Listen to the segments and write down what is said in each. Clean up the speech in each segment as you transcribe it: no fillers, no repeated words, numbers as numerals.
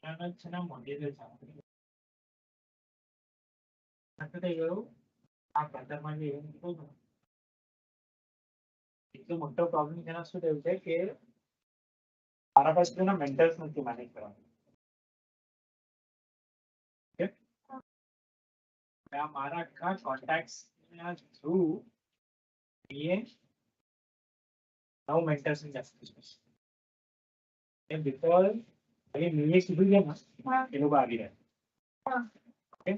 ಚೆನ್ನಾಗಿ ಮಾಡಿದ್ರೆ ಸಾಕು ಆ ಪ್ರಥಮವಾಗಿ ಹೇಳ್ಬೋದು. ಇದು મોટો પ્રોબ્લેમ જેના શું થયું છે કે મારા પાસે તેના મેન્ટર્સ નથી મેનેજ કરવાનું. ઓકે મારા આખા કોન્ટેક્ટ્સ ના થ્રુ એ નવ મેન્ટર્સ ની જાસ્તી છે બિકોઝ હવે મેં કીધું છે ને એ લોકો આવી રહ્યા. Okay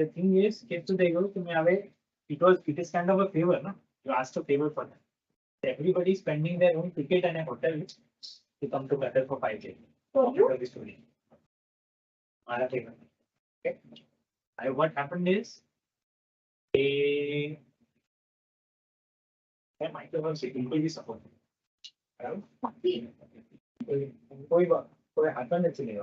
the thing is get to the goal to me away because it is kind of a favor, no? You asked a favor for that. Everybody is spending their own ticket and a hotel to come to Qatar for 5 days. The story. Okay. What happened is they might have people be supported. कोई happened actually.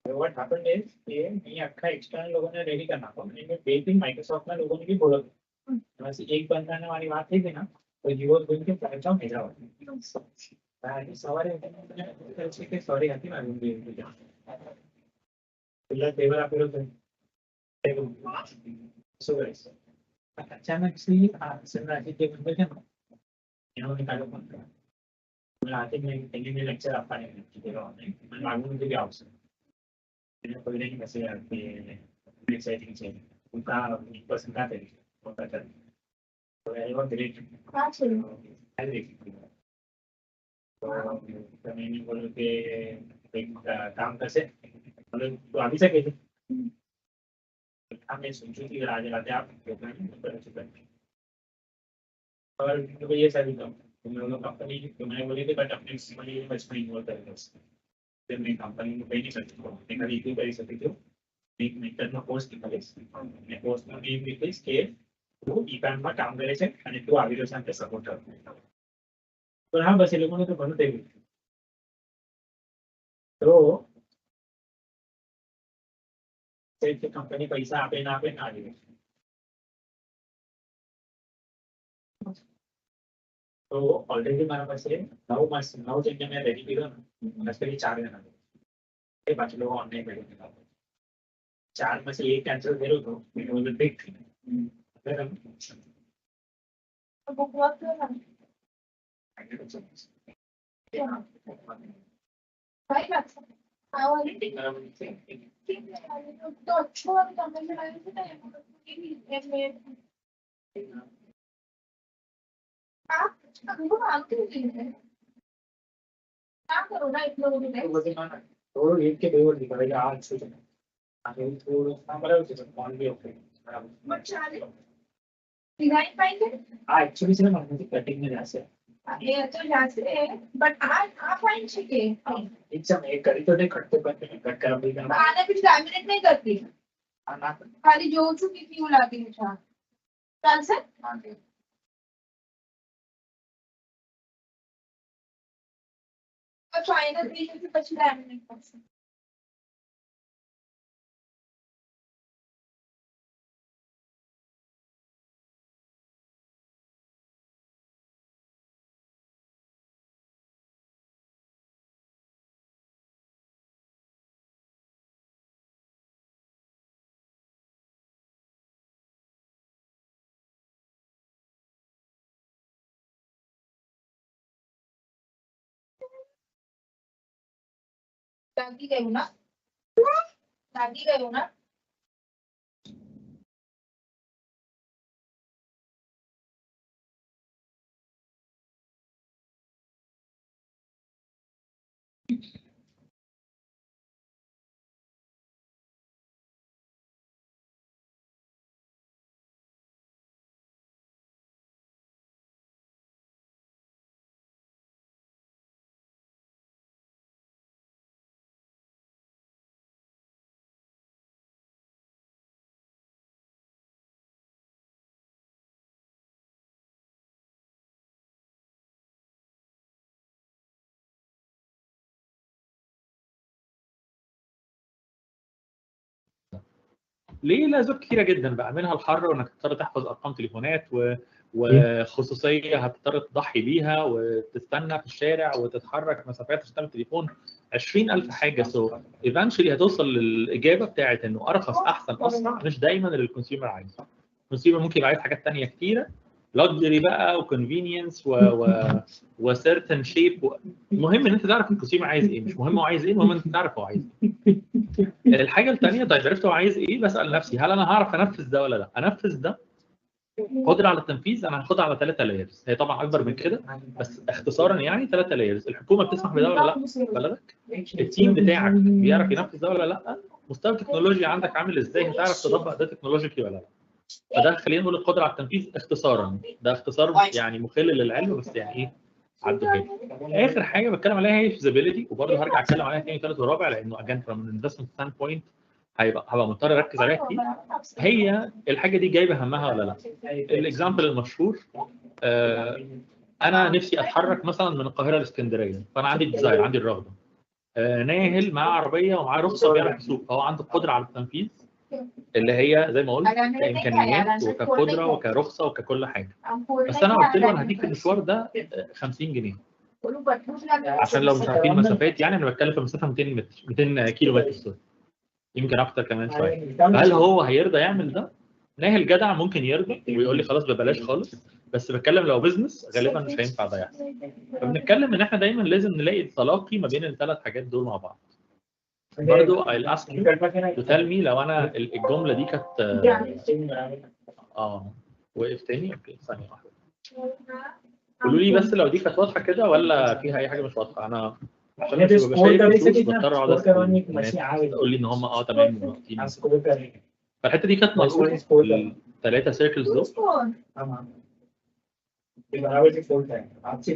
What happened is मैं अक्खा external लोगों ने ready करना था मैंने 2-3 Microsoft में लोगों ने भी बोला वैसे एक बंदा ने वाली बात थी ना तो he was going to platform Hyderabad मैं सवाल है कि सॉरी आती मैं रूम पे जा टेबल आप लोग टेबल सो गाइस अचानक से सनराइज के बंदे थे ना इन्होंने कालो फोन किया मैं आते मैं टेक्निकल लेक्चर आपका नहीं मैं लागू मुझे भी आवश्यक कोई नहीं कैसे आपके एक्साइटिंग से उनका पसंद आता है पता चल तो ये वो ग्रेट तो मैंने बोला कि एक काम कैसे बोले तो अभी से कैसे हमें सोचो कि राजा राजा आप कर चुके हैं और तो ये सारी काम तुम लोगों कंपनी तो मैंने बोली थी बट अपने मनी बचपन इन्वॉल्व करेंगे फिर मैं कंपनी को पे नहीं कर सकता मैं कभी इतनी कर सकती हूँ एक मीटर में पोस्ट निकलेस मैं पोस्ट में भी निकलेस के वो ईपैन में काम करे છે અને તું આવી રહ્યો છે અને સપોર્ટ કર તો હા બસ એ લોકોને તો ઘણું થઈ ગયું તો તે કંપની પૈસા આપે ના આવી ગયું तो ऑलरेडी मारा पास 9 जगह मैं रेडी किया ना करीब 4 जन ये 5 लोग ऑनलाइन बैठे थे 4 में से एक कैंसिल करो तो मैंने बोला देख फिर हम बुक वर्क करना भाई बात और तो अच्छा वाला काम में आया था आप मानते हैं क्या करो ना इतना वो भी तो एक के 2 वर्ड निकलेगा आज से आगे थोड़ा हमारा उसे कौन भी ओके बच्चा डिजाइन पाएंगे एक्चुअली से मतलब कटिंग में जैसे ये तो जैसे बट आज आप फाइन छिके एकदम एक करी तो नहीं कटते पर कट कर भी आने भी लैमिनेट नहीं करती ना खाली जो चुकी थी वो लाती हूं चल से हां फाइनल पेज से પછી લેમિનેટ કરશે લાગી ગયું ના ليه؟ لا زوج كتيره جدا بعملها الحر وانك تضطر تحفظ ارقام تليفونات وخصوصيه هتضطر تضحي بيها وتستنى في الشارع وتتحرك مسافات عشان تعمل تليفون، 20,000 حاجه. سو ايفنشولي هتوصل للاجابه بتاعت انه ارخص احسن اسرع مش دايما اللي الكونسيومر عايزه. الكونسيومر ممكن يبقى عايز حاجات ثانيه كتيره، لكجري بقى وكونفينينس وسيرتن شيب. المهم ان انت تعرف الكونسيومر عايز ايه، مش مهم هو عايز ايه، المهم انت تعرف هو عايز ايه. الحاجه الثانيه، طيب عرفت هو عايز ايه، بسال نفسي هل انا هعرف انفذ ده ولا لا؟ انفذ ده قدره على التنفيذ انا هاخدها على 3 لايرز، هي طبعا اكبر من كده بس اختصارا يعني 3 لايرز. الحكومه بتسمح بده ولا لا؟ بلدك. التيم بتاعك بيعرف ينفذ ده ولا لا؟ مستوى التكنولوجيا عندك عامل ازاي، هتعرف تطبق ده تكنولوجيكي ولا لا؟ فده خلينا نقول القدره على التنفيذ اختصارا، ده اختصار يعني مخل للعلم بس يعني ايه عدوا. اخر حاجه بتكلم عليها هي فيزابيلتي، وبرضه هرجع اتكلم عليها ثاني وثالث ورابع لانه اجان فروم انفستمنت ستاند بوينت هبقى مضطر اركز عليها كتير. هي الحاجه دي جايبه همها ولا لا؟ الاكزامبل المشهور انا نفسي اتحرك مثلا من القاهره لاسكندريه، فانا عندي الديزاير، عندي الرغبه. ناهل معاه عربيه ومعاه رخصه بيعرف يسوق، فهو عنده القدره على التنفيذ اللي هي زي ما قلت كامكانيات وكقدره وكرخصه وككل حاجه. بس انا قلت له انا هديك المشوار ده 50 جنيه عشان لو مش عارفين المسافات، يعني انا بتكلم في مسافه 200 متر 200 كيلو متر سوري، يمكن اكتر كمان شويه. فهل هو هيرضى يعمل ده؟ ناهل جدع ممكن يرضى ويقول لي خلاص ببلاش خالص، بس بتكلم لو بزنس غالبا مش هينفع ده يحصل. فبنتكلم ان احنا دايما لازم نلاقي التلاقي ما بين الثلاث حاجات دول مع بعض. برضو I'll ask you to tell me لو انا الجمله دي كانت وقف تاني. اوكي ثانيه واحده، قولوا لي بس لو دي كانت واضحه كده ولا فيها اي حاجه مش واضحه. انا عشان مش ببقى شايف الفلوس بضطر اقعد اسال تقول لي ان هم تمام. فالحته دي كانت مظبوطه الثلاثه سيركلز دول.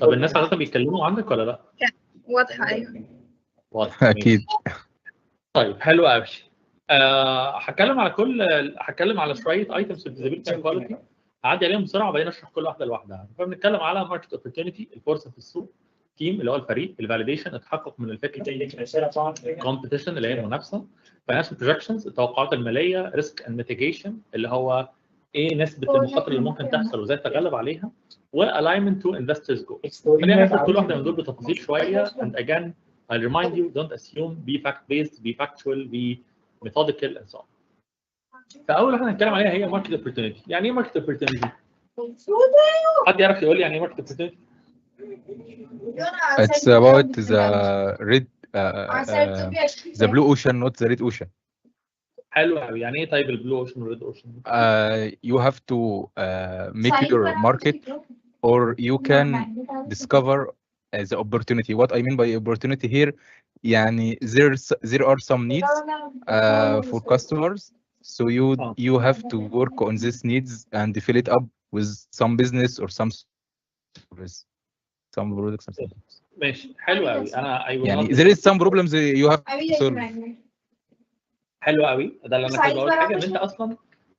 طب الناس عاده بيتكلموا عندك ولا لا؟ واضحه. ايوه واضحه اكيد. طيب حلو قوي. هتكلم على شويه ايتمز في الفيزابيلتي اند كواليتي، هعدي عليهم بسرعه وبعدين اشرح كل واحده لوحدها. فبنتكلم على ماركت اوبورتيونيتي، الفرصه في السوق، تيم اللي هو الفريق، الفاليديشن التحقق من الفكره، كومبيتيشن اللي هي المنافسه، فاينانشال بروجكشنز التوقعات الماليه، ريسك اند ميتيجيشن اللي هو ايه نسبه المخاطر اللي ممكن تحصل وازاي تتغلب عليها، والاينمنت تو انفسترز جولز. خلينا ناخد كل واحده من دول بتفاصيل شويه. and again I'll remind you don't assume, be fact based, be factual, be methodical and so on. فاول حاجه هنتكلم عليها هي ماركت اوبورتيونيتي. يعني ايه ماركت اوبورتونيتي؟ حد يعرف يقول لي يعني ايه ماركت اوبورتونيتي؟ It's about the blue ocean, not the red ocean. حلو قوي. يعني ايه طيب البلو اوشن والريد اوشن؟ You have to make your market or you can discover the opportunity. What I mean by opportunity here, يعني there are some needs for customers, so you have to work on these needs and fill it up with some business or some service, some products and services. ماشي حلو قوي. انا يعني there is some problems you have to solve. حلو قوي. ده اللي انا كنت بقول حاجه ان انت اصلا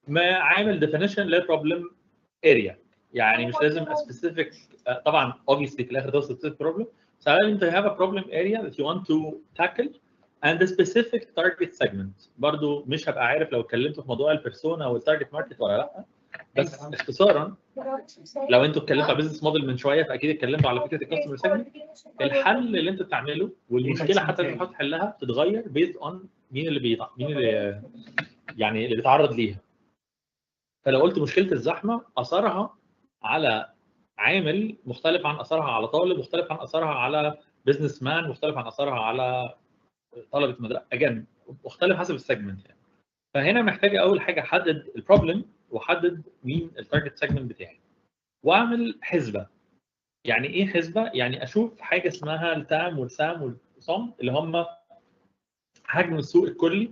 ما عامل ديفينيشن للبروبلم اريا، يعني مش لازم specific طبعا obviously في الاخر توصل specific problem. So انت have a problem area that you want to tackle and the specific target segment. برضو مش هبقى عارف لو اتكلمت في موضوع البيرسونا والتارجت ماركت ولا لا، بس اختصارا لو انتوا اتكلمتوا على بزنس موديل من شويه فاكيد اتكلمتوا على فكره الكاستمر سيجمنت. الحل اللي انت بتعمله والمشكله حتى اللي بتحاول تحلها بتتغير بيزد اون مين اللي يعني اللي بيتعرض ليها. فلو قلت مشكله الزحمه اثرها على عامل مختلف عن اثرها على طالب، مختلف عن اثرها على بزنس مان، مختلف عن اثرها على طلبه مدرسه، اجان مختلف حسب السيجمنت يعني. فهنا محتاج اول حاجه احدد البروبلم واحدد مين التارجت سيجمنت بتاعي واعمل حسبه. يعني ايه حسبه؟ يعني اشوف حاجه اسمها التام والسام والصم اللي هم حجم السوق الكلي،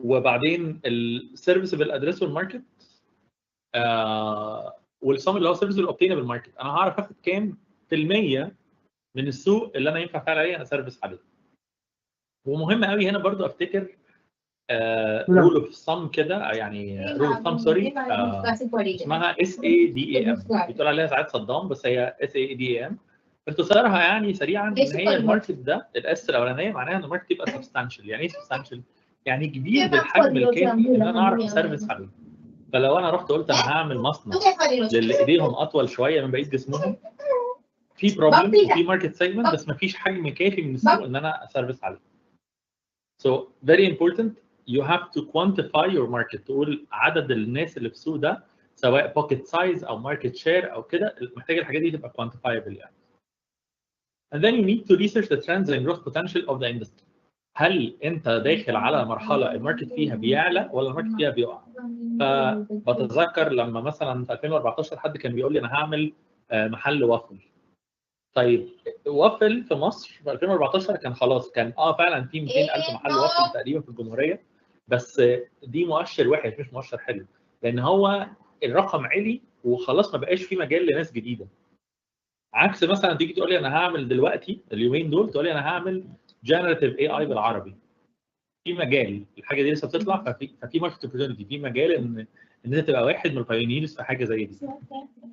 وبعدين السيرفيسبل ادريس والماركت، والصم اللي هو سيرفيسبل اوبتينبل ماركت. انا هعرف اخد كام في المية من السوق اللي انا ينفع فعلا عليه انا سيرفيس عليه. ومهم قوي هنا برضو افتكر رول اوف ثام كده، يعني رول اوف ثام سوري اسمها SADAM، بتقول عليها ساعات صدام بس هي SADAM. اختصارها يعني سريعا ان هي الماركت ده الاس الاولانيه معناها ان الماركت يبقى سبستانشال. يعني ايه سبستانشال؟ يعني كبير بالحجم الكافي ان انا اعرف اسيرفيس عليه. فلو انا رحت قلت انا هعمل مصنع للي ايديهم اطول شويه من بقيه جسمهم، في بروبلم وفي ماركت سيجمنت بس ما فيش حجم كافي من السوق ان انا اسرفيس عليه. So very important you have to quantify your market. تقول عدد الناس اللي في السوق ده سواء pocket size او market share او كده، محتاج الحاجات دي تبقى quantifiable يعني. And then you need to research the trends and growth potential of the industry. هل انت داخل على مرحله الماركت فيها بيعلى ولا الماركت فيها بيقع؟ فبتذكر لما مثلا في 2014 حد كان بيقول لي انا هعمل محل وافل. طيب وافل في مصر في 2014 كان خلاص، كان فعلا في 200,000 محل وافل تقريبا في الجمهوريه، بس دي مؤشر وحش مش مؤشر حلو، لان هو الرقم عالي وخلاص ما بقاش في مجال لناس جديده. عكس مثلا تيجي تقول لي انا هعمل دلوقتي اليومين دول، تقول لي انا هعمل جنراتيف اي اي بالعربي، في مجال الحاجه دي لسه بتطلع، ففي ماركت اوبورتيونيتي، في مجال ان انت تبقى واحد من البايونيرز في حاجه زي دي.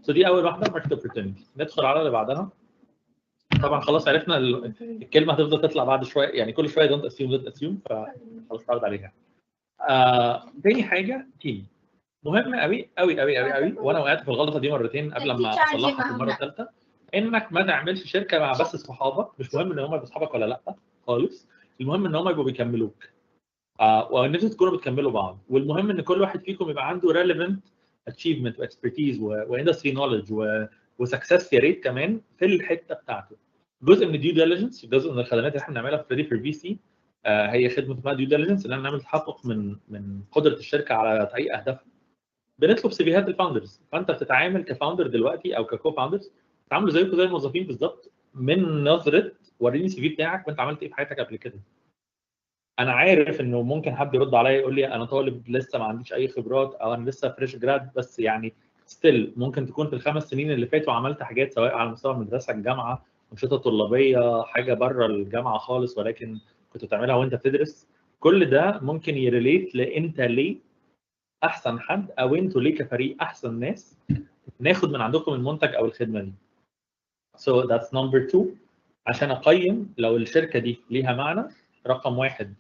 دي اول واحده ماركت اوبورتيونيتي. ندخل على اللي بعدها. طبعا خلاص عرفنا الكلمه هتفضل تطلع بعد شويه، يعني كل شويه دونت اسيوم فخلاص اتعود عليها. تاني حاجه تيم، مهم قوي قوي قوي قوي قوي، وانا وقعت في الغلطه دي مرتين قبل ما اصلحها في المره الثالثه، انك ما تعملش شركه مع بس صحابك. مش مهم ان هم يبقوا صحابك ولا لا خالص، المهم ان هم يبقوا بيكملوك وان انتوا تكونوا بتكملوا بعض، والمهم ان كل واحد فيكم يبقى عنده relevant achievement واكسبرتيز واندستري نولج وسكسس يا ريت كمان في الحته بتاعته. جزء من الديو ديليجنس، جزء من الخدمات اللي احنا بنعملها في ريدي فور في سي هي خدمه اسمها ديو ديليجنس، ان احنا نعمل تحقق من قدره الشركه على تحقيق اهدافها. بنطلب سيفيهات الفاوندرز، فانت بتتعامل كفاوندر دلوقتي او ككو فاوندرز بتتعاملوا زيكم زي الموظفين بالظبط، من نظره وريني السي في بتاعك وانت عملت ايه في حياتك قبل كده. انا عارف انه ممكن حد يرد عليا يقول لي انا طالب لسه ما عنديش اي خبرات او انا لسه فريش جراد، بس يعني ستيل ممكن تكون في ال5 سنين اللي فاتوا عملت حاجات سواء على مستوى المدرسه، الجامعه، انشطه طلابيه، حاجه بره الجامعه خالص ولكن كنت بتعملها وانت بتدرس. كل ده ممكن يريليت لانت ليه احسن حد، او انتوا ليه كفريق احسن ناس ناخد من عندكم المنتج او الخدمه دي. So that's number 2 عشان اقيم لو الشركه دي ليها معنى. رقم 1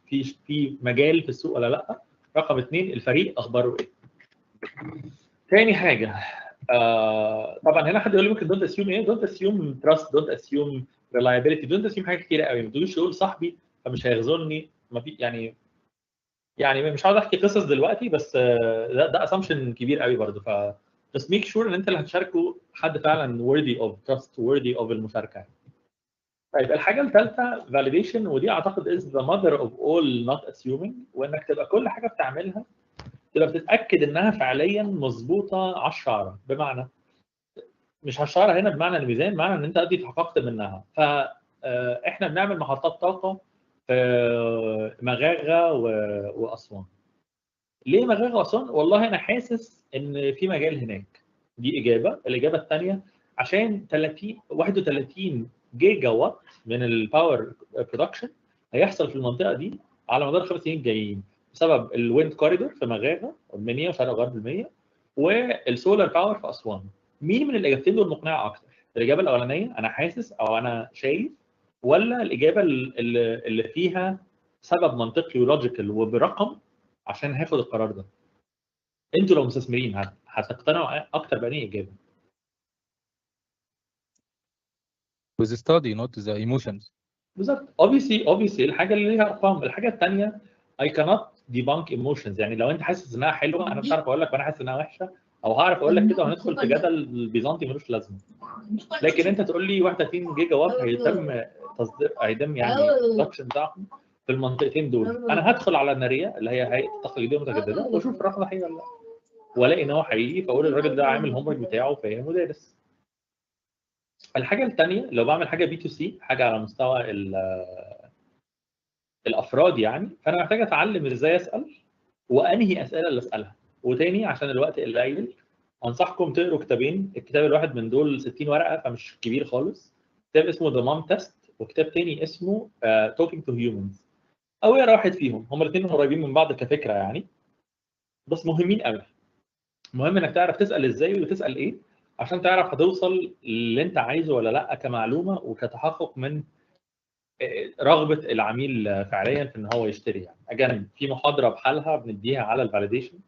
في مجال في السوق ولا لا. رقم 2 الفريق اخباره ايه. تاني حاجه طبعا هنا حد يقول لي ممكن دونت اسيوم ايه، دونت اسيوم تراست، دونت اسيوم ريلايبيليتي، دونت اسيوم حاجات كتيره قوي. ما تقولوش يقول صاحبي فمش هيخذلني، ما في يعني مش عاوز احكي قصص دلوقتي، بس ده اسامبشن كبير قوي برضه. بس ميك شور ان انت اللي هتشاركه حد فعلا worthy of trust worthy of المشاركه. طيب الحاجه الثالثه validation، ودي اعتقد is the mother of all not assuming، وانك تبقى كل حاجه بتعملها تبقى بتتاكد انها فعليا مظبوطه على الشعره. بمعنى مش على الشعره هنا بمعنى الميزان، بمعنى ان انت ادي تحققت منها. فاحنا بنعمل محطات طاقه في مغاغه واسوان. ليه مغاغه واسوان؟ والله انا حاسس ان في مجال هناك. دي اجابه. الاجابه الثانيه عشان 31 جيجا وات من الباور برودكشن هيحصل في المنطقه دي على مدار 5 سنين جايين بسبب الويند كوريدور في مغاغه المنيا وشرق غرب المنيا والسولار باور في اسوان. مين من الاجابتين دول مقنعه اكتر؟ الاجابه الاولانيه انا حاسس او انا شايف، ولا الاجابه اللي فيها سبب منطقي ولوجيكال وبرقم عشان هاخد القرار ده؟ انتوا لو مستثمرين هتقتنعوا اكتر بأنهي اجابه؟ with the study not the emotions. بالظبط. obviously الحاجه اللي ليها ارقام. الحاجه الثانيه I cannot debunk emotions، يعني لو انت حاسس انها حلوه انا مش هعرف اقول لك وانا حاسس انها وحشه، او هعرف اقول لك كده وهندخل في جدل البيزنطي ملوش لازمه. لكن انت تقول لي 31 جيجا وات هيتم تصدير، هيتم يعني البرودكشن بتاعهم في المنطقتين دول، انا هدخل على الناريه اللي هي هيئه الطاقه الجديده المتجدده واشوف الرقم ده حقيقي ولا لا، والاقي ان هو حقيقي فاقول الراجل ده عامل الهوم ورك بتاعه فاهم ودارس. الحاجه الثانيه لو بعمل حاجه بي تو سي، حاجه على مستوى الافراد يعني، فانا محتاج اتعلم ازاي اسال وانهي اسئله اللي اسالها. وتاني عشان الوقت قليل انصحكم تقروا كتابين. الكتاب الواحد من دول 60 ورقه فمش كبير خالص، كتاب اسمه ذا مام تيست وكتاب تاني اسمه توكينج تو هيومنز. او اقرا واحد فيهم، هما الاثنين قريبين من بعض كفكره يعني بس مهمين قوي. مهم انك تعرف تسال ازاي وتسال ايه عشان تعرف هتوصل اللي انت عايزه ولا لا كمعلومه وكتحقق من رغبه العميل فعليا في ان هو يشتري. يعني اجان في محاضره بحالها بنديها على الفاليديشن،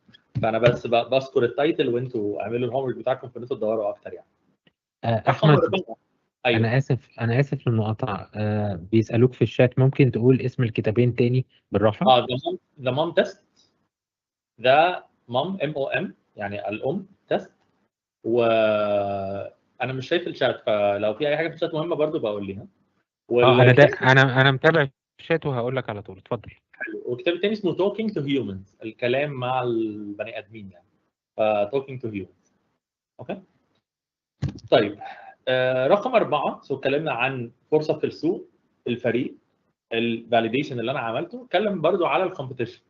فانا بس بذكر التايتل وانتوا اعملوا الهوم ورك بتاعكم في انتوا تدوروا اكتر يعني. احمد، ايوه انا اسف للمقاطعه. بيسالوك في الشات، ممكن تقول اسم الكتابين تاني بالراحه؟ ذا مام تيست، ده مام MOM يعني الام تيست. وانا مش شايف الشات، فلو في اي حاجه في الشات مهمه برضو بقول ليها. انا متابع الشات وهقول لك على طول. اتفضل. حلو. والكتاب الثاني اسمه Talking to Humans، الكلام مع البني ادمين يعني. Talking to Humans. اوكي. طيب رقم 4 اتكلمنا عن فرصه في السوق، الفريق، الفاليديشن اللي انا عملته. اتكلم برضو على الكومبيتيشن،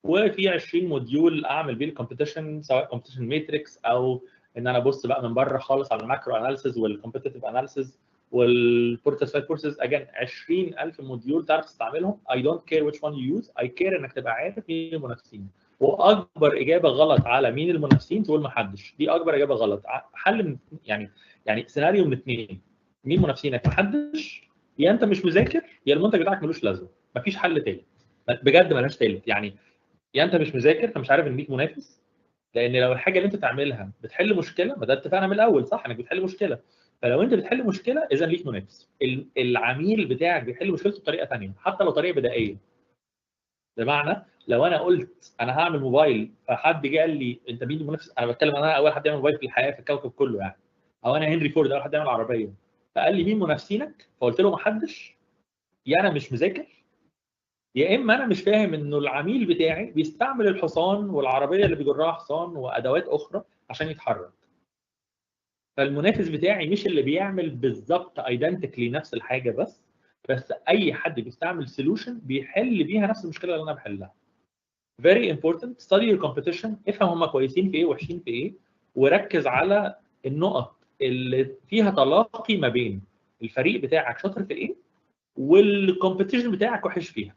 وفي 20 موديول اعمل بيه الكومبيتيشن، سواء كومبيتيشن ماتريكس او ان انا ابص بقى من بره خالص على الماكرو اناليسيز والكومبيتيتيف اناليسيز والبورتفوليو كورسز. اجين 20,000 موديول تعرف تستعملهم. I don't care which one you use. I care انك تبقى عارف مين المنافسين. واكبر اجابه غلط على مين المنافسين تقول ما حدش. دي اكبر اجابه غلط. حل من يعني سيناريو من اثنين: مين منافسينك؟ ما حدش، يا انت مش مذاكر، يا المنتج بتاعك ملوش لازمه. مفيش حل تاني بجد، ملهاش تالت يعني. يا انت مش مذاكر فمش عارف ان ليك منافس، لان لو الحاجه اللي انت تعملها بتحل مشكله، ما ده اتفقنا من الاول صح انك بتحل مشكله. فلو انت بتحل مشكله اذا ليك منافس. العميل بتاعك بيحل مشكلته بطريقه ثانيه، حتى لو طريقه بدائيه. بمعنى لو انا قلت انا هعمل موبايل، فحد جه قال لي انت مين المنافس؟ انا بتكلم انا اول حد يعمل موبايل في الحياه في الكوكب كله يعني، او انا هنري فورد اول حد يعمل عربيه، فقال لي مين منافسينك؟ فقلت له ما حدش. يا انا مش مذاكر، يا اما انا مش فاهم انه العميل بتاعي بيستعمل الحصان والعربيه اللي بيجرها حصان وادوات اخرى عشان يتحرك. فالمنافس بتاعي مش اللي بيعمل بالظبط ايدنتيكلي نفس الحاجه، بس اي حد بيستعمل سولوشن بيحل بيها نفس المشكله اللي انا بحلها. Very important. study your competition. افهم هم كويسين في ايه وحشين في ايه، وركز على النقط اللي فيها تلاقي ما بين الفريق بتاعك شاطر في ايه والكومبيتيشن بتاعك وحش فيها.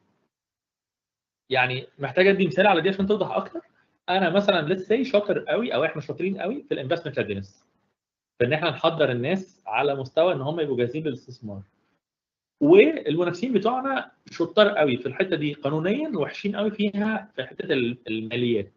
يعني محتاج ادي مثال على دي عشان توضح اكتر. انا مثلا ليتس سي شاطر قوي، او احنا شاطرين قوي في الانفستمنت ريدينس، في ان احنا نحضر الناس على مستوى ان هم يبقوا جاهزين للاستثمار. والمنافسين بتوعنا شطار قوي في الحته دي قانونيا، وحشين قوي فيها في حته الماليات.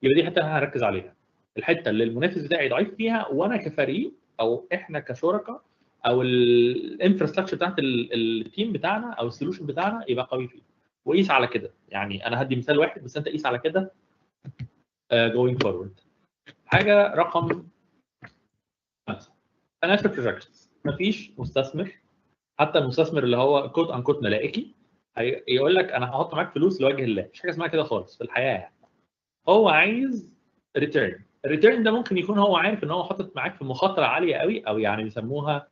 يبقى دي حته انا هركز عليها، الحته اللي المنافس بتاعي ضعيف فيها، وانا كفريق او احنا كشركاء او الانفراستراكشر بتاعت التيم بتاعنا او السولوشن بتاعنا يبقى قوي فيه. وقيس على كده. يعني انا هدي مثال واحد بس انت قيس على كده جوينج فورورد. حاجه رقم 5: financial projections. مفيش مستثمر، حتى المستثمر اللي هو كوت ان كوت ملائكي، يقول لك انا هحط معاك فلوس لوجه الله. مفيش حاجه اسمها كده خالص في الحياه يعني. هو عايز ريتيرن. الريتيرن ده ممكن يكون هو عارف ان هو حاطط معاك في مخاطره عاليه قوي، او يعني بيسموها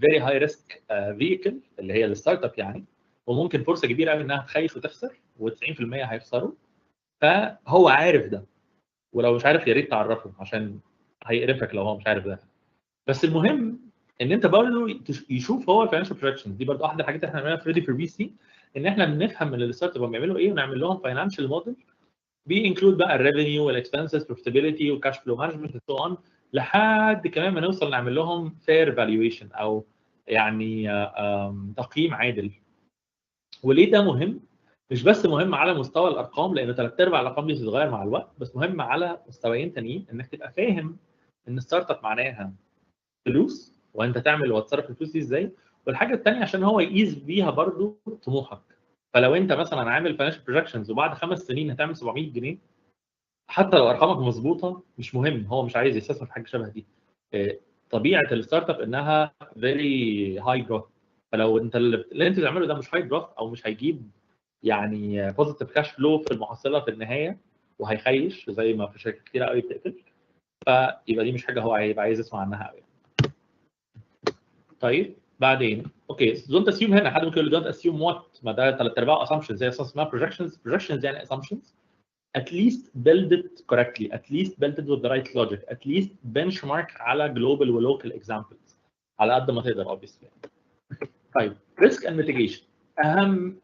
فيري هاي ريسك فيكل اللي هي الستارت اب يعني، وممكن فرصه كبيره قوي انها تخيش وتخسر، و90% هيخسروا. فهو عارف ده، ولو مش عارف يا ريت تعرفه عشان هيقرفك لو هو مش عارف ده. بس المهم ان انت برضه يشوف هو الفاينانشال بروجكشنز. دي برضه احد الحاجات اللي احنا بنعملها في ريدي فور بي سي، ان احنا بنفهم من الستارت اب بيعملوا ايه ونعمل لهم فاينانشال موديل بينكلود بقى الريفينيو والاكسبنسز بروفيتابيلتي والكاش فلو مانجمنت وسو اون، لحد كمان ما نوصل نعمل لهم فير فالويشن، او يعني تقييم عادل. وليه ده مهم؟ مش بس مهم على مستوى الارقام، لان ثلاث ارباع الارقام دي بتتغير مع الوقت، بس مهم على مستويين تانيين، انك تبقى فاهم ان ستارت اب معناها فلوس، وانت تعمل وتصرف الفلوس دي ازاي. والحاجه الثانيه عشان هو يقيس بيها برضو طموحك. فلو انت مثلا عامل فاينانشال بروجكشنز وبعد 5 سنين هتعمل 700 جنيه، حتى لو ارقامك مظبوطه مش مهم، هو مش عايز يستثمر في حاجه شبه دي. طبيعه الستارت اب انها فيري هاي جروث. فلو انت اللي انت بتعمله ده مش هاي جروث، او مش هيجيب يعني بوزيتيف كاش فلو في المحصله في النهايه، وهيخيش زي ما في شركات كتير قوي بتقفل، فيبقى دي مش حاجه هو هيبقى عايز يسمع عنها قوي. طيب بعدين اوكي، دونت اسيوم. هنا حد ممكن يقول دونت اسيوم وات، ما ده ثلاث ارباع اسامبشنز زي اساس اسمها projections يعني assumptions. at least build it correctly, at least build it with the right logic, at least benchmark على global و local examples على قد ما تقدر obviously. طيب risk and mitigation. اهم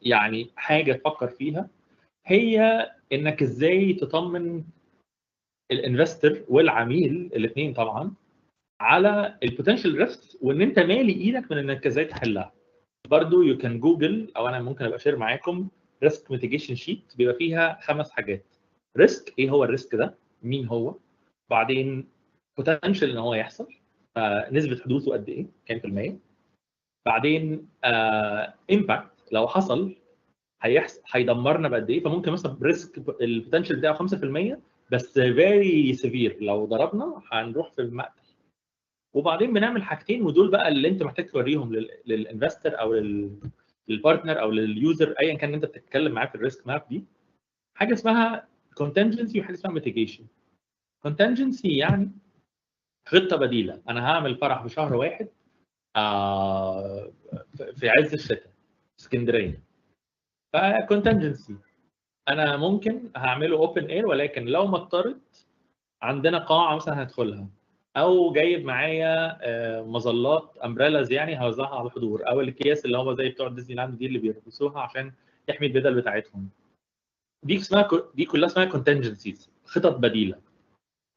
يعني حاجه تفكر فيها هي انك ازاي تطمن الانفستر والعميل الاثنين طبعا على البوتنشال ريسك وان انت مالي ايدك من انك ازاي تحلها. برضو يو كان جوجل او انا ممكن ابقى شير معاكم ريسك ميتيجيشن شيت بيبقى فيها 5 حاجات. ريسك، ايه هو الريسك ده؟ مين هو؟ بعدين بوتنشال ان هو يحصل، نسبه حدوثه قد ايه؟ كام في المية؟ بعدين امباكت، لو حصل هيدمرنا بقد ايه؟ فممكن مثلا ريسك البوتنشال بتاعه 5% بس فيري سيفير، لو ضربنا هنروح في المقتل. وبعدين بنعمل حاجتين ودول بقى اللي انت محتاج توريهم للانفستر او للبارتنر او لليوزر ايا كان انت بتتكلم معاه في الريسك ماب دي. حاجه اسمها contingency وحاجه اسمها mitigation. contingency يعني خطه بديله، انا هعمل فرح في شهر واحد في عز الشتاء في اسكندريه، فكونتنجنسي انا ممكن هعمله اوبن اير، ولكن لو ما اضطرت عندنا قاعه مثلا هدخلها، او جايب معايا مظلات امبريلاز يعني هوزعها على الحضور، او الاكياس اللي هم زي بتوع ديزني لاند دي اللي بيلبسوها عشان يحمي البدل بتاعتهم. دي كلها اسمها كونتنجنسيز، خطط بديله.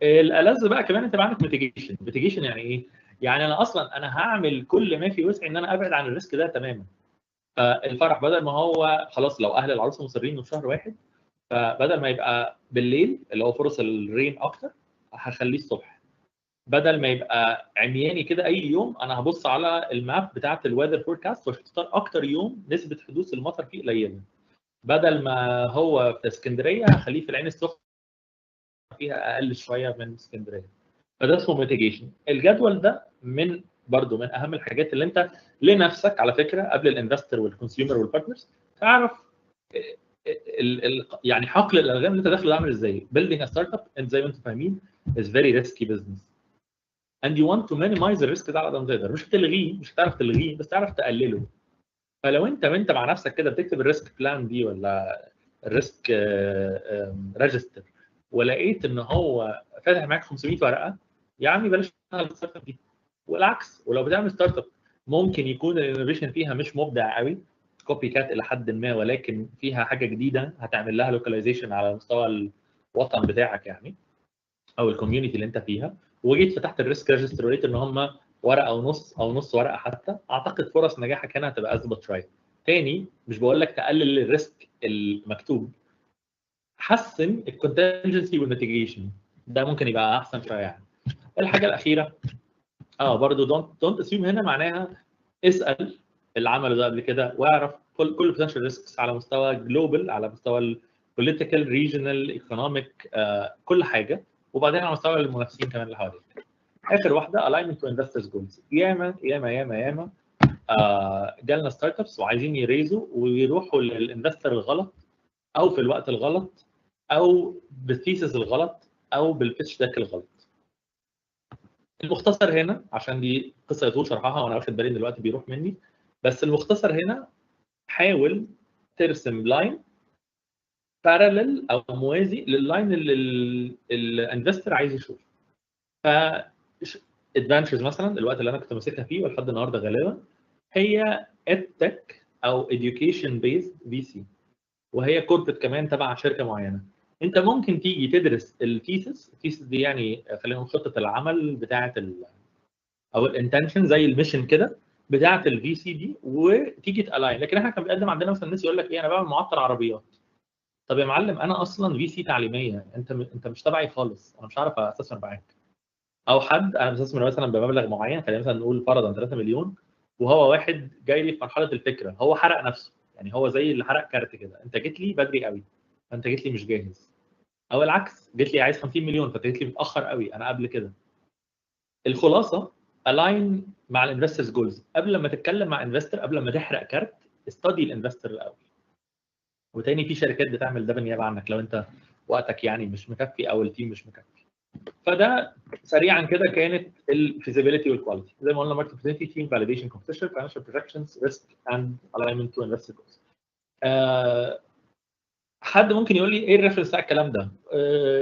الالذ بقى كمان انت عندك ميتيجيشن. ميتيجيشن يعني ايه؟ يعني انا هعمل كل ما في وسعي ان انا ابعد عن الريسك ده تماما. الفرح بدل ما هو خلاص لو اهل العروسه مصرين في شهر واحد، فبدل ما يبقى بالليل اللي هو فرص الرين اكتر هخليه الصبح. بدل ما يبقى عمياني كده اي يوم، انا هبص على الماب بتاعه الويذر فوركاست واختار اكتر يوم نسبه حدوث المطر فيه قليله. بدل ما هو في اسكندريه هخليه في العين السخنه فيها اقل شويه من اسكندريه. فده اسمه ميتيجيشن. الجدول ده برضه من اهم الحاجات اللي انت لنفسك على فكره قبل الانفستر والكونسيومر والبارتنرز تعرف يعني حقل الالغام اللي انت داخله ده عامل ازاي. building a startup انت زي ما انتم فاهمين is very risky business and you want to minimize الريسك ده على قد ما تقدر. مش هتلغيه، مش هتعرف تلغيه، بس تعرف تقلله. فلو انت مع نفسك كده بتكتب الريسك بلان دي ولا الريسك ريجستر ولقيت ان هو فاتح معاك 500 ورقه، يا عمي بلاش تشتغل الستارت اب دي. والعكس، ولو بتعمل ستارت اب ممكن يكون الانوفيشن فيها مش مبدع قوي، كوبي كات الى حد ما، ولكن فيها حاجه جديده هتعمل لها لوكاليزيشن على مستوى الوطن بتاعك يعني او الكوميونتي اللي انت فيها، وجيت فتحت الريسك ريجستر ولقيت ان هم ورقه ونص او نص ورقه حتى، اعتقد فرص نجاحك هنا هتبقى اثبت شويه. تاني، مش بقول لك تقلل الريسك المكتوب، حسن الكونتنجنسي والميتيجيشن، ده ممكن يبقى احسن شويه يعني. الحاجه الاخيره برضه دونت اسيوم هنا معناها اسال اللي عمله ده قبل كده واعرف كل بوتنشال ريسكس على مستوى جلوبال، على مستوى البوليتيكال ريجنال ايكونوميك كل حاجه، وبعدين على مستوى المنافسين كمان اللي حواليك. اخر واحده alignment to investors goals. ياما ياما ياما ياما جالنا ستارت ابس وعايزين يريزوا ويروحوا للانفستر الغلط او في الوقت الغلط او بالثيسس الغلط او بالبيتش داك الغلط. المختصر هنا عشان دي قصه يطول شرحها وانا واخد بالي دلوقتي بيروح مني، بس المختصر هنا حاول ترسم لاين بارلل او موازي لللاين اللي الانفستر عايز يشوفه. ف ادفانتشرز مثلا الوقت اللي انا كنت ماسكها فيه ولحد النهارده غالبا هي ادتك او education based VC، وهي كوربريت كمان تبع شركه معينه. انت ممكن تيجي تدرس الثيسس دي يعني خلينا نقول خطه العمل بتاعه او الانتنشن زي الميشن كده بتاعه الفي سي دي وتيجي تالاين. لكن احنا كان بيقدم عندنا مثلا الناس يقول لك ايه انا بعمل معطل عربيات. طب يا معلم انا اصلا في سي تعليميه، انت مش تبعي خالص، انا مش عارف استثمر معاك. او حد انا بستثمر مثلا بمبلغ معين، خلينا مثلا نقول فرضا 3 مليون، وهو واحد جاي لي في مرحله الفكره، هو حرق نفسه يعني، هو زي اللي حرق كارت كده، انت جيت لي بدري قوي فانت جيت لي مش جاهز. او العكس، جيت لي عايز 50 مليون فانت جيت لي متاخر قوي، انا قبل كده. الخلاصه الاين مع الانفسترز جولز. قبل ما تتكلم مع انفستر، قبل ما تحرق كارت، استدي الانفستر الاول. وتاني في شركات بتعمل ده بالنيابه عنك لو انت وقتك يعني مش مكفي او التيم مش مكفي. فده سريعا كده كانت الفيزيبيليتي والكواليتي. زي ما قلنا ماركت اوبورتيونيتي، تيم فاليديشن، كومبيتيشن، فاينانشال بروجكشنز، ريسك اند الاينمنت تو انفستر جولز. حد ممكن يقول لي ايه الريفرنس بتاع الكلام ده؟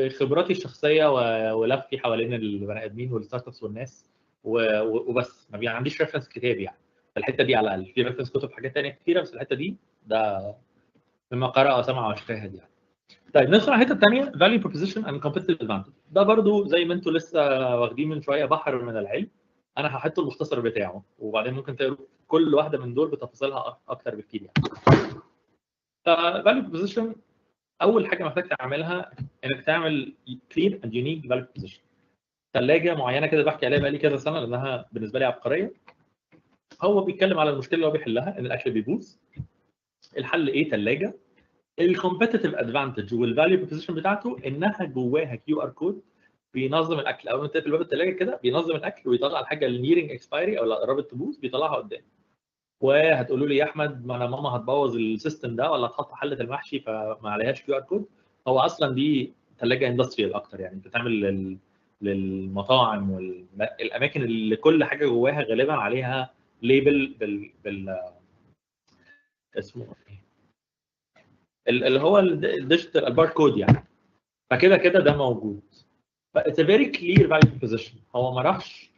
خبراتي الشخصيه ولفي حوالين البني ادمين والستارت ابس والناس وبس، ما عنديش ريفرنس كتابي يعني. الحته دي على الاقل في ريفرنس كتب حاجات ثانيه كتيره، بس الحته دي ده مما قرأ وسمع وشاهد يعني. طيب ندخل على الحته الثانيه value proposition and competitive advantage. ده برضو زي ما انتم لسه واخدين من شويه بحر من العلم. انا هحط المختصر بتاعه وبعدين ممكن تقروا كل واحده من دول بتفاصيلها اكتر بكتير يعني. value proposition اول حاجه محتاج تعملها انك تعمل clear and unique value proposition. ثلاجه معينه كده بحكي عليها بقالي كذا سنه لانها بالنسبه لي عبقريه. هو بيتكلم على المشكله اللي هو بيحلها ان الاكل بيبوظ. الحل ايه؟ ثلاجه. الكومبيتيتيف ادفانتج والفاليو بروبوزيشن بتاعته انها جواها كيو ار كود بينظم الاكل. اول ما تقفل باب الثلاجه كده بينظم الاكل ويطلع الحاجه النيرنج اكسبايري او اللي قربت تبوظ بيطلعها قدام. وهتقولوا لي يا احمد ما انا ماما هتبوظ السيستم ده ولا هتحط حله المحشي فما عليهاش كيو ار كود. هو اصلا دي ثلاجه اندستريال اكتر يعني بتتعمل للمطاعم والاماكن اللي كل حاجه جواها غالبا عليها ليبل بال اسمه اللي هو الديجيتال الباركود يعني. فكده كده ده موجود. فاتس ا فيري كلير فاليو بروبوزيشن. هو ما راحش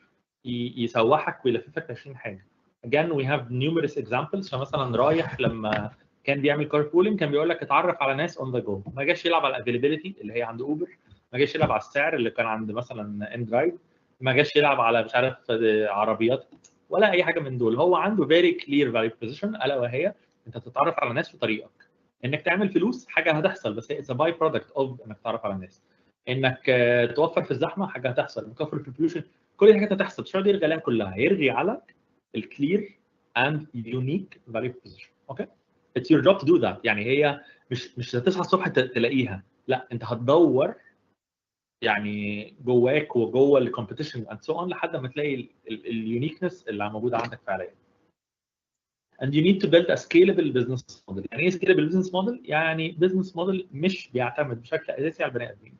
يسوحك ويلففك 20 حاجه. again we have numerous examples. فمثلا رايح لما كان بيعمل كار بولينج كان بيقول لك اتعرف على ناس اون ذا جو. ما جاش يلعب على الافيلابيلتي اللي هي عند اوبر. ما جاش يلعب على السعر اللي كان عند مثلا ان درايف. ما جاش يلعب على مش عارف عربيات ولا اي حاجه من دول. هو عنده فيري كلير فاليو بروبوزيشن الا وهي انت تتعرف على ناس في طريقك. انك تعمل فلوس حاجه هتحصل بس هي اتس باي برودكت اوف انك تتعرف على الناس. انك توفر في الزحمه حاجه هتحصل. انك توفر في البوليوشن كل دي حاجات هتحصل. مش هيقعد يرغي عليها كلها. هيرغي على الكلير اند يونيك فاليو بروبوزيشن. اوكي اتس يور جوب تو دو ذات. يعني هي مش هتصحى الصبح تلاقيها. لا انت هتدور يعني جواك وجوه الكومبيتيشن اند سو اون لحد ما تلاقي اليونيكنس اللي موجوده عندك فعليا. and you need to build a scalable business model. يعني ايه scalable business model؟ يعني business model مش بيعتمد بشكل اساسي على البني ادمين.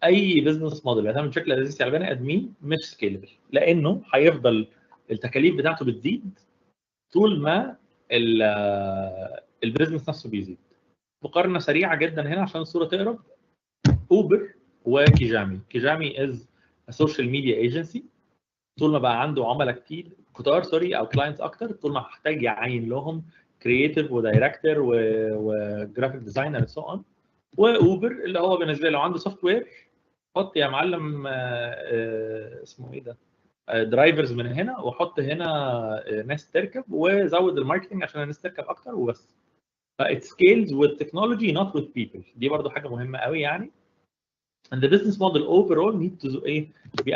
اي business model بيعتمد بشكل اساسي على البني ادمين مش scalable لانه هيفضل التكاليف بتاعته بتزيد طول ما البيزنس نفسه بيزيد. مقارنه سريعه جدا هنا عشان الصوره تقرب. اوبر وكيجامي. كيجامي از سوشيال ميديا ايجنسي. طول ما بقى عنده عملاء كتار سوري او كلاينتس اكتر طول ما محتاج يعين لهم كرييتيف ودايركتور وجرافيك ديزاينر اند سو اون. واوبر اللي هو بالنسبه له عنده سوفت وير. حط يا معلم اسمه ايه ده درايفرز من هنا وحط هنا ناس تركب وزود الماركتنج عشان الناس تركب اكتر وبس. فات سكيلز with technology not with people. دي برضو حاجه مهمه قوي يعني. and the business model overall need to ايه be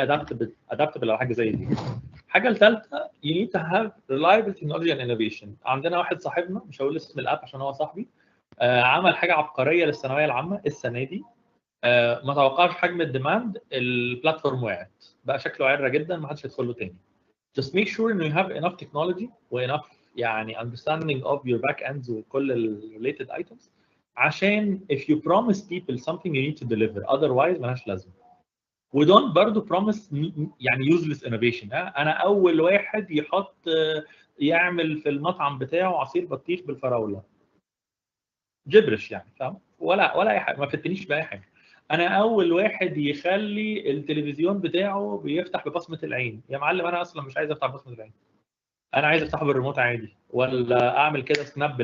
adaptable على حاجه زي دي. الحاجه الثالثه you need to have reliable technology and innovation. عندنا واحد صاحبنا مش هقول اسم الاب عشان هو صاحبي عمل حاجه عبقريه للثانويه العامه السنه دي. ما توقعش حجم الديماند. البلاتفورم وقعت بقى شكله عره جدا ما حدش يدخل له تاني. just make sure انه you have enough technology وenough يعني understanding of your back ends وكل ال related items عشان if you promise people something you need to deliver otherwise مالهاش لازمه. و don't برضه promise يعني useless innovation. انا اول واحد يحط يعمل في المطعم بتاعه عصير بطيخ بالفراوله. جبرش يعني فاهم ولا اي حاجه. ما فتنيش باي حاجه. انا اول واحد يخلي التلفزيون بتاعه بيفتح ببصمه العين. يا معلم انا اصلا مش عايز افتح ببصمه العين. انا عايز افتحه بالريموت عادي ولا اعمل كده سناب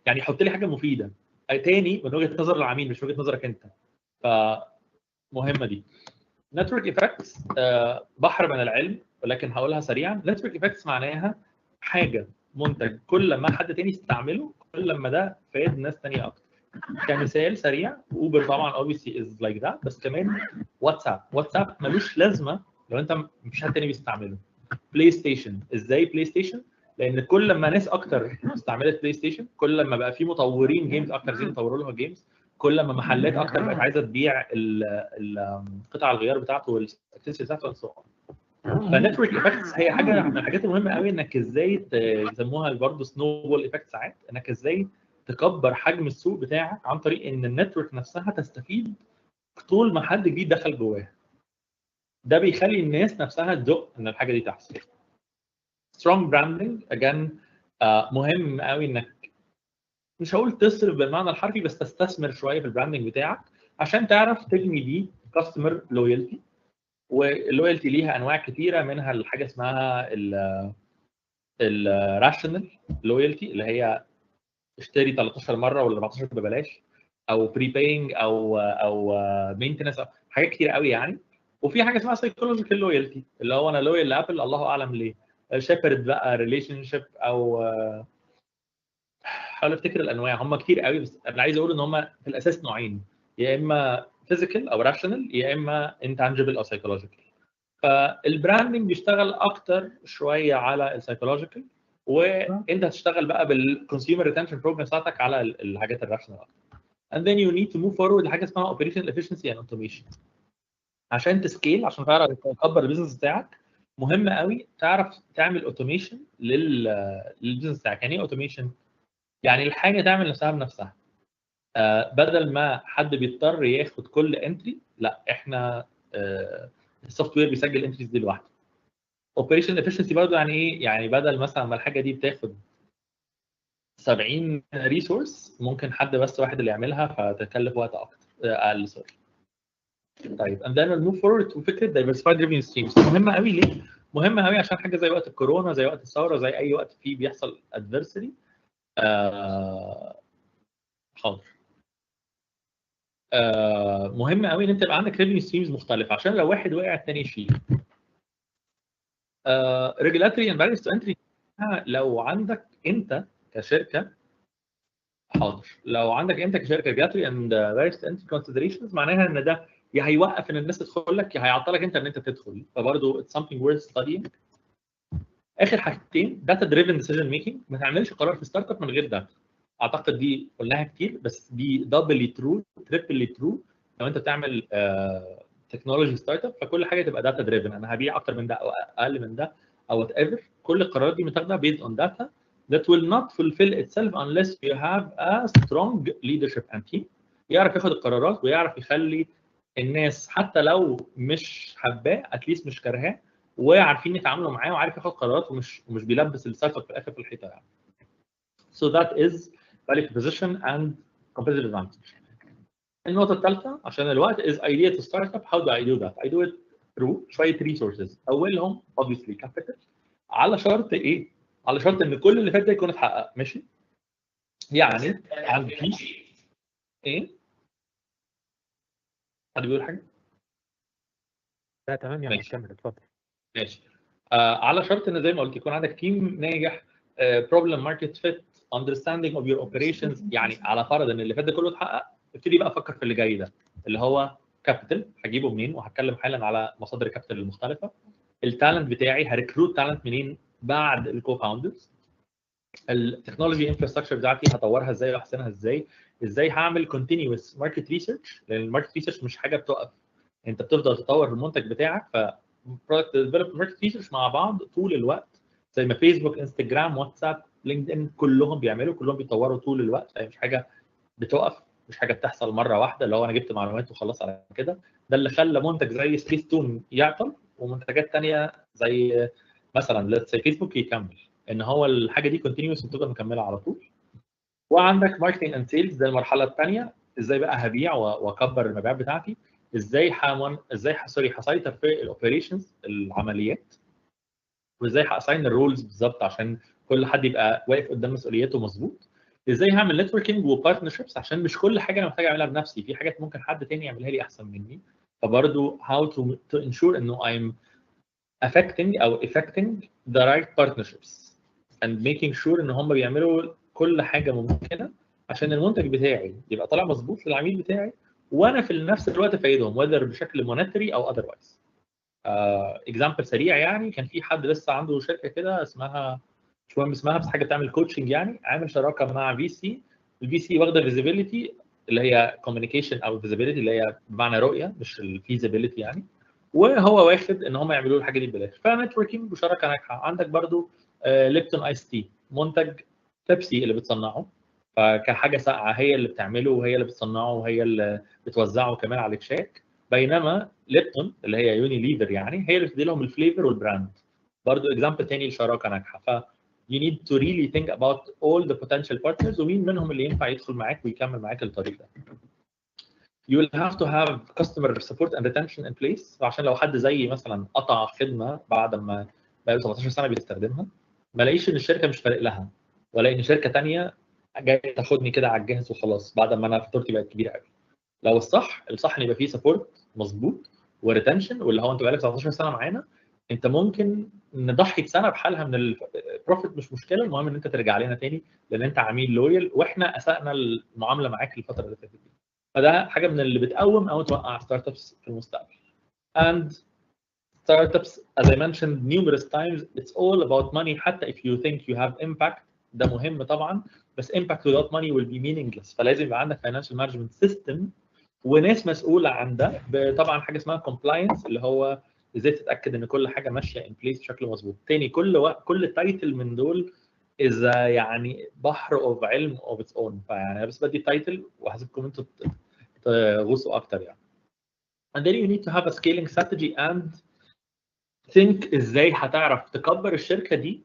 يعني يحط لي حاجه مفيده تاني من وجهه نظر العميل مش وجهه نظرك انت. فمهمه دي. نتورك ايفكتس بحر من العلم ولكن هقولها سريعا. نتورك ايفكتس معناها حاجه منتج كل ما حد تاني يستعمله كل ما ده فايد ناس ثانيه اكتر. كمثال سريع اوبر طبعا obviously is like that بس كمان واتساب ملوش لازمه لو انت مفيش حد تاني بيستعمله. بلاي ستيشن. ازاي بلاي ستيشن؟ لان كل ما ناس اكتر استعملت بلاي ستيشن كل ما بقى في مطورين جيمز اكتر عايزين يطوروا لها جيمز كل ما محلات اكتر بقت عايزه تبيع قطع الغيار بتاعته والاكسسوارز بتاعته. فالنتورك ايفكتس هي حاجه من الحاجات المهمه قوي انك ازاي يسموها برضه سنو بول ايفكت ساعات انك ازاي تكبر حجم السوق بتاعك عن طريق ان النتورك نفسها تستفيد طول ما حد جديد دخل جواها. ده بيخلي الناس نفسها تزق ان الحاجه دي تحصل. سترونج براندنج again مهم قوي انك مش هقول تصرف بالمعنى الحرفي بس تستثمر شويه في البراندنج بتاعك عشان تعرف تبني بيه كاستمر لويالتي. واللويالتي ليها انواع كثيره منها الحاجه اسمها الراشنال لويالتي اللي هي اشتري 13 مره ولا 14 ببلاش او بري باينج او مينتنس، حاجات كتير قوي يعني. وفي حاجه اسمها سايكولوجيكال لويالتي، اللي هو انا لويال لابل الله اعلم ليه، شيبرد بقى ريليشن شيب، او حاول افتكر الانواع، هم كتير قوي، بس انا عايز اقول ان هم في الاساس نوعين، يا اما فيزيكال او راشونال، يا اما انتانجبل او سايكولوجيكال. فالبراندنج بيشتغل اكتر شويه على السايكولوجيكال، وانت هتشتغل بقى بالكونسيومر ريتنشن بروجرام بتاعتك على الحاجات الراشونال اكتر. and then you need to move forward لحاجه اسمها operational efficiency and automation. عشان تسكيل، عشان تعرف تكبر البيزنس بتاعك، مهم قوي تعرف تعمل اوتوميشن للبيزنس بتاعك. يعني ايه اوتوميشن؟ يعني الحاجه تعمل نفسها بنفسها، بدل ما حد بيضطر ياخد كل انتري، لا احنا السوفت وير بيسجل انتريز دي لوحده. اوبريشن افشنسي برضه يعني ايه؟ يعني بدل مثلا ما الحاجه دي بتاخد 70 ريسورس، ممكن حد بس واحد اللي يعملها فتكلف وقت اكتر اقل. سوري. طيب and then we'll move forward to فكره diversified revenue streams. مهمه قوي ليه؟ مهمه قوي عشان حاجه زي وقت الكورونا، زي وقت الثوره، زي اي وقت فيه بيحصل adversity. حاضر. مهم قوي ان انت يبقى عندك revenue streams مختلفه، عشان لو واحد وقع الثاني يشيل. regulatory and barriers to entry. لو عندك انت كشركه، حاضر، لو عندك انت كشركه regulatory and barriers to entry considerations، معناها ان ده يا هيوقف ان الناس تدخل لك، يا هيعطلك انت ان انت تدخل، فبرضه it's something worth studying. اخر حاجتين data driven decision making. ما تعملش قرار في ستارت اب من غير داتا. اعتقد دي قلناها كتير، بس دي دبلي ترو تريبلي ترو. لو انت بتعمل تكنولوجي ستارت اب، فكل حاجه تبقى داتا دريفن. انا هبيع اكتر من ده او اقل من ده او وات ايفر، كل القرارات دي متاخده based on data that will not fulfill itself unless you have a strong leadership and team يعرف ياخد القرارات ويعرف يخلي الناس حتى لو مش حباه اتليست مش كارهاه، وعارفين يتعاملوا معاه، وعارف ياخد قرارات، ومش بيلبس الستارت اب في الاخر في الحيطه يعني. So that is value proposition and competitive advantage. النقطة الثالثة عشان الوقت is idea to start up. How do I do that? I do it through شوية resources. أولهم obviously capital. على شرط إيه؟ على شرط إن كل اللي فات ده يكون اتحقق، ماشي؟ يعني عندي إيه؟ حد بيقول حاجة؟ لا تمام يا ماشي. كمل اتفضل. ماشي. على شرط إن زي ما قلت يكون عندك تيم ناجح، problem market fit, understanding of your operations. يعني على فرض إن اللي فات ده كله اتحقق، ابتدي بقى افكر في اللي جاي ده، اللي هو كابيتال هجيبه منين، وهتكلم حالا على مصادر الكابيتال المختلفه. التالنت بتاعي هريكروت تالنت منين بعد الكو فاوندرز. التكنولوجي انفراستراكشر بتاعتي هطورها ازاي واحسنها ازاي. ازاي هعمل كونتينيوس ماركت ريسيرش، لان الماركت ريسيرش مش حاجه بتقف، انت بتفضل تطور في المنتج بتاعك. ف برودكت ديفلوبمنت ماركت ريسيرش مع بعض طول الوقت، زي ما فيسبوك انستجرام واتساب لينكد ان كلهم بيعملوا، كلهم بيطوروا طول الوقت. يعني مش حاجه بتقف، مش حاجه بتحصل مره واحده اللي هو انا جبت معلومات وخلاص على كده. ده اللي خلى منتج زي سبيس تون يعطل، ومنتجات ثانيه زي مثلا زي فيسبوك يكمل، ان هو الحاجه دي كونتينيوس وتفضل مكمله على طول. وعندك ماركتنج اند سيلز، ده المرحله الثانيه. ازاي بقى هبيع واكبر المبيعات بتاعتي؟ ازاي هسيطر في الاوبريشنز العمليات، وازاي هاساين الرولز بالظبط عشان كل حد يبقى واقف قدام مسؤولياته مظبوط. ازاي هعمل نتوركينج وبارتنرشيبس، عشان مش كل حاجه انا محتاج اعملها بنفسي، في حاجات ممكن حد تاني يعملها لي احسن مني. فبرضه how to ensure انه I'm affecting او effecting the right partnerships and making sure ان هم بيعملوا كل حاجه ممكنه عشان المنتج بتاعي يبقى طالع مظبوط للعميل بتاعي، وانا في نفس الوقت فايدهم whether بشكل مونتري او otherwise. اكزامبل سريع، يعني كان في حد لسه عنده شركه كده اسمها، مش مهم اسمها، بس حاجه بتعمل كوتشنج، يعني عامل شراكه مع في سي. الفي سي واخده فيزيبيليتي اللي هي كوميونيكيشن، او فيزيبيليتي اللي هي بمعنى رؤيه مش الفيزيبيليتي يعني، وهو واخد ان هم يعملوا الحاجه دي ببلاش. فنتوركينج وشراكه ناجحه. عندك برضو ليبتون ايس تي، منتج بيبسي اللي بتصنعه، فكحاجه ساقعه هي اللي بتعمله وهي اللي بتصنعه وهي اللي بتوزعه كمان على التشيك، بينما ليبتون اللي هي يوني ليفر يعني هي اللي بتدي لهم الفليفر والبراند. برضو اكزامبل تاني لشراكه ناجحه. ف you need to really think about all the potential partners ومين منهم اللي ينفع يدخل معاك ويكمل معاك الطريق ده. You will have to have customer support and retention in place، عشان لو حد زي مثلا قطع خدمه بعد ما بقى له 17 سنه بيستخدمها، ما الاقيش ان الشركه مش فارق لها، ولا ان شركه ثانيه جاي تاخدني كده على الجاهز وخلاص بعد ما انا فاتورتي بقت كبيره قوي. لو الصح ان يبقى فيه سبورت مظبوط وريتنشن، واللي هو انت بقالك 19 سنه معانا، انت ممكن نضحي بسنه بحالها من البروفيت مش مشكله، المهم ان انت ترجع لنا تاني لان انت عميل لويال واحنا اسأنا المعامله معاك الفتره اللي فاتت دي. فده حاجه من اللي بتقوم او توقع ستارت ابس في المستقبل. And startups, as I mentioned numerous times, it's all about money. حتى if you think you have impact ده مهم طبعا، بس impact without money will be meaningless. فلازم يبقى عندك financial management system وناس مسؤوله عن ده. طبعا حاجه اسمها compliance اللي هو ازاي تتاكد ان كل حاجه ماشيه in place بشكل مظبوط. تاني كل تايتل من دول اذا يعني بحر of علم of its own. فيعني انا بس بدي تايتل وهسيبكم انتوا تغوصوا اكتر يعني. And then you need to have a scaling strategy and think ازاي هتعرف تكبر الشركه دي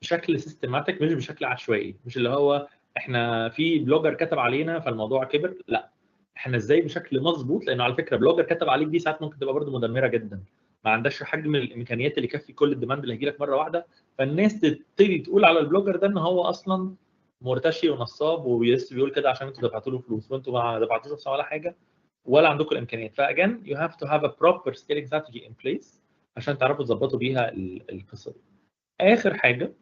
بشكل سيستماتيك مش بشكل عشوائي. مش اللي هو احنا في بلوجر كتب علينا فالموضوع كبر، لا، احنا ازاي بشكل مظبوط. لانه على فكره بلوجر كتب عليك دي ساعات ممكن تبقى برضه مدمره جدا، ما عندكش حجم الامكانيات اللي يكفي كل الديماند اللي هيجي لك مره واحده، فالناس تبتدي تقول على البلوجر ده ان هو اصلا مرتشي ونصاب وبس بيقول كده عشان انتوا دفعتوا له فلوس وانتوا ما دفعتوش ولا حاجه ولا عندكم الامكانيات. فاجان you have to have a proper scaling strategy in place عشان تعرفوا تظبطوا بيها القصه دي. اخر حاجه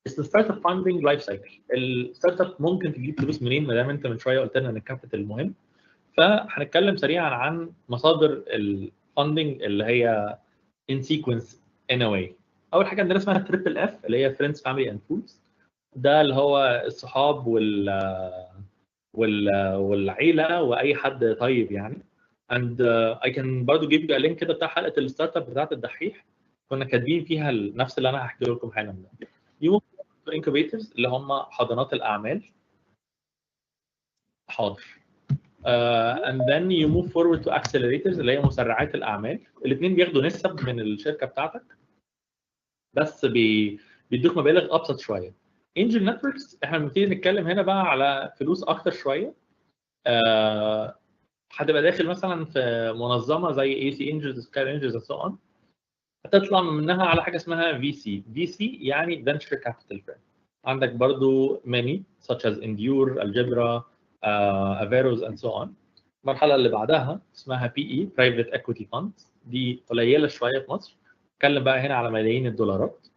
الستارت اب فاندنج لايف سايكل. الستارت اب ممكن تجيب فلوس منين ما دام انت من شويه قلت لنا ان الكابيتال مهم. فهنتكلم سريعا عن مصادر الفاندنج اللي هي ان سيكونس ان واي. اول حاجه عندنا اسمها تريبل اف اللي هي فريندز فاميلي اند فولز. ده اللي هو الصحاب والعيله واي حد طيب يعني. and I can برضه give you a link كده بتاع حلقه الستارت اب بتاعت الدحيح كنا كاتبين فيها نفس اللي انا هحكي لكم حالا ده. يو انكوبيترز اللي هم حاضنات الاعمال. حاضر. and then you move forward to accelerators اللي هي مسرعات الاعمال. الاثنين بياخدوا نسب من الشركه بتاعتك بس بيدوك مبالغ ابسط شويه. انجل نتوركس احنا بنبتدي نتكلم هنا بقى على فلوس اكتر شويه. هتبقى داخل مثلا في منظمه زي اي سي انجلز سكاي انجلز اند سو اون، هتطلع منها على حاجه اسمها في سي. في سي يعني فينتشر كابيتال فيرم. عندك برضو many such as Endure, Algebra, Averos and so on. المرحله اللي بعدها اسمها بي اي Private Equity Funds. دي قليله شويه في مصر، اتكلم بقى هنا على ملايين الدولارات.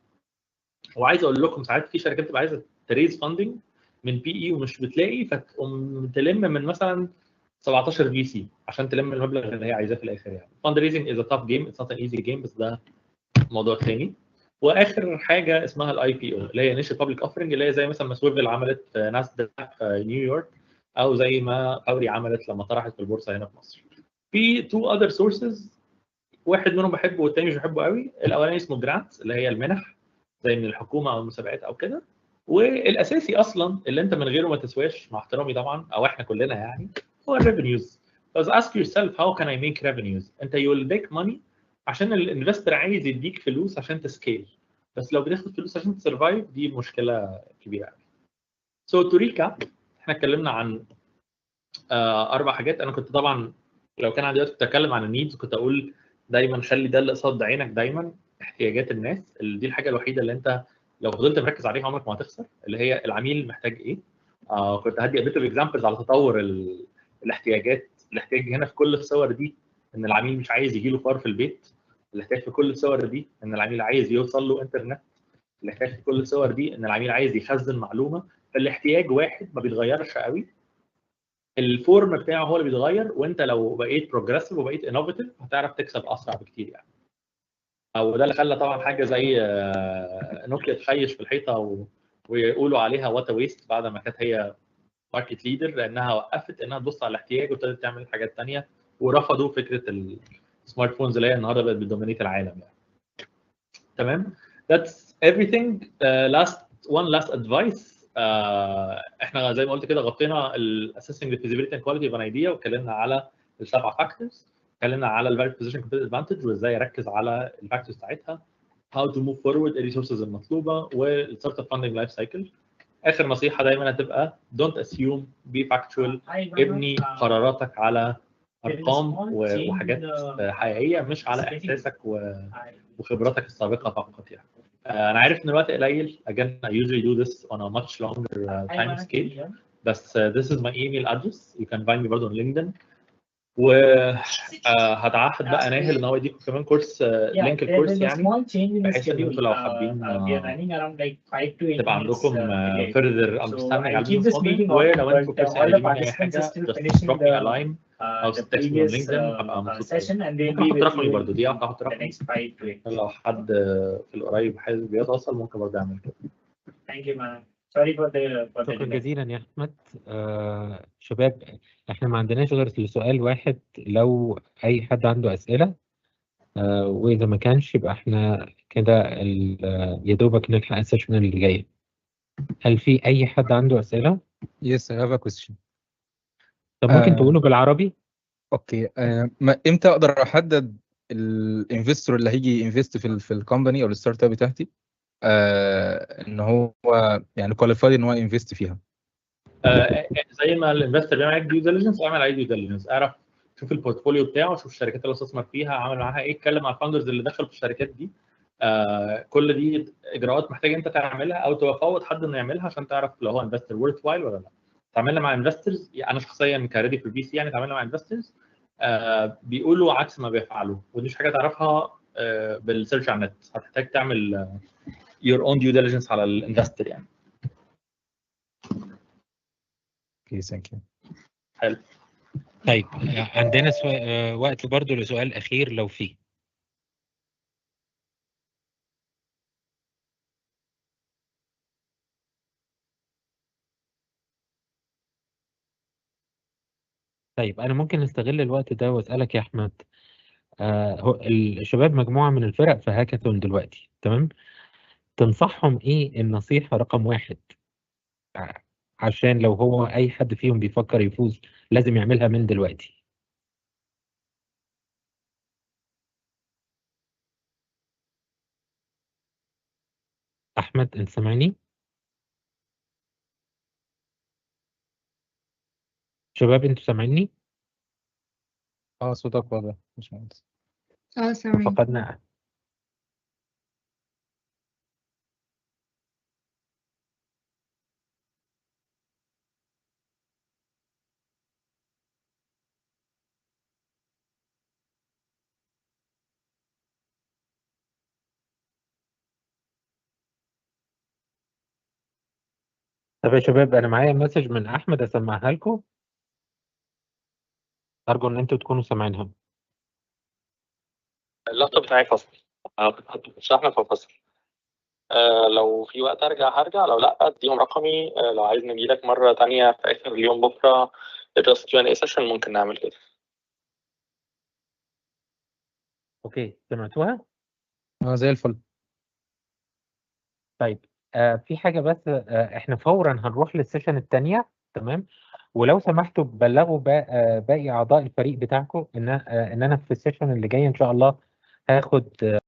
وعايز اقول لكم ساعات في شركات بتبقى عايزه تريز فاندنج من بي اي ومش بتلاقي، فتقوم تلم من مثلا 17 في سي عشان تلم المبلغ اللي هي عايزاه في الاخر يعني. فاند ريزنج از ا تاف جيم، اتس نوت ان ايزي جيم، بس ده موضوع ثاني. واخر حاجه اسمها الاي بي او اللي هي انيشال بابليك اوفرنج، اللي هي زي مثلا ما سويفل عملت في ناسداك في نيويورك، او زي ما فوري عملت لما طرحت في البورصه هنا في مصر. في تو اذر سورسز، واحد منهم بحبه والثاني مش بحبه قوي. الاولاني اسمه جرانتس اللي هي المنح زي من الحكومه او المسابقات او كده. والاساسي اصلا اللي انت من غيره ما تسواش مع احترامي طبعا او احنا كلنا يعني هو الريفينيوز. بس ask yourself how can I make revenues. انت you will make money عشان الانفستر عايز يديك فلوس عشان تسكيل، بس لو بتاخد فلوس عشان تسرفايف دي مشكله كبيره قوي. So to recap احنا اتكلمنا عن 4 حاجات. انا كنت طبعا لو كان عندي وقت كنت اتكلم عن النيدز، كنت اقول دايما خلي ده اللي قصاد عينك دايما، احتياجات الناس. دي الحاجه الوحيده اللي انت لو فضلت مركز عليها عمرك ما هتخسر، اللي هي العميل محتاج ايه. كنت هدي ابيت اوف اكزامبلز على تطور الاحتياجات. الاحتياج هنا في كل الصور دي ان العميل مش عايز يجي له فار في البيت. الاحتياج في كل الصور دي ان العميل عايز يوصل له انترنت. الاحتياج في كل الصور دي ان العميل عايز يخزن معلومه. فالاحتياج واحد ما بيتغيرش قوي، الفورم بتاعه هو اللي بيتغير. وانت لو بقيت بروجريسيف وبقيت انوفيتيف هتعرف تكسب اسرع بكتير يعني. وده اللي خلى طبعا حاجه زي نوكيا تخيش في الحيطه ويقولوا عليها وات ويست بعد ما كانت هي ماركت ليدر، لانها وقفت انها تبص على الاحتياج وابتدت تعمل حاجات ثانيه، ورفضوا فكره السمارت فونز اللي هي النهارده بقت بتدومينيت العالم يعني. تمام. That's everything. One last advice. احنا زي ما قلت كده غطينا assessing the feasibility and quality of an idea، واتكلمنا على ال7 factors. اتكلمنا على ال value position competitive advantage وازاي اركز على الفاكتورز بتاعتها. how to move forward الريسورسز المطلوبه والستارت اب فاندنج لايف سايكل. اخر نصيحه دايما هتبقى don't assume be factual. ابني قراراتك على ارقام وحاجات حقيقيه مش على احساسك وخبراتك السابقه فقط يعني. انا عارف ان الوقت قليل. again I usually do this on a much longer time scale. بس this is my email address. You can find me برضه on LinkedIn. وهتعهد بقى ناهل ان هو يديكم كمان كورس لينك الكورس يعني، بحيث ان انتوا لو حابين تبقى عندكم further understanding على البيزنس موديل. ولو انتوا الكورس عايزين اي حاجه just drop me a line او text me on LinkedIn هبقى مبسوط. ممكن احط رقمي برضه، دي احط رقمي لو حد في القريب حابب يتواصل ممكن برضه يعمل كده. شكرا جزيلا يا احمد. شباب احنا ما عندناش غير سؤال واحد لو اي حد عنده اسئله، واذا ما كانش يبقى احنا كده يا دوبك نلحق السيشن اللي جايه. هل في اي حد عنده اسئله؟ Yes, I have a question. طب ممكن تقوله بالعربي؟ اوكي. امتى اقدر احدد الانفستور اللي هيجي ينفست في الكومباني او الستارت اب بتاعتي ان هو يعني كواليفايد ان هو ينفست فيها؟ زي ما الانفستور بيعمل عليك ديو ديليجنس، اعمل عليه ديو ديليجنس. اعرف، شوف البورتفوليو بتاعه، شوف الشركات اللي استثمر فيها عمل معاها ايه، اتكلم مع الفاوندرز اللي دخلوا في الشركات دي. كل دي اجراءات محتاج انت تعملها او تفوض حد انه يعملها عشان تعرف لو هو انفستور وورث وايل ولا لا. تعاملنا مع انفسترز، انا شخصيا كريدي في البي سي يعني تعاملنا مع انفسترز بيقولوا عكس ما بيفعلوا، ودي مش حاجه تعرفها بالسيرش على النت. هتحتاج تعمل your own due diligence على الانفستور يعني. اوكي، ثانك يو. حلو. طيب عندنا وقت برضو لسؤال اخير لو فيه. طيب انا ممكن استغل الوقت ده واسالك يا احمد. هو الشباب مجموعه من الفرق في هاكاثون دلوقتي، تمام؟ تنصحهم ايه النصيحه رقم واحد عشان لو هو اي حد فيهم بيفكر يفوز لازم يعملها من دلوقتي؟ احمد انت سامعني؟ شباب انتوا سامعيني؟ صوتك واضح مش مهندس. سامعين. فقدنا. طب يا شباب انا معايا مسج من احمد اسمعها لكم، ارجو ان انتوا تكونوا سامعينها. اللابتوب بتاعي فصل، كنت بشرح في الفصل. لو في وقت هرجع، لو لا اديهم رقمي. لو عايز نجيلك مرة تانية في آخر اليوم بكرة just Q&A session ممكن نعمل كده. اوكي سمعتوها؟ زي الفل. طيب في حاجة بس، احنا فورا هنروح للسيشن الثانية، تمام؟ ولو سمحتوا بلغوا باقي اعضاء الفريق بتاعكم ان انا في السيشن اللي جاي ان شاء الله هاخد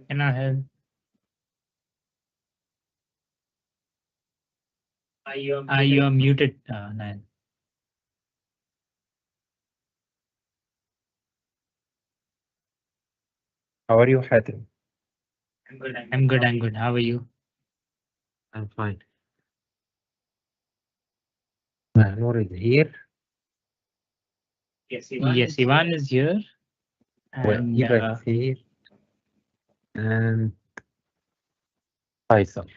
cannot help. You are muted, Nayan. How are you, Hatem? I'm good. How are you? I'm fine. Mahnur is here. Yes, Ivan is here. Well, And Eva is here. And Faisal.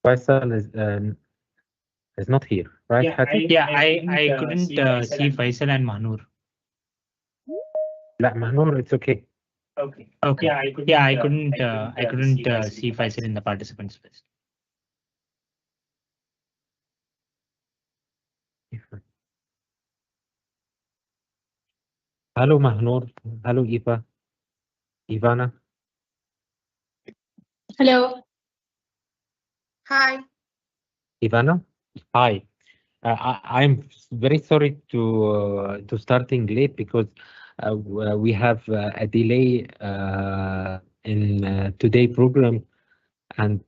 Faisal is not here, right, Hatem? I couldn't see Faisal and Mahnur. لا Mahnur, it's okay. Okay. Yeah, I couldn't see Faisal in the participants list. Hello, Mahnur. Hello, Eva. Ivana. Hello. Hi. Ivana. Hi. I'm very sorry to starting late because we have a delay in today program, and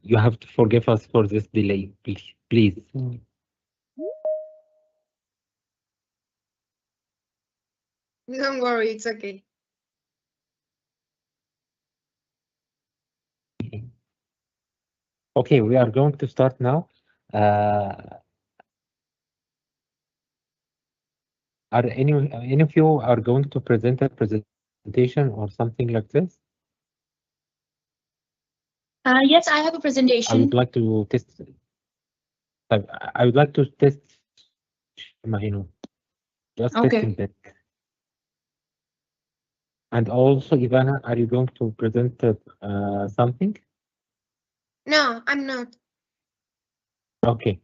you have to forgive us for this delay, please. Don't worry, it's okay. Okay, we are going to start now. Are any of you are going to present a presentation or something like this? Yes, I have a I presentation. would like to test. I would like to test Mahino. Just Okay. testing that. And also, Ivana, are you going to present something? No, I'm not. Okay.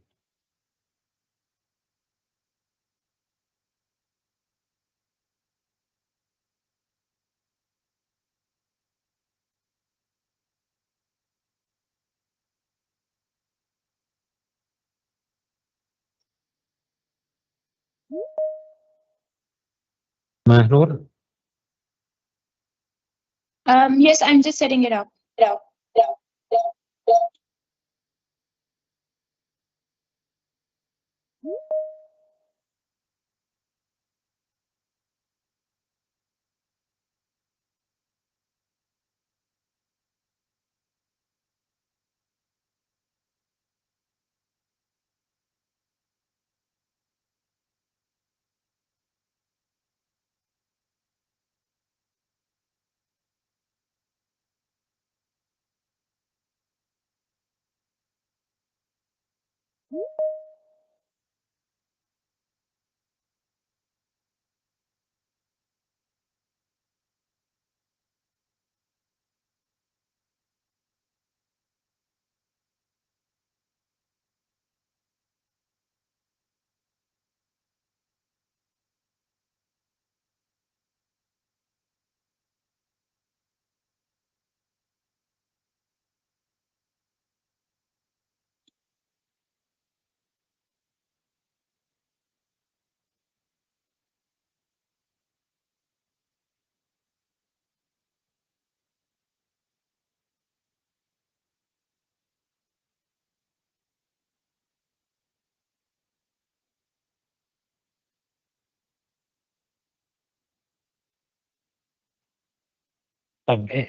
Mahnur, Yes, I'm just setting it up.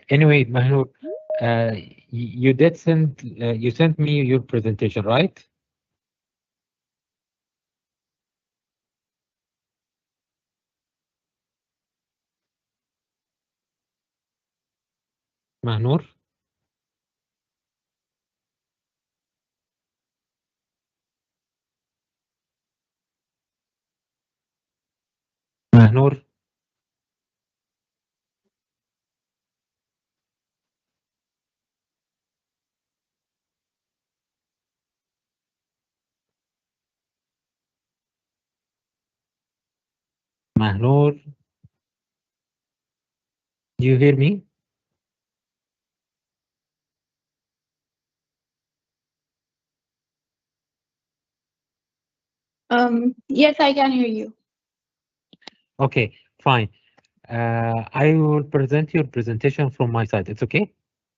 anyway, Mahnur, you did send you sent me your presentation, right? Mahnur? Mahnur? Mahnur, do you hear me? Yes, I can hear you. Okay, fine. I will present your presentation from my side. It's okay?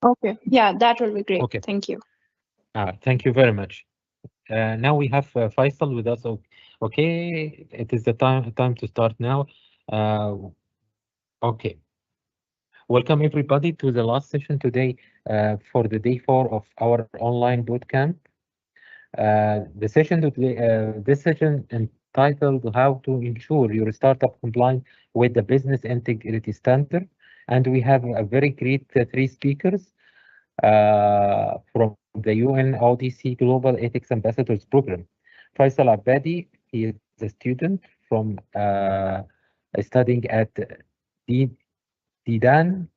Okay. Yeah, that will be great. Okay. Thank you. Thank you very much. Now we have Faisal with us. Okay, it is the time to start now. Okay. Welcome everybody to the last session today for the day 4 of our online bootcamp. The session today, this session entitled "How to Ensure Your Startup Compliant with the Business Integrity Standard," and we have a very great 3 speakers from the UNODC Global Ethics Ambassadors Program. Faisal Abadi, he is a student from studying at Didan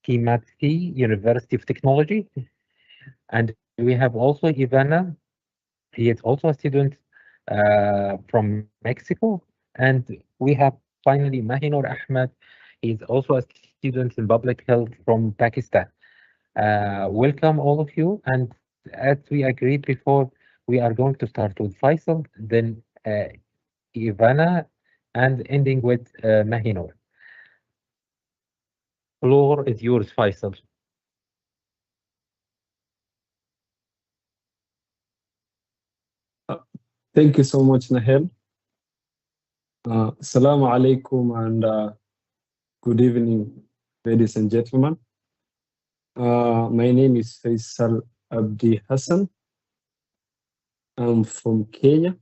Kimatsi University of Technology. And we have also Ivana, he is also a student from Mexico. And we have finally Mahinur Ahmed, he is also a student in public health from Pakistan. Welcome all of you, and as we agreed before, we are going to start with Faisal, then Ivana, and ending with Mahinur. Floor is yours, Faisal. Thank you so much, Nahel. Assalamu alaikum and good evening, ladies and gentlemen. My name is Faisal Abdi Hassan. I'm from Kenya.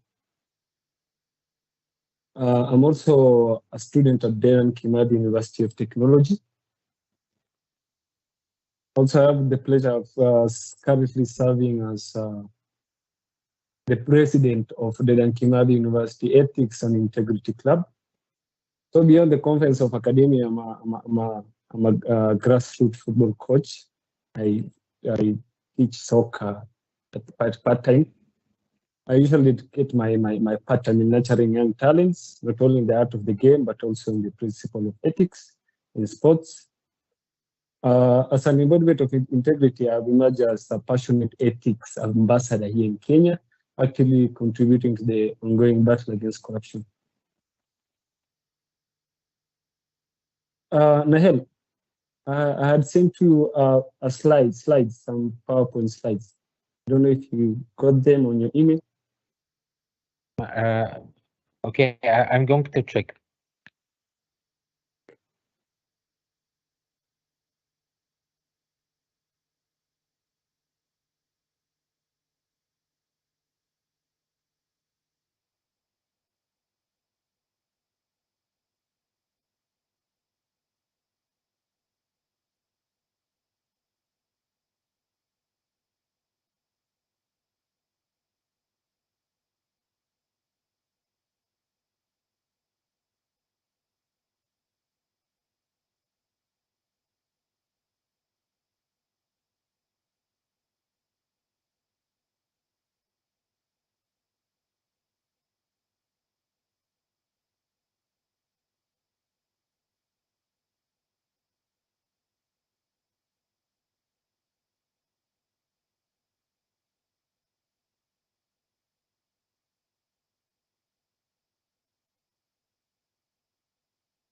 I'm also a student at Dedan Kimathi University of Technology. Also, I have the pleasure of currently serving as the president of Dedan Kimathi University Ethics and Integrity Club. So beyond the conference of academia, I'm a grassroots football coach. I teach soccer at part-time. I usually get my part-time in nurturing young talents, not only in the art of the game, but also in the principle of ethics in sports. As an embodiment of integrity, I've emerged as a passionate ethics ambassador here in Kenya, actually contributing to the ongoing battle against corruption. Nahel, I had sent you a slides, some PowerPoint slides. I don't know if you got them on your email. Okay, I'm going to check.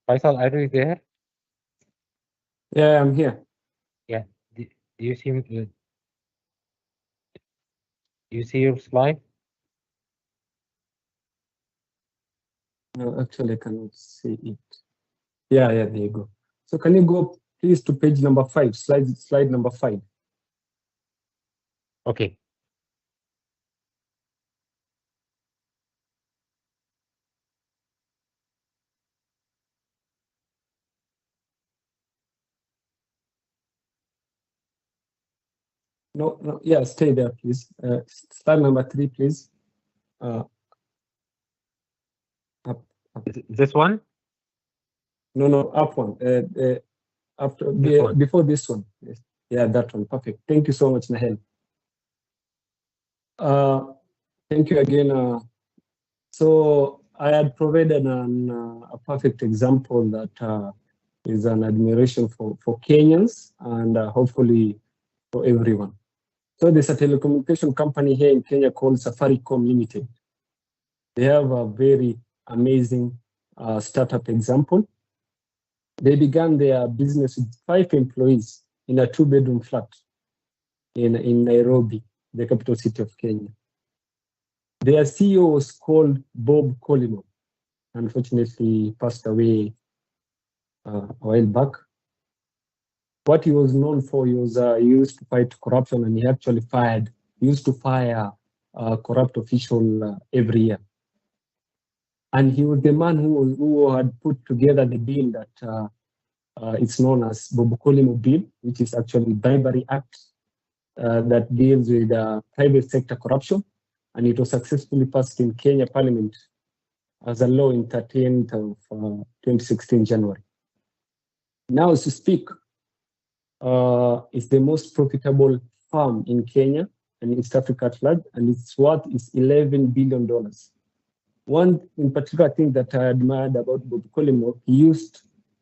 Faisal, are you there? Yeah, I'm here. Yeah. Do you see me? Do you see your slide? No, actually, I cannot see it. Yeah, there you go. So can you go, please, to page number 5, slide number 5. Okay. No, yeah, stay there, please. Slide number 3, please. Up. This one? No, up one. Before this one. Yes. Yeah, that one. Perfect. Thank you so much, Nahel. Thank you again. So I had provided a perfect example that is an admiration for Kenyans and hopefully for everyone. So there's a telecommunication company here in Kenya called Safaricom Limited. They have a very amazing startup example. They began their business with 5 employees in a 2-bedroom flat in Nairobi, the capital city of Kenya. Their CEO was called Bob Collymore. Unfortunately, he passed away a while back. What he was known for, he used to fight corruption, and he actually used to fire a corrupt official every year. And he was the man who had put together the bill that it's known as Bob Collymore Bill, which is actually Bribery Act that deals with private sector corruption. And it was successfully passed in Kenya Parliament as a law in 13th of 2016 January. Now, as we speak, it's the most profitable farm in Kenya and East Africa at large, and its worth is $11 billion. One in particular thing that I admired about Bob Collymore, he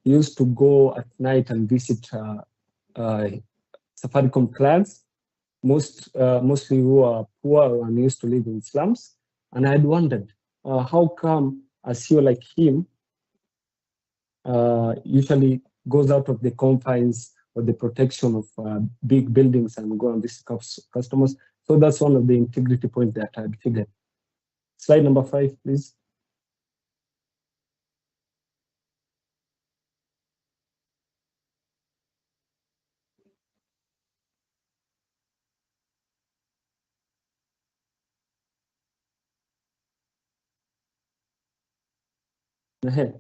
used to go at night and visit Safaricom clients, mostly who are poor and used to live in slums. And I had wondered, how come a CEO like him usually goes out of the confines or the protection of big buildings and go and visit customers? So that's one of the integrity points that I had figured. Slide number 5, please. Ahead.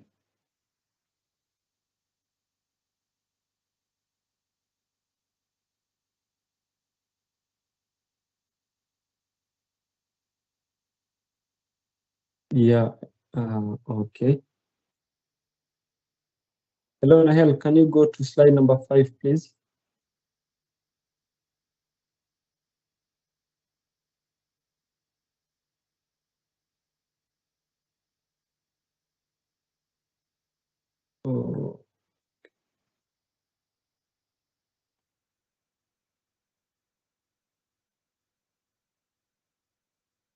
Yeah, okay. Hello, Nahel, can you go to slide number 5, please? Oh.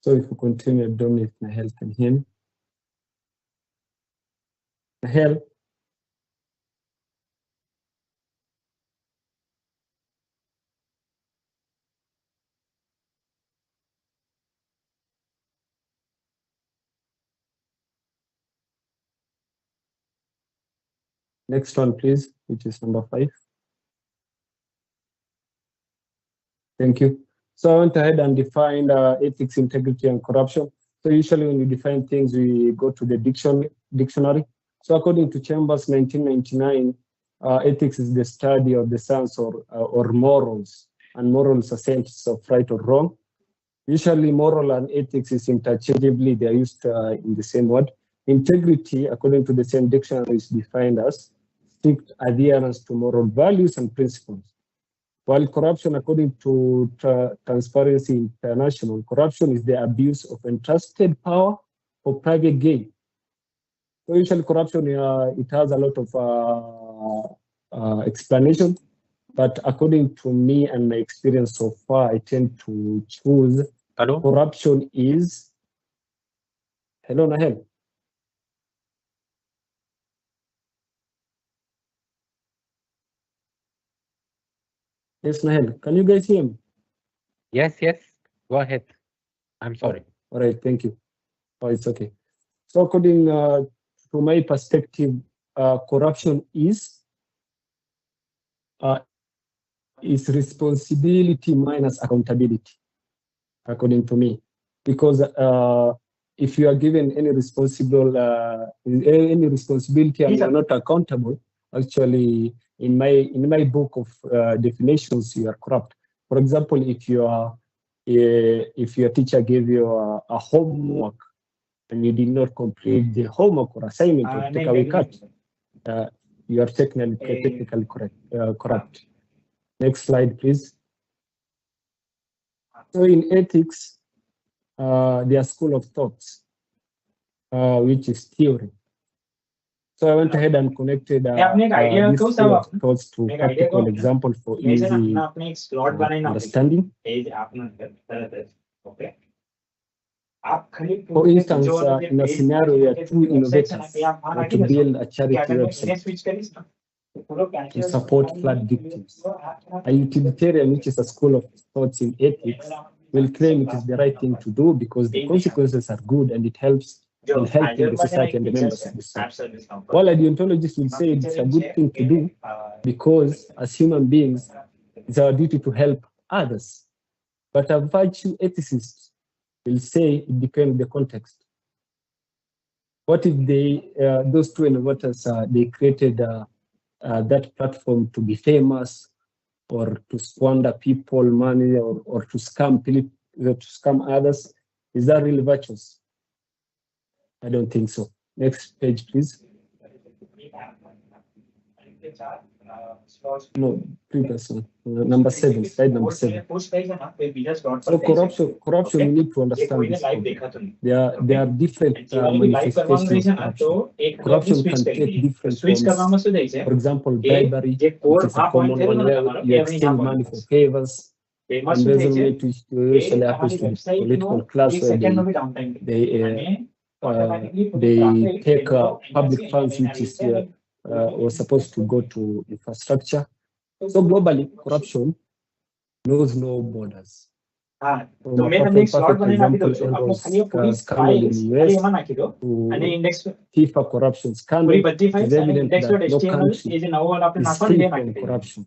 So if we continue, I don't know if Nahel can hear me. Nahel? Next one, please, which is number 5. Thank you. So I went ahead and defined ethics, integrity, and corruption. So usually when we define things, we go to the dictionary. So according to Chambers 1999, ethics is the study of the science or morals, and morals are sense of right or wrong. Usually moral and ethics is interchangeably, they are used in the same word. Integrity, according to the same dictionary, is defined as strict adherence to moral values and principles. While corruption, according to Transparency International, corruption is the abuse of entrusted power for private gain. So usually corruption, it has a lot of explanation, but according to me and my experience so far, I tend to choose corruption is. Hello, Nahel. Yes, Nahel, can you guys hear me? Yes, go ahead. I'm sorry. All right, thank you. Oh, it's okay. So according to my perspective, corruption is responsibility minus accountability, according to me. Because if you are given any responsibility and you are not accountable, actually, in my book of definitions, you are corrupt. For example, if your teacher gave you a homework and you did not complete the homework or assignment or take away cut, you are technically corrupt. Next slide, please. So in ethics, there are school of thoughts. which is theory. So I went ahead and connected this school of thoughts to practical example for easy understanding. For instance, in a scenario where two innovators want to build a charity website to support flood victims, a utilitarian, which is a school of thoughts in ethics, will claim it is the right thing to do because the consequences are good and it helps in helping the society and the members of the society. While a deontologist will say it's a good thing to do because as human beings, it's our duty to help others. But a virtue ethicist will say it depends on the context. What if those two innovators, they created that platform to be famous or to squander people money or to scam people, to scam others? Is that really virtuous? I don't think so. Next page, please. No, previous one. Number 7, slide number 7. So corruption, you need to understand this. There are different manifestations of corruption. Corruption can take different forms. For example, bribery, which is a common one where you exchange money for favors. Embezzlement, which usually happens to the political class where they take public funds, which is was supposed to go to infrastructure. So globally, corruption knows no borders. From a perfect example, scandal in the US to FIFA corruption scandal, it is evident that no country is free from corruption.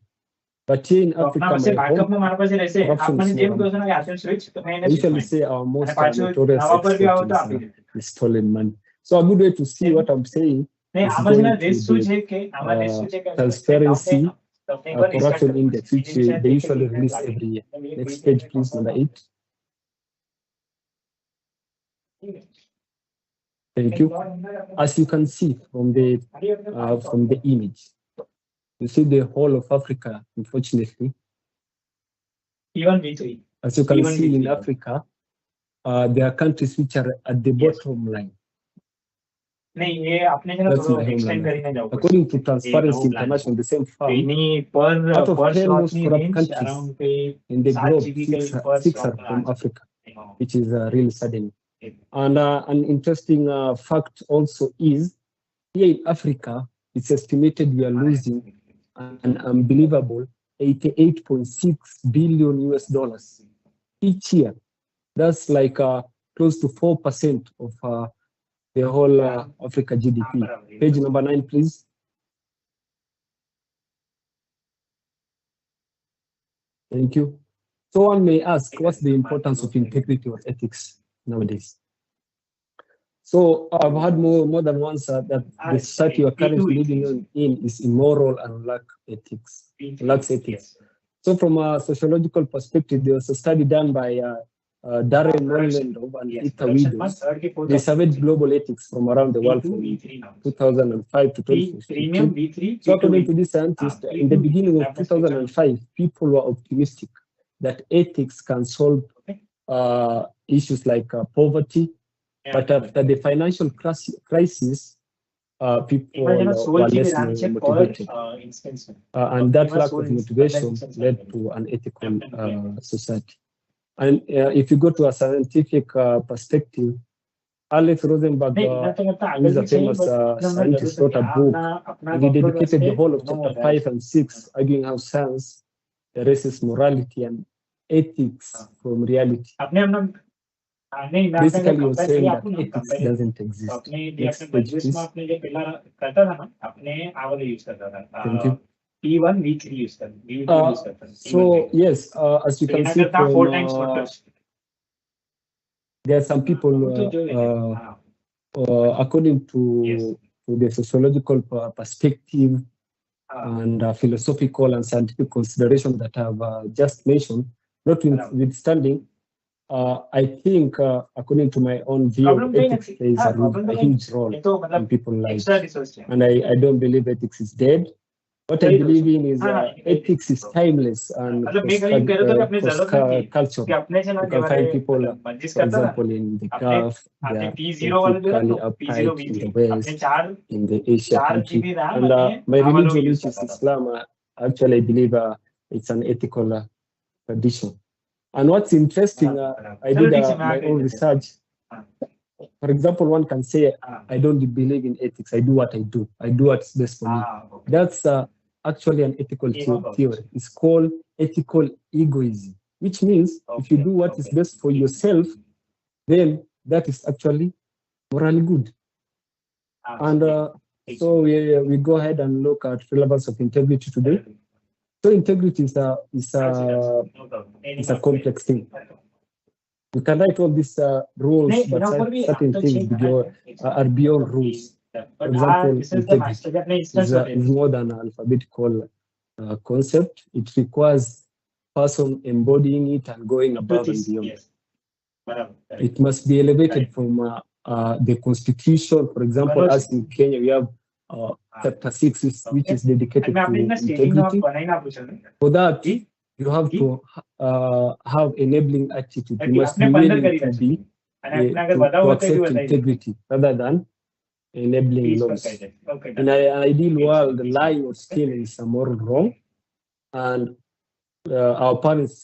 But here in Africa, corruption is I usually say our most notorious export is stolen money. So a good way to see what I'm saying is going to the transparency corruption index, which they usually release every year. Next page, please, number 8. Thank you. As you can see from the image, you see the whole of Africa, unfortunately. As you can see in Africa, there are countries which are at the bottom line. That's my homeland. According to Transparency International, the same firm, out of 10 most corrupt countries in the globe, 6 are from Africa, which is really saddening. And an interesting fact also is, here in Africa, it's estimated we are losing an unbelievable $88.6 billion each year. That's like close to 4% of the whole Africa GDP. Page number 9, please. Thank you. So one may ask, what's the importance of integrity or ethics nowadays? So I've had more than once that the society you're currently living in is immoral and lacks ethics. So from a sociological perspective, there was a study done by Darren Moreland and Ita Widows. They surveyed global ethics from around the world from 2005 to 2015. So according to this scientist, in the beginning of 2005, people were optimistic that ethics can solve issues like poverty. But after the financial crisis, people were less motivated. And that lack of motivation led to an ethical society. And if you go to a scientific perspective, Alex Rosenberg, who is a famous scientist, wrote a book, and he dedicated the whole of chapter 5 and 6, arguing how science erases morality and ethics from reality. Basically, he was saying that ethics doesn't exist. Next page, please. Thank you. P1, V3 use करते So yes, as you can see from, there are some people, according to the sociological perspective and philosophical and scientific consideration that I've just mentioned, notwithstanding, I think, according to my own view, ethics plays a huge role in people's lives. And I don't believe ethics is dead. What I believe in is ethics is timeless and cultural. You can find people, for example, in the Gulf, they are politically upright in the West, in the Asia country. And my religion, which is Islam, actually I believe it's an ethical tradition. And what's interesting, I did my own research. For example, one can say, I don't believe in ethics. I do what I do. I do what's best for me. That's actually an ethical theory. It's called ethical egoism, which means if you do what is best for yourself, then that is actually morally good. And so we go ahead and look at relevance of integrity today. So integrity is a complex thing. You can write all these rules, but certain things are beyond rules. For example, integrity is more than an alphabetical concept. It requires person embodying it and going above and beyond. It must be elevated from the constitution. For example, as in Kenya, we have chapter 6, which is dedicated to integrity. For that, you have to have enabling attitude. You must be willing to accept integrity rather than enabling laws. In an ideal world, lying or stealing is a moral wrong, and our parents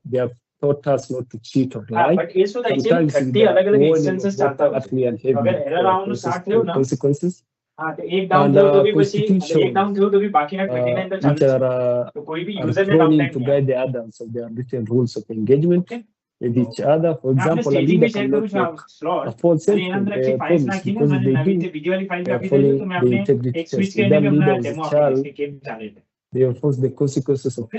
they have taught us not to cheat or lie. Sometimes with the warning of both earthly and heavenly consequences. And constitutions, which are prone to guide the adults of their written rules of engagement with each other. For example, a leader cannot make a false promise, because if they do, they are following the integrity test. If that leader is a child, they enforce the consequences of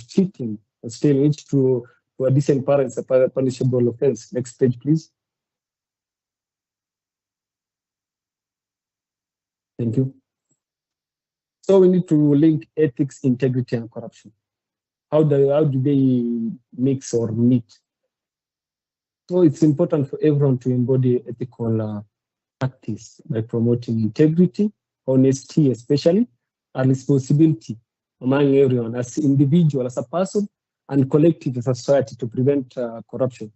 cheating and stealing, which to a decent parent is a punishable offense. Next page, please. Thank you. So we need to link ethics, integrity, and corruption. How do they mix or meet? So it's important for everyone to embody ethical practice by promoting integrity, honesty especially, and responsibility among everyone as an individual, as a person, and collective as a society to prevent corruption.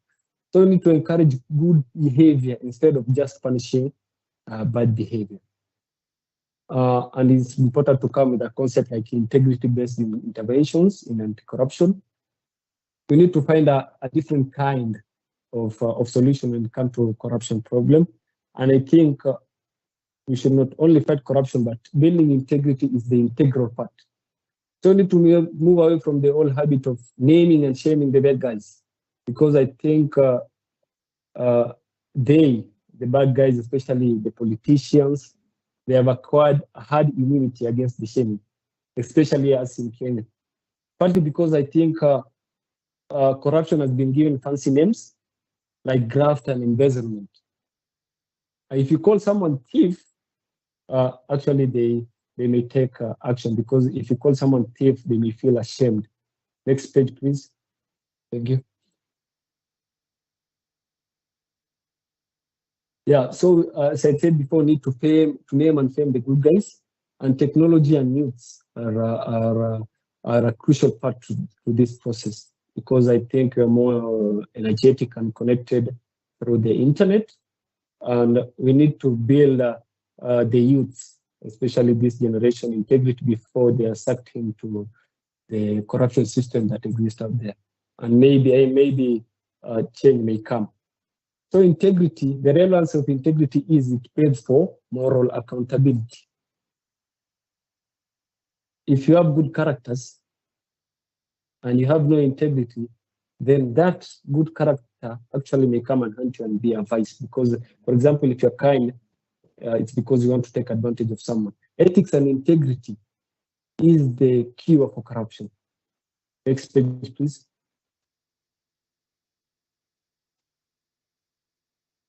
So we need to encourage good behavior instead of just punishing bad behavior. And it's important to come with a concept like integrity-based interventions in anti-corruption. We need to find a different kind of solution when it comes to corruption problem. And I think we should not only fight corruption, but building integrity is the integral part. So we need to move away from the old habit of naming and shaming the bad guys, because I think the bad guys, especially the politicians, they have acquired a hard immunity against the shaming, especially as in Kenya. Partly because I think corruption has been given fancy names like graft and embezzlement. If you call someone thief, actually they may take action, because if you call someone thief, they may feel ashamed. Next page, please. Thank you. Yeah, so as I said before, need to name and fame the good guys, and technology and youths are a crucial part to this process, because I think we're more energetic and connected through the internet, and we need to build the youths, especially this generation, integrity before they are sucked into the corruption system that exists out there, and maybe change may come. So integrity, the relevance of integrity is it aids for moral accountability. If you have good characters and you have no integrity, then that good character actually may come and hunt you and be a vice. Because, for example, if you're kind, it's because you want to take advantage of someone. Ethics and integrity is the cure for corruption. Next page, please.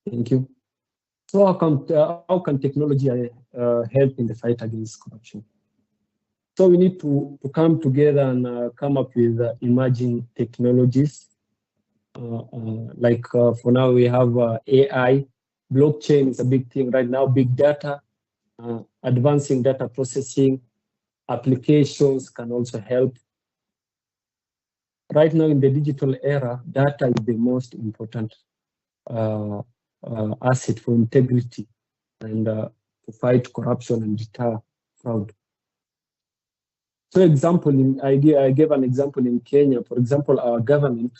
Thank you. So how can technology help in the fight against corruption? So we need to come together and come up with emerging technologies. For now, we have AI. Blockchain is a big thing right now, big data, advancing data processing, applications can also help. Right now in the digital era, data is the most important asset for integrity and to fight corruption and deter fraud. So I gave an example in Kenya. For example, our government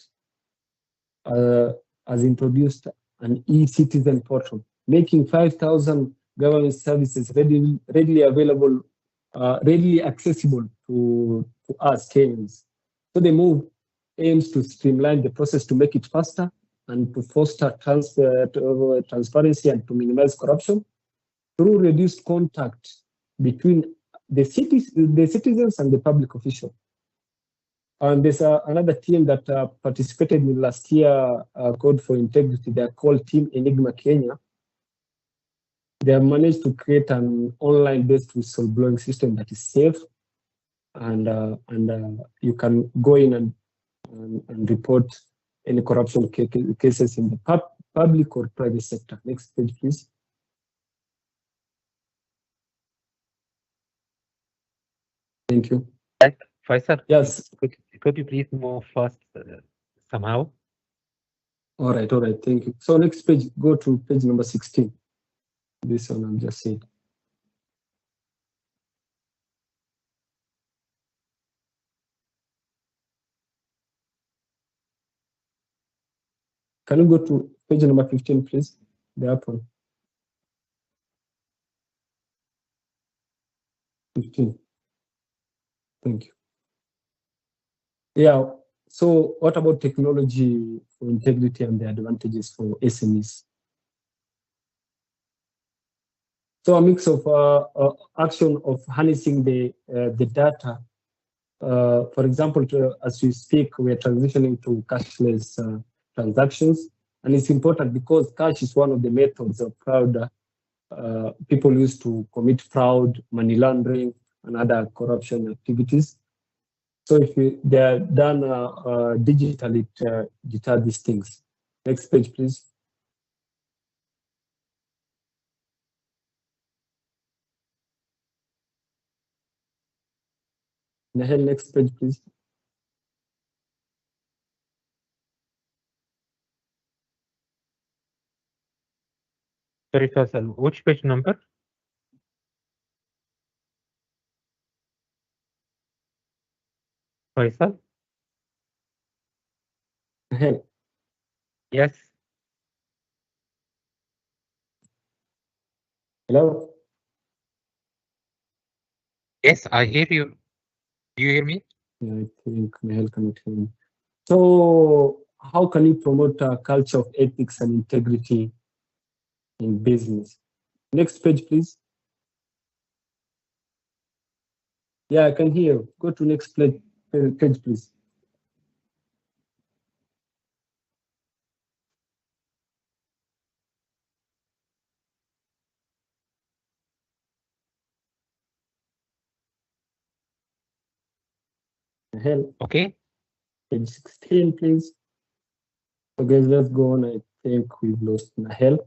has introduced an e-citizen portal, making 5,000 government services readily available, readily accessible to us Kenyans. So the move aims to streamline the process to make it faster and to foster transparency and to minimize corruption through reduced contact between the citizens and the public official. And there's another team that participated in last year Code for Integrity. They're called Team Enigma Kenya. They have managed to create an online-based whistleblowing system that is safe, and you can go in and report any corruption cases in the public or private sector. Next page, please. Thank you. Faisal, Yes. could you please move fast somehow? All right. Thank you. So next page, go to page number 16. This one I'm just saying. Can you go to page number 15, please? The up one. 15. Thank you. Yeah. So what about technology for integrity and the advantages for SMEs? So a mix of action of harnessing the data. For example, as we speak, we are transitioning to cashless transactions, and it's important because cash is one of the methods of fraud. People use to commit fraud, money laundering, and other corruption activities. So if they are done digitally, it deter these things. Next page, please. Nahel, next page, please. Sorry, Faisal, which page number? Faisal? Nahel. Yes. Hello? Yes, I hear you. Do you hear me? Yeah, I think Nahel cannot hear me. So how can you promote a culture of ethics and integrity in business? Next page, please. Yeah, I can hear you. Go to next page, please. Nahel. Okay. Page 16, please. So guys, let's go on. I think we've lost Nahel.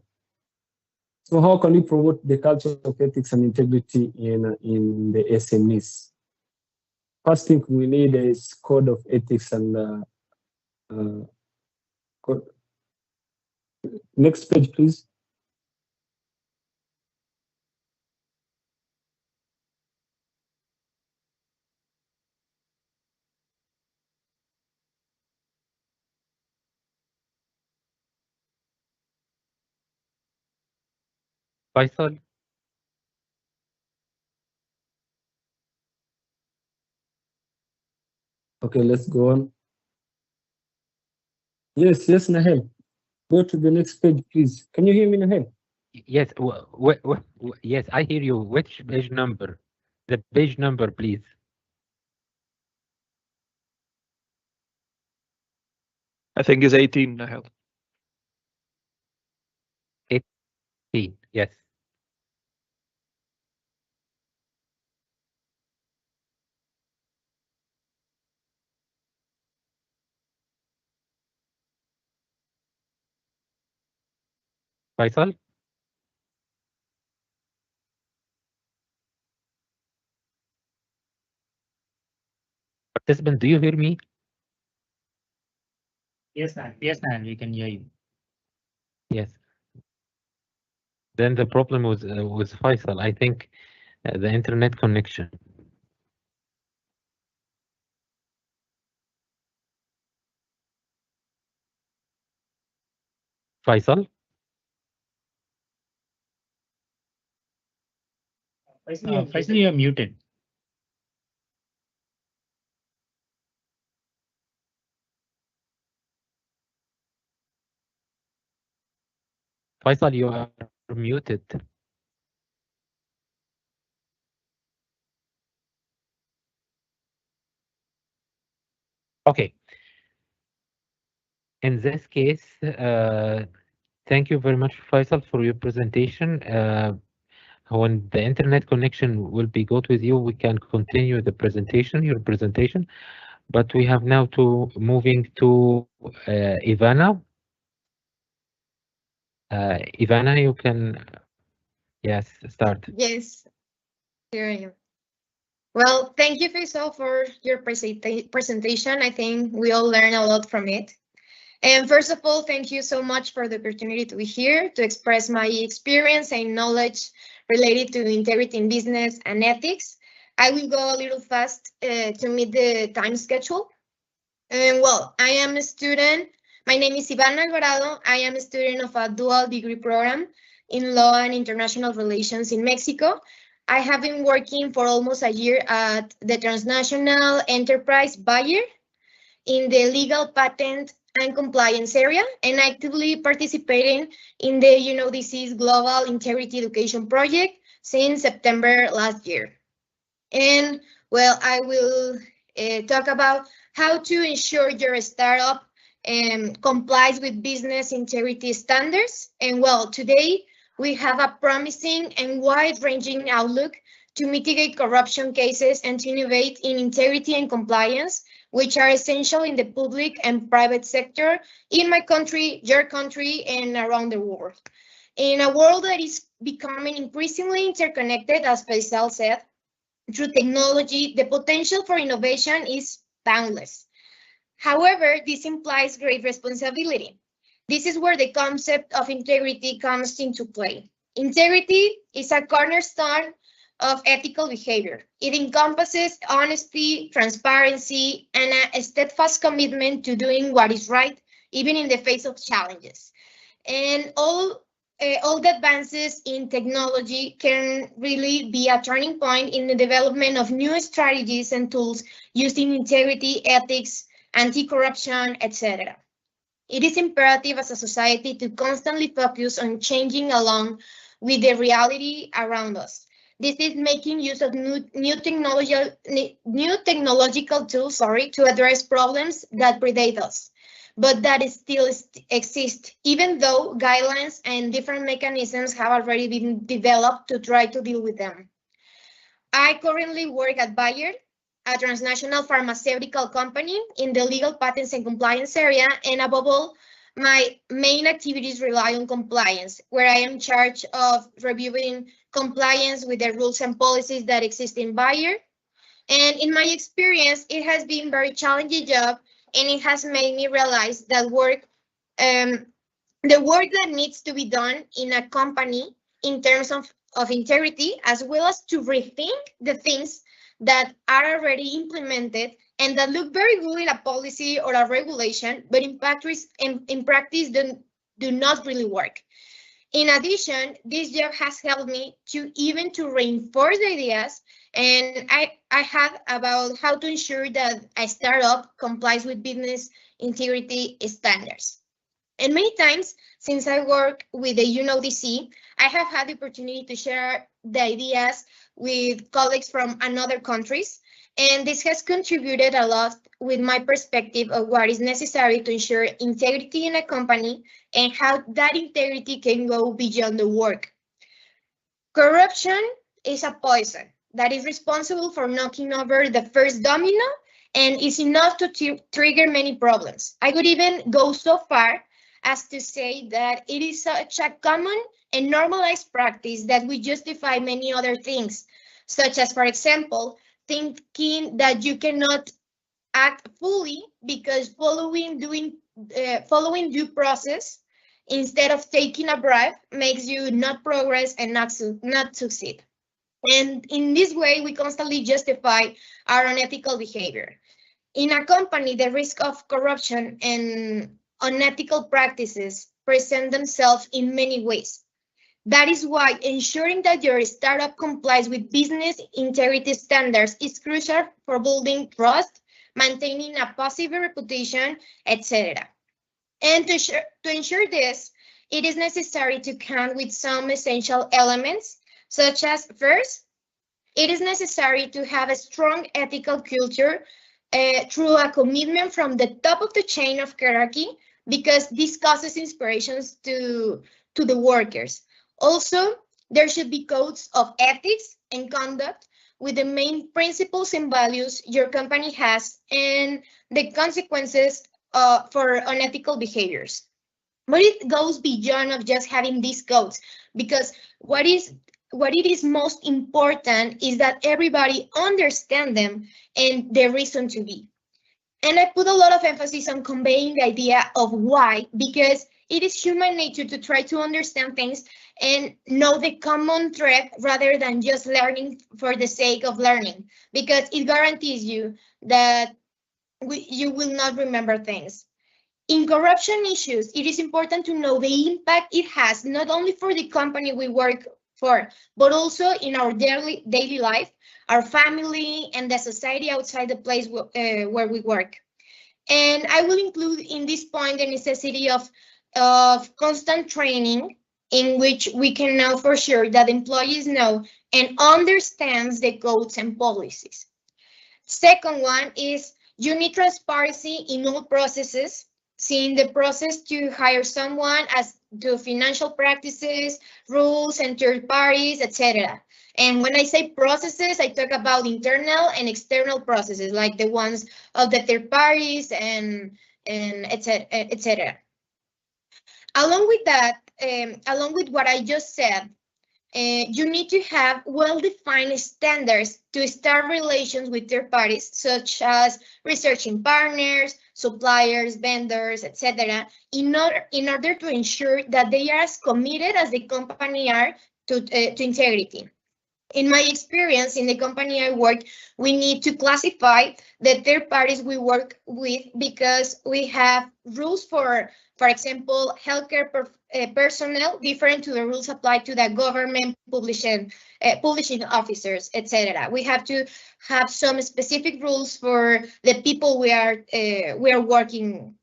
So how can we promote the culture of ethics and integrity in the SMEs? First thing we need is code of ethics and next page, please. Faisal? Okay, let's go on. Yes, Nahel. Go to the next page, please. Can you hear me, Nahel? Yes. Yes, I hear you. Which page number? The page number, please. I think it's 18, Nahel. 18. Yes. Faisal? participant, do you hear me? Yes, ma'am, we can hear you. Yes. Then the problem was Faisal. I think the internet connection. Faisal? Faisal, you're muted. Faisal, you are muted. Okay. In this case, thank you very much, Faisal, for your presentation. When the internet connection will be good with you, we can continue the presentation, your presentation. But we have now to moving to Ivana. Ivana, you can, yes, start. Yes, here I am. Well, thank you, Faisal, for your presentation. I think we all learn a lot from it. And first of all, thank you so much for the opportunity to be here to express my experience and knowledge related to integrity in business and ethics. I will go a little fast to meet the time schedule. And well, I am a student. My name is Ivana Alvarado. I am a student of a dual degree program in Law and International Relations in Mexico. I have been working for almost a year at the transnational enterprise Bayer in the legal patent and compliance area and actively participating in the UNODC's Global Integrity Education Project since September last year. And well, I will talk about how to ensure your startup complies with business integrity standards. And well, today we have a promising and wide-ranging outlook to mitigate corruption cases and to innovate in integrity and compliance, which are essential in the public and private sector in my country, your country, and around the world. In a world that is becoming increasingly interconnected, as Faisal said, through technology, the potential for innovation is boundless. However, this implies great responsibility. This is where the concept of integrity comes into play. Integrity is a cornerstone of ethical behavior. It encompasses honesty, transparency, and a steadfast commitment to doing what is right, even in the face of challenges. And all the advances in technology can really be a turning point in the development of new strategies and tools using integrity, ethics, anti-corruption, etc. It is imperative as a society to constantly focus on changing along with the reality around us. This is making use of new technological tools, to address problems that predate us, but that still exist, even though guidelines and different mechanisms have already been developed to try to deal with them. I currently work at Bayer, a transnational pharmaceutical company in the legal patents and compliance area, and above all, my main activities rely on compliance, where I am in charge of reviewing compliance with the rules and policies that exist in Bayer. And in my experience, it has been a very challenging job, and it has made me realize that the work that needs to be done in a company in terms of integrity, as well as to rethink the things that are already implemented and that look very good in a policy or a regulation, but in practice do not really work. In addition, this job has helped me to reinforce the ideas and I had about how to ensure that a startup complies with business integrity standards. And many times, since I work with the UNODC, I have had the opportunity to share the ideas with colleagues from other countries, and this has contributed a lot with my perspective of what is necessary to ensure integrity in a company and how that integrity can go beyond the work. Corruption is a poison that is responsible for knocking over the first domino and is enough to trigger many problems. I would even go so far as to say that it is such a common and normalized practice that we justify many other things, such as, for example, thinking that you cannot act fully because following due process instead of taking a bribe makes you not progress and not succeed. And in this way, we constantly justify our unethical behavior. In a company, the risk of corruption and unethical practices present themselves in many ways. That is why ensuring that your startup complies with business integrity standards is crucial for building trust, maintaining a positive reputation, etc. And to ensure this, it is necessary to count with some essential elements, such as, first, it is necessary to have a strong ethical culture through a commitment from the top of the chain of hierarchy, because this causes inspirations to the workers. Also, there should be codes of ethics and conduct with the main principles and values your company has and the consequences for unethical behaviors. But it goes beyond of just having these codes, because what it is most important is that everybody understand them and the reason to be. And I put a lot of emphasis on conveying the idea of why, because it is human nature to try to understand things and know the common thread rather than just learning for the sake of learning, because it guarantees you that you will not remember things. In corruption issues, it is important to know the impact it has, not only for the company we work for, but also in our daily life, our family, and the society outside the place where we work. And I will include in this point the necessity of constant training, in which we can know for sure that employees know and understands the codes and policies. Second one is you need transparency in all processes, seeing the process to hire someone as to financial practices, rules, and third parties, etc. And when I say processes, I talk about internal and external processes, like the ones of the third parties and etc. Along with that, along with what I just said, you need to have well-defined standards to start relations with third parties, such as researching partners, suppliers, vendors, etc., in order to ensure that they are as committed as the company are to integrity. In my experience in the company I work, we need to classify the third parties we work with, because we have rules for example, healthcare personnel different to the rules applied to the government publishing officers, etc. We have to have some specific rules for the people we are working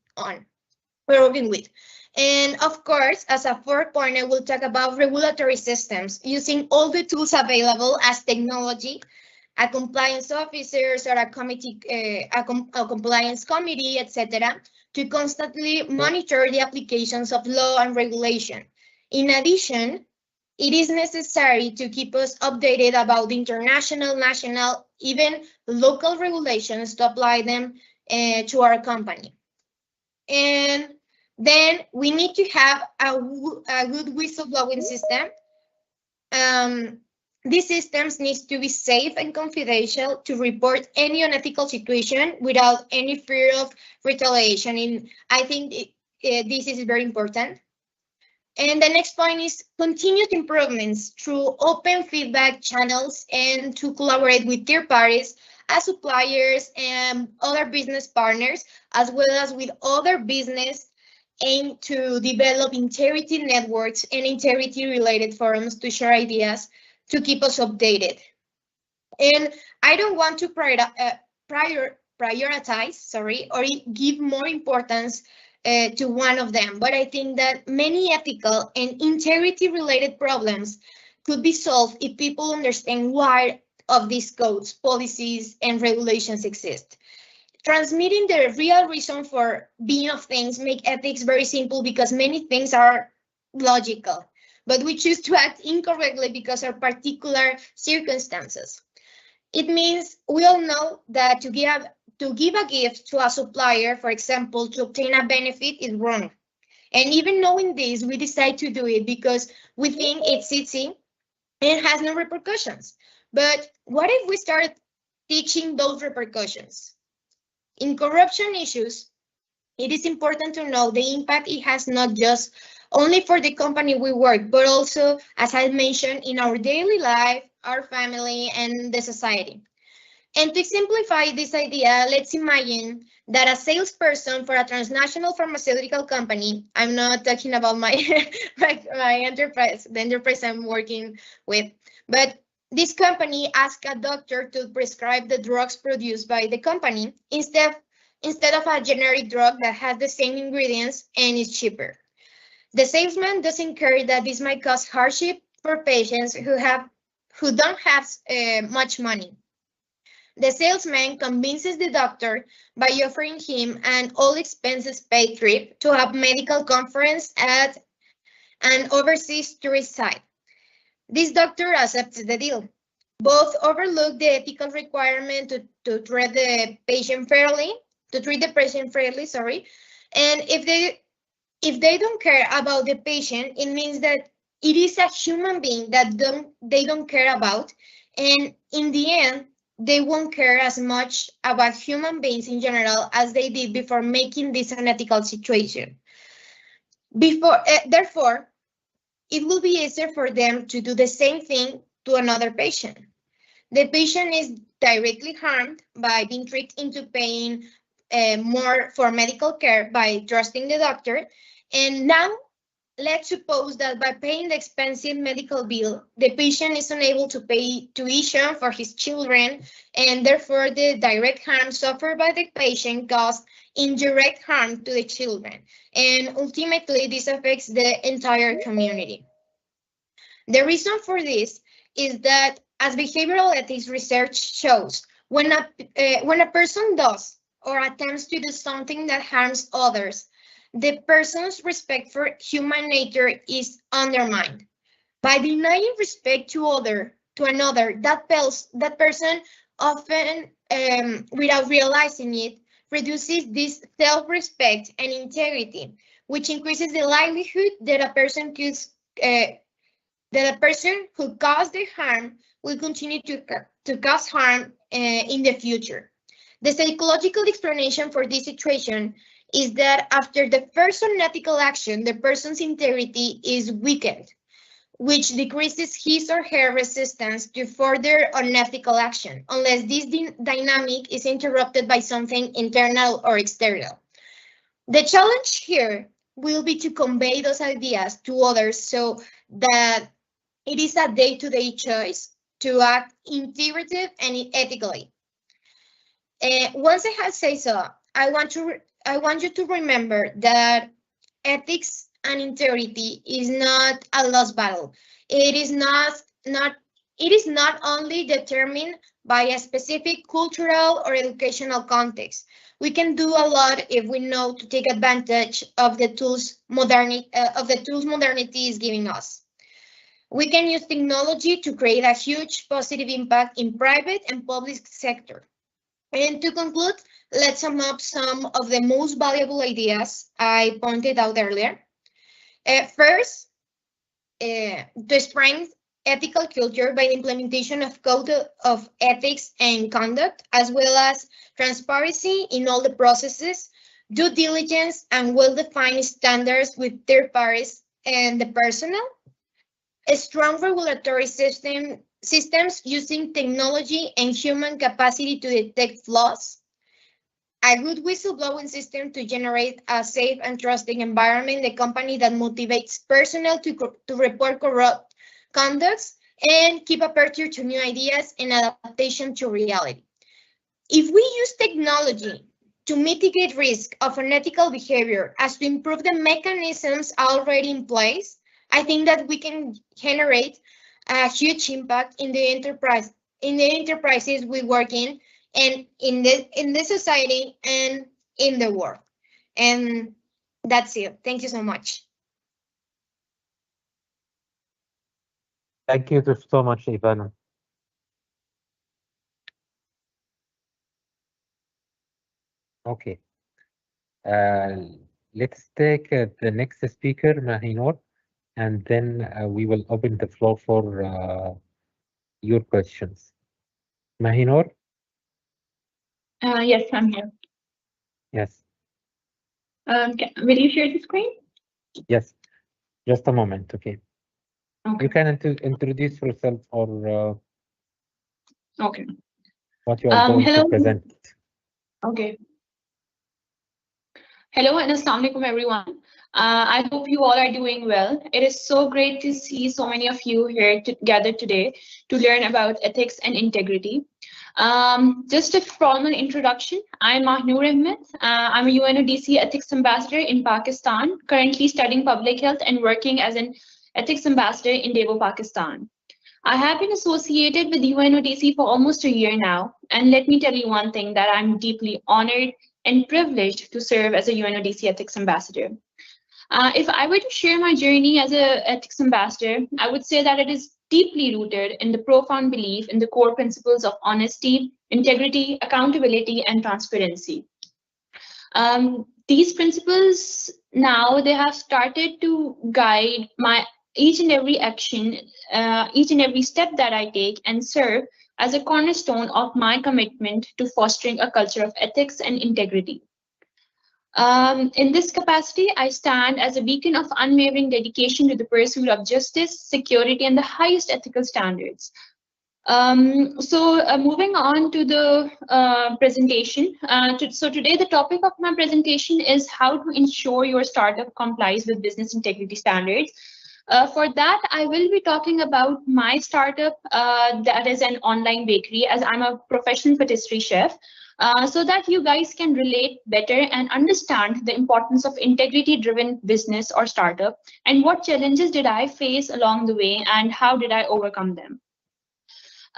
with. And of course, as a fourth point, I will talk about regulatory systems, using all the tools available as technology, a compliance officers or a committee, a compliance committee, etc., to constantly monitor the applications of law and regulation. In addition, it is necessary to keep us updated about the international, national, even local regulations to apply them to our company. And then we need to have a good whistleblowing system. These systems need to be safe and confidential to report any unethical situation without any fear of retaliation. And I think this is very important. And the next point is continued improvements through open feedback channels and to collaborate with third parties as suppliers and other business partners, as well as with other business, aim to develop integrity networks and integrity-related forums to share ideas to keep us updated. And I don't want to prioritize, or give more importance to one of them, but I think that many ethical and integrity-related problems could be solved if people understand why of these codes, policies, and regulations exist. Transmitting the real reason for being of things make ethics very simple, because many things are logical, but we choose to act incorrectly because of particular circumstances. It means we all know that to give a gift to a supplier, for example, to obtain a benefit is wrong. And even knowing this, we decide to do it because we think it's easy and has no repercussions. But what if we start teaching those repercussions? In corruption issues, it is important to know the impact it has not just only for the company we work, but also, as I mentioned, in our daily life, our family, and the society. And to simplify this idea, let's imagine that a salesperson for a transnational pharmaceutical company, I'm not talking about my, my enterprise, the enterprise I'm working with, but this company asks a doctor to prescribe the drugs produced by the company instead of a generic drug that has the same ingredients and is cheaper. The salesman doesn't care that this might cause hardship for patients who don't have much money. The salesman convinces the doctor by offering him an all-expenses-paid trip to a medical conference at an overseas tourist site. This doctor accepts the deal. Both overlook the ethical requirement to treat the patient fairly, and if they don't care about the patient, it means that it is a human being that they don't care about, and in the end, they won't care as much about human beings in general as they did before making this an ethical situation. Therefore, it will be easier for them to do the same thing to another patient. The patient is directly harmed by being tricked into paying more for medical care by trusting the doctor. And now, let's suppose that by paying the expensive medical bill, the patient is unable to pay tuition for his children, and therefore the direct harm suffered by the patient caused indirect harm to the children. And ultimately, this affects the entire community. The reason for this is that, as behavioral ethics research shows, when a person does or attempts to do something that harms others, the person's respect for human nature is undermined. By denying respect to another, that person often, without realizing it, reduces this self-respect and integrity, which increases the likelihood that a person who caused the harm will continue to cause harm in the future. The psychological explanation for this situation is that after the first unethical action, the person's integrity is weakened, which decreases his or her resistance to further unethical action, unless this dynamic is interrupted by something internal or external. The challenge here will be to convey those ideas to others so that it is a day-to-day choice to act integrative and ethically. Once I have said so, I want you to remember that ethics and integrity is not a lost battle. It is not only determined by a specific cultural or educational context. We can do a lot if we know to take advantage of the tools modernity is giving us. We can use technology to create a huge positive impact in private and public sector. And to conclude, let's sum up some of the most valuable ideas I pointed out earlier. First, to strengthen ethical culture by the implementation of code of ethics and conduct, as well as transparency in all the processes, due diligence, and well-defined standards with third parties and the personnel. A strong regulatory systems using technology and human capacity to detect flaws. A good whistleblowing system to generate a safe and trusting environment, the company that motivates personnel to report corrupt conducts and keep aperture to new ideas and adaptation to reality. If we use technology to mitigate risk of unethical behavior as to improve the mechanisms already in place, I think that we can generate a huge impact in the enterprises we work in, and in the society and in the world. And that's it. Thank you so much. Thank you so much, Ivana. Okay. Let's take the next speaker, Mahinor, and then we will open the floor for your questions. Mahinor? Yes, I'm here. Yes. Will you share the screen? Yes. Just a moment. Okay. Okay. You can introduce yourself or Okay. what you are going Hello. to present. Okay. Hello and assalamu alaikum everyone. I hope you all are doing well. It is so great to see so many of you here gathered today to learn about ethics and integrity. Just a formal introduction. I'm Mahnoor Ahmed. I'm a UNODC Ethics Ambassador in Pakistan, currently studying public health and working as an Ethics Ambassador in Devo, Pakistan. I have been associated with UNODC for almost a year now, and let me tell you one thing, that I'm deeply honored and privileged to serve as a UNODC Ethics Ambassador. If I were to share my journey as an Ethics Ambassador, I would say that it is deeply rooted in the profound belief in the core principles of honesty, integrity, accountability, and transparency. These principles now, they have started to guide my each and every action, each and every step that I take, and serve as a cornerstone of my commitment to fostering a culture of ethics and integrity. In this capacity, I stand as a beacon of unwavering dedication to the pursuit of justice, security, and the highest ethical standards. Moving on to the presentation. So today the topic of my presentation is how to ensure your startup complies with business integrity standards. For that, I will be talking about my startup that is an online bakery, as I'm a professional patisserie chef, so that you guys can relate better and understand the importance of integrity-driven business or startup, and what challenges did I face along the way and how did I overcome them.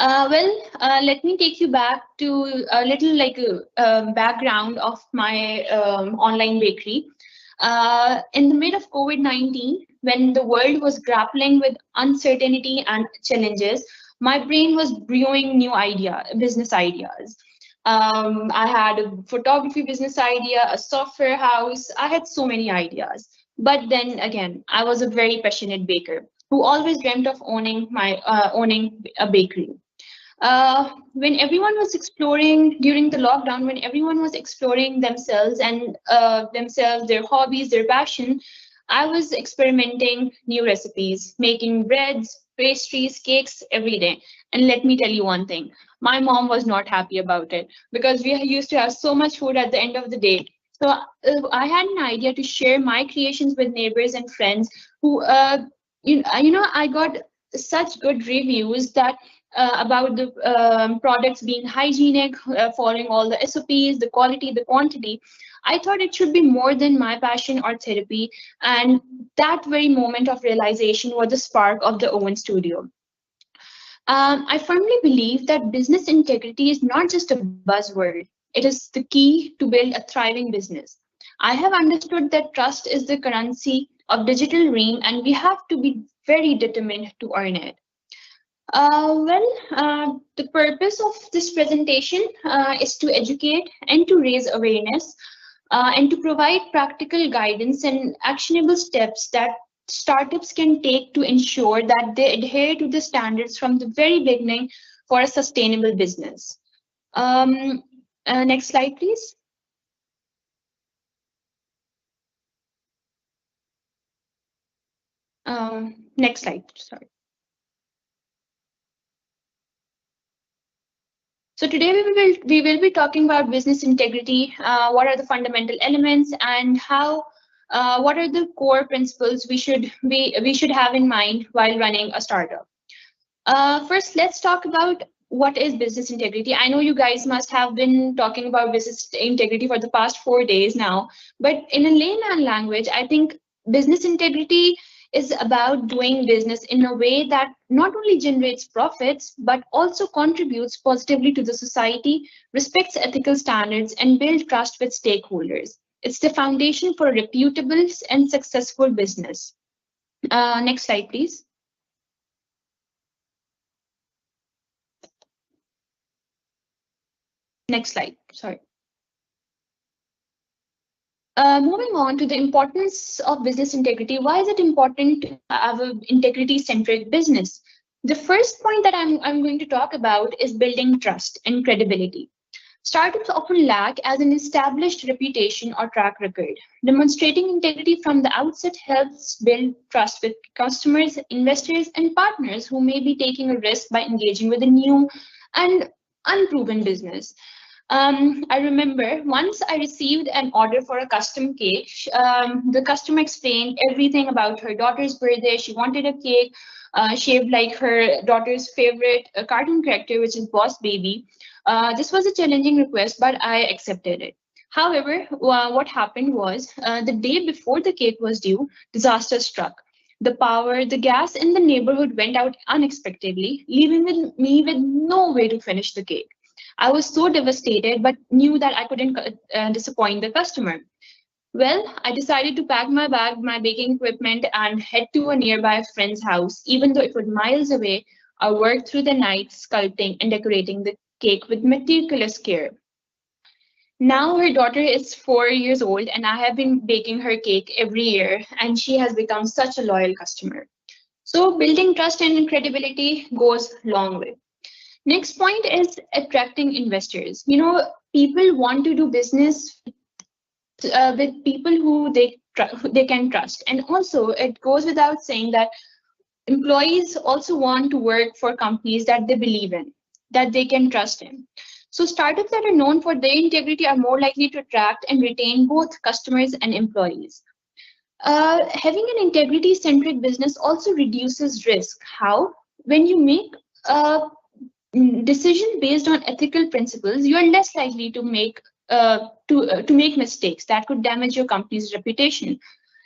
Let me take you back to a little background of my online bakery. In the mid of COVID-19, when the world was grappling with uncertainty and challenges, my brain was brewing new business ideas. I had a photography business idea, a software house. I had so many ideas. But then again, I was a very passionate baker who always dreamt of owning a bakery. When everyone was exploring during the lockdown, when everyone was exploring themselves and their hobbies, their passion, I was experimenting new recipes, making breads, pastries, cakes every day. And let me tell you one thing, my mom was not happy about it because we used to have so much food at the end of the day. So I had an idea to share my creations with neighbors and friends who, I got such good reviews that about the products being hygienic, following all the SOPs, the quality, the quantity. I thought it should be more than my passion or therapy. And that very moment of realization was the spark of the Owen Studio. I firmly believe that business integrity is not just a buzzword. It is the key to build a thriving business. I have understood that trust is the currency of digital realm, and we have to be very determined to earn it. The purpose of this presentation is to educate and to raise awareness and to provide practical guidance and actionable steps that startups can take to ensure that they adhere to the standards from the very beginning for a sustainable business. Next slide, please. Next slide, sorry. So today we will be talking about business integrity. What are the fundamental elements, and how? What are the core principles we should have in mind while running a startup? First, let's talk about what is business integrity. I know you guys must have been talking about business integrity for the past 4 days now, but in a layman language, I think business integrity is about doing business in a way that not only generates profits, but also contributes positively to the society, respects ethical standards, and builds trust with stakeholders. It's the foundation for a reputable and successful business. Next slide, please. Next slide, sorry. Moving on to the importance of business integrity. Why is it important to have an integrity-centric business? The first point that I'm going to talk about is building trust and credibility. Startups often lack as an established reputation or track record. Demonstrating integrity from the outset helps build trust with customers, investors, and partners who may be taking a risk by engaging with a new and unproven business. I remember once I received an order for a custom cake. The customer explained everything about her daughter's birthday. She wanted a cake shaped like her daughter's favorite cartoon character, which is Boss Baby. This was a challenging request, but I accepted it. However, what happened was the day before the cake was due, disaster struck. The gas in the neighborhood went out unexpectedly, leaving me with no way to finish the cake. I was so devastated, but knew that I couldn't disappoint the customer. Well, I decided to pack my bag, my baking equipment, and head to a nearby friend's house. Even though it was miles away, I worked through the night sculpting and decorating the cake with meticulous care. Now her daughter is 4 years old, and I have been baking her cake every year, and she has become such a loyal customer. So building trust and credibility goes a long way. Next point is attracting investors. You know, people want to do business with people who they can trust. And also, it goes without saying that employees also want to work for companies that they believe in, that they can trust in. So startups that are known for their integrity are more likely to attract and retain both customers and employees. Having an integrity-centric business also reduces risk. How? When you make a decision based on ethical principles, you are less likely to make mistakes that could damage your company's reputation.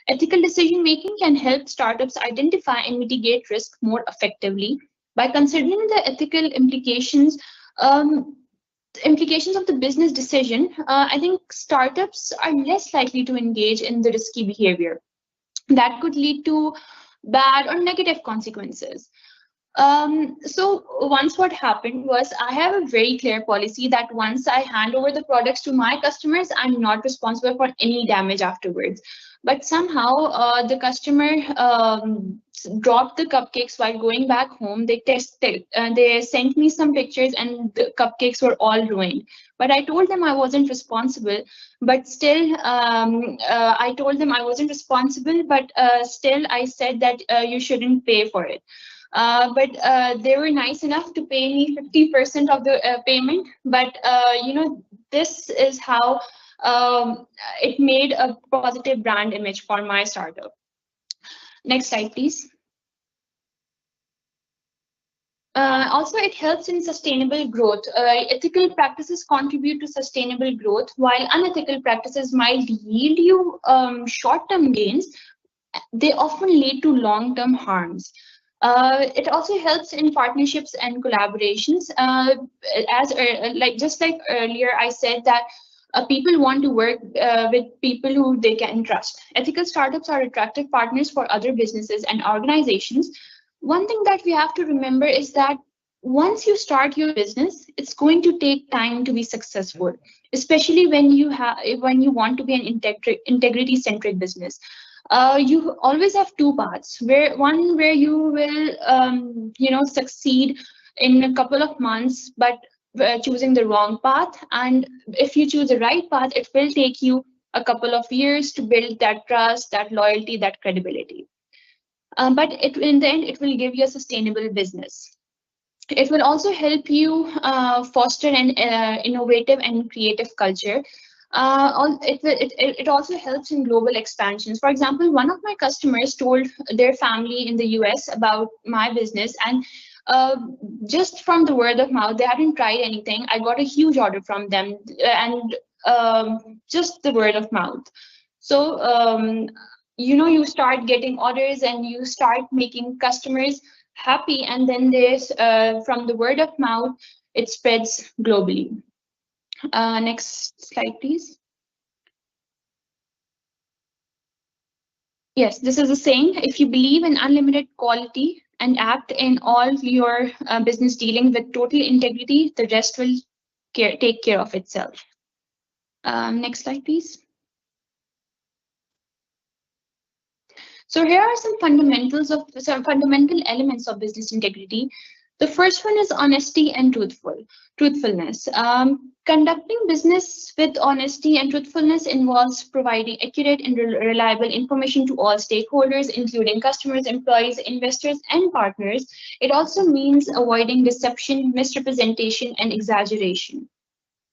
Ethical decision making can help startups identify and mitigate risk more effectively by considering the ethical implications of the business decision. I think startups are less likely to engage in the risky behavior that could lead to bad or negative consequences. So once what happened was I have a very clear policy that once I hand over the products to my customers, I'm not responsible for any damage afterwards. But somehow the customer dropped the cupcakes while going back home. They sent me some pictures and the cupcakes were all ruined. But I told them I wasn't responsible. But still, I told them I wasn't responsible. But still, I said that you shouldn't pay for it. But they were nice enough to pay me 50% of the payment. But you know, this is how it made a positive brand image for my startup. Next slide, please. Also, it helps in sustainable growth. Ethical practices contribute to sustainable growth, while unethical practices might yield you short-term gains. They often lead to long-term harms. It also helps in partnerships and collaborations. Just like earlier, I said that people want to work with people who they can trust. Ethical startups are attractive partners for other businesses and organizations. One thing that we have to remember is that once you start your business, it's going to take time to be successful, especially when you want to be an integrity centric business. You always have two paths, where you will succeed in a couple of months, but choosing the wrong path. And if you choose the right path, it will take you a couple of years to build that trust, that loyalty, that credibility. But in the end, it will give you a sustainable business. It will also help you foster an innovative and creative culture. It also helps in global expansions. For example, one of my customers told their family in the US about my business, and just from the word of mouth, they hadn't tried anything. I got a huge order from them, and just the word of mouth. So you start getting orders and you start making customers happy, and then there's from the word of mouth, it spreads globally. Next slide, please. Yes, this is the saying: if you believe in unlimited quality and act in all your business dealing with total integrity, the rest will take care of itself. Next slide, please. So here are some fundamental elements of business integrity. The first one is honesty and truthfulness. Conducting business with honesty and truthfulness involves providing accurate and reliable information to all stakeholders, including customers, employees, investors, and partners. It also means avoiding deception, misrepresentation, and exaggeration.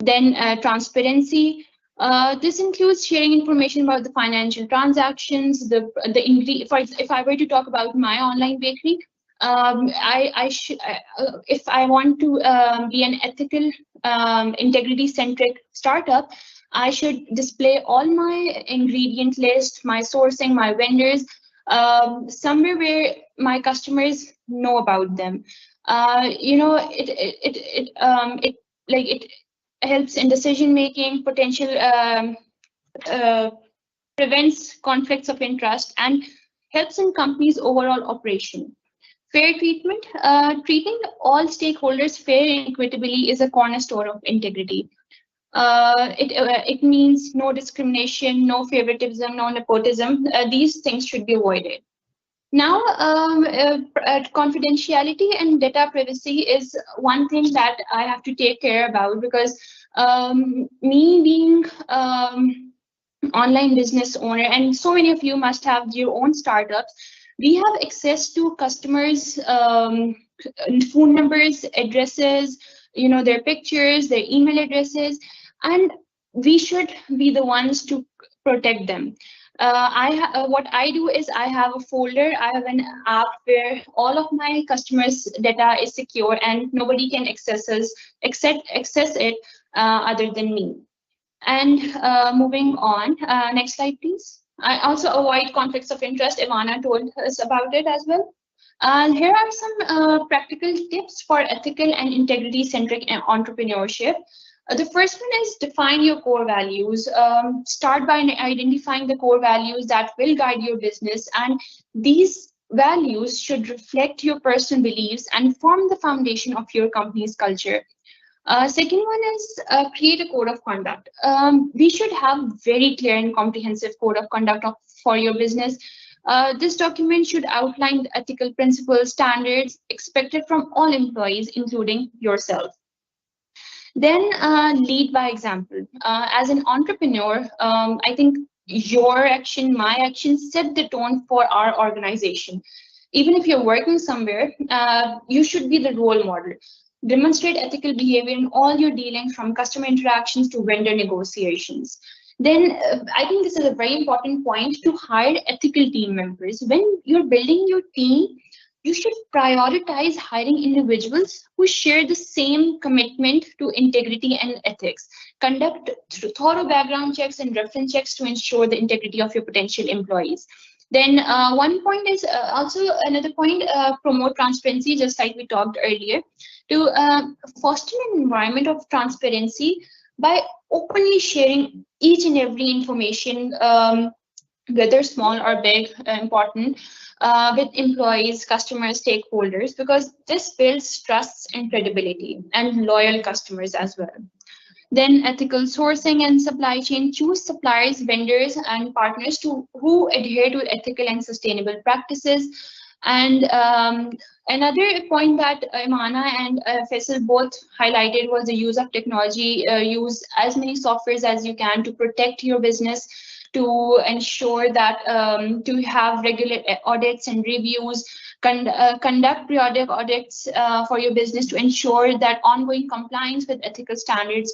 Then transparency. This includes sharing information about the financial transactions, the ingredient. If I were to talk about my online bakery, if I want to be an ethical, integrity-centric startup, I should display all my ingredient list, my sourcing, my vendors, somewhere where my customers know about them. You know, it helps in decision making, prevents conflicts of interest, and helps in companies' overall operation. Fair treatment. Treating all stakeholders fair and equitably is a cornerstone of integrity. It means no discrimination, no favoritism, no nepotism. These things should be avoided. Now, confidentiality and data privacy is one thing that I have to take care about, because me being online business owner, and so many of you must have your own startups, we have access to customers' phone numbers, addresses, you know, their pictures, their email addresses, and we should be the ones to protect them. What I do is I have a folder, I have an app where all of my customers' data is secure and nobody can access it other than me. And moving on, next slide, please. I also avoid conflicts of interest. Ivana told us about it as well. Here are some practical tips for ethical and integrity-centric entrepreneurship. The first one is define your core values. Start by identifying the core values that will guide your business, and these values should reflect your personal beliefs and form the foundation of your company's culture. Second one is create a code of conduct. We should have very clear and comprehensive code of conduct for your business. This document should outline the ethical principles, standards expected from all employees, including yourself. Then lead by example. As an entrepreneur, I think your action, my action set the tone for our organization. Even if you're working somewhere, you should be the role model. Demonstrate ethical behavior in all your dealings, from customer interactions to vendor negotiations. Then I think this is a very important point, to hire ethical team members. When you're building your team, you should prioritize hiring individuals who share the same commitment to integrity and ethics. Conduct thorough background checks and reference checks to ensure the integrity of your potential employees. Then one point is also another point, promote transparency, just like we talked earlier, to foster an environment of transparency by openly sharing each and every information, whether small or big, important, with employees, customers, stakeholders, because this builds trust and credibility, and loyal customers as well. Then ethical sourcing and supply chain. Choose suppliers, vendors, and partners who adhere to ethical and sustainable practices. And another point that Imana and Faisal both highlighted was the use of technology. Use as many softwares as you can to protect your business, to ensure that to have regular audits and reviews, conduct periodic audits for your business to ensure that ongoing compliance with ethical standards,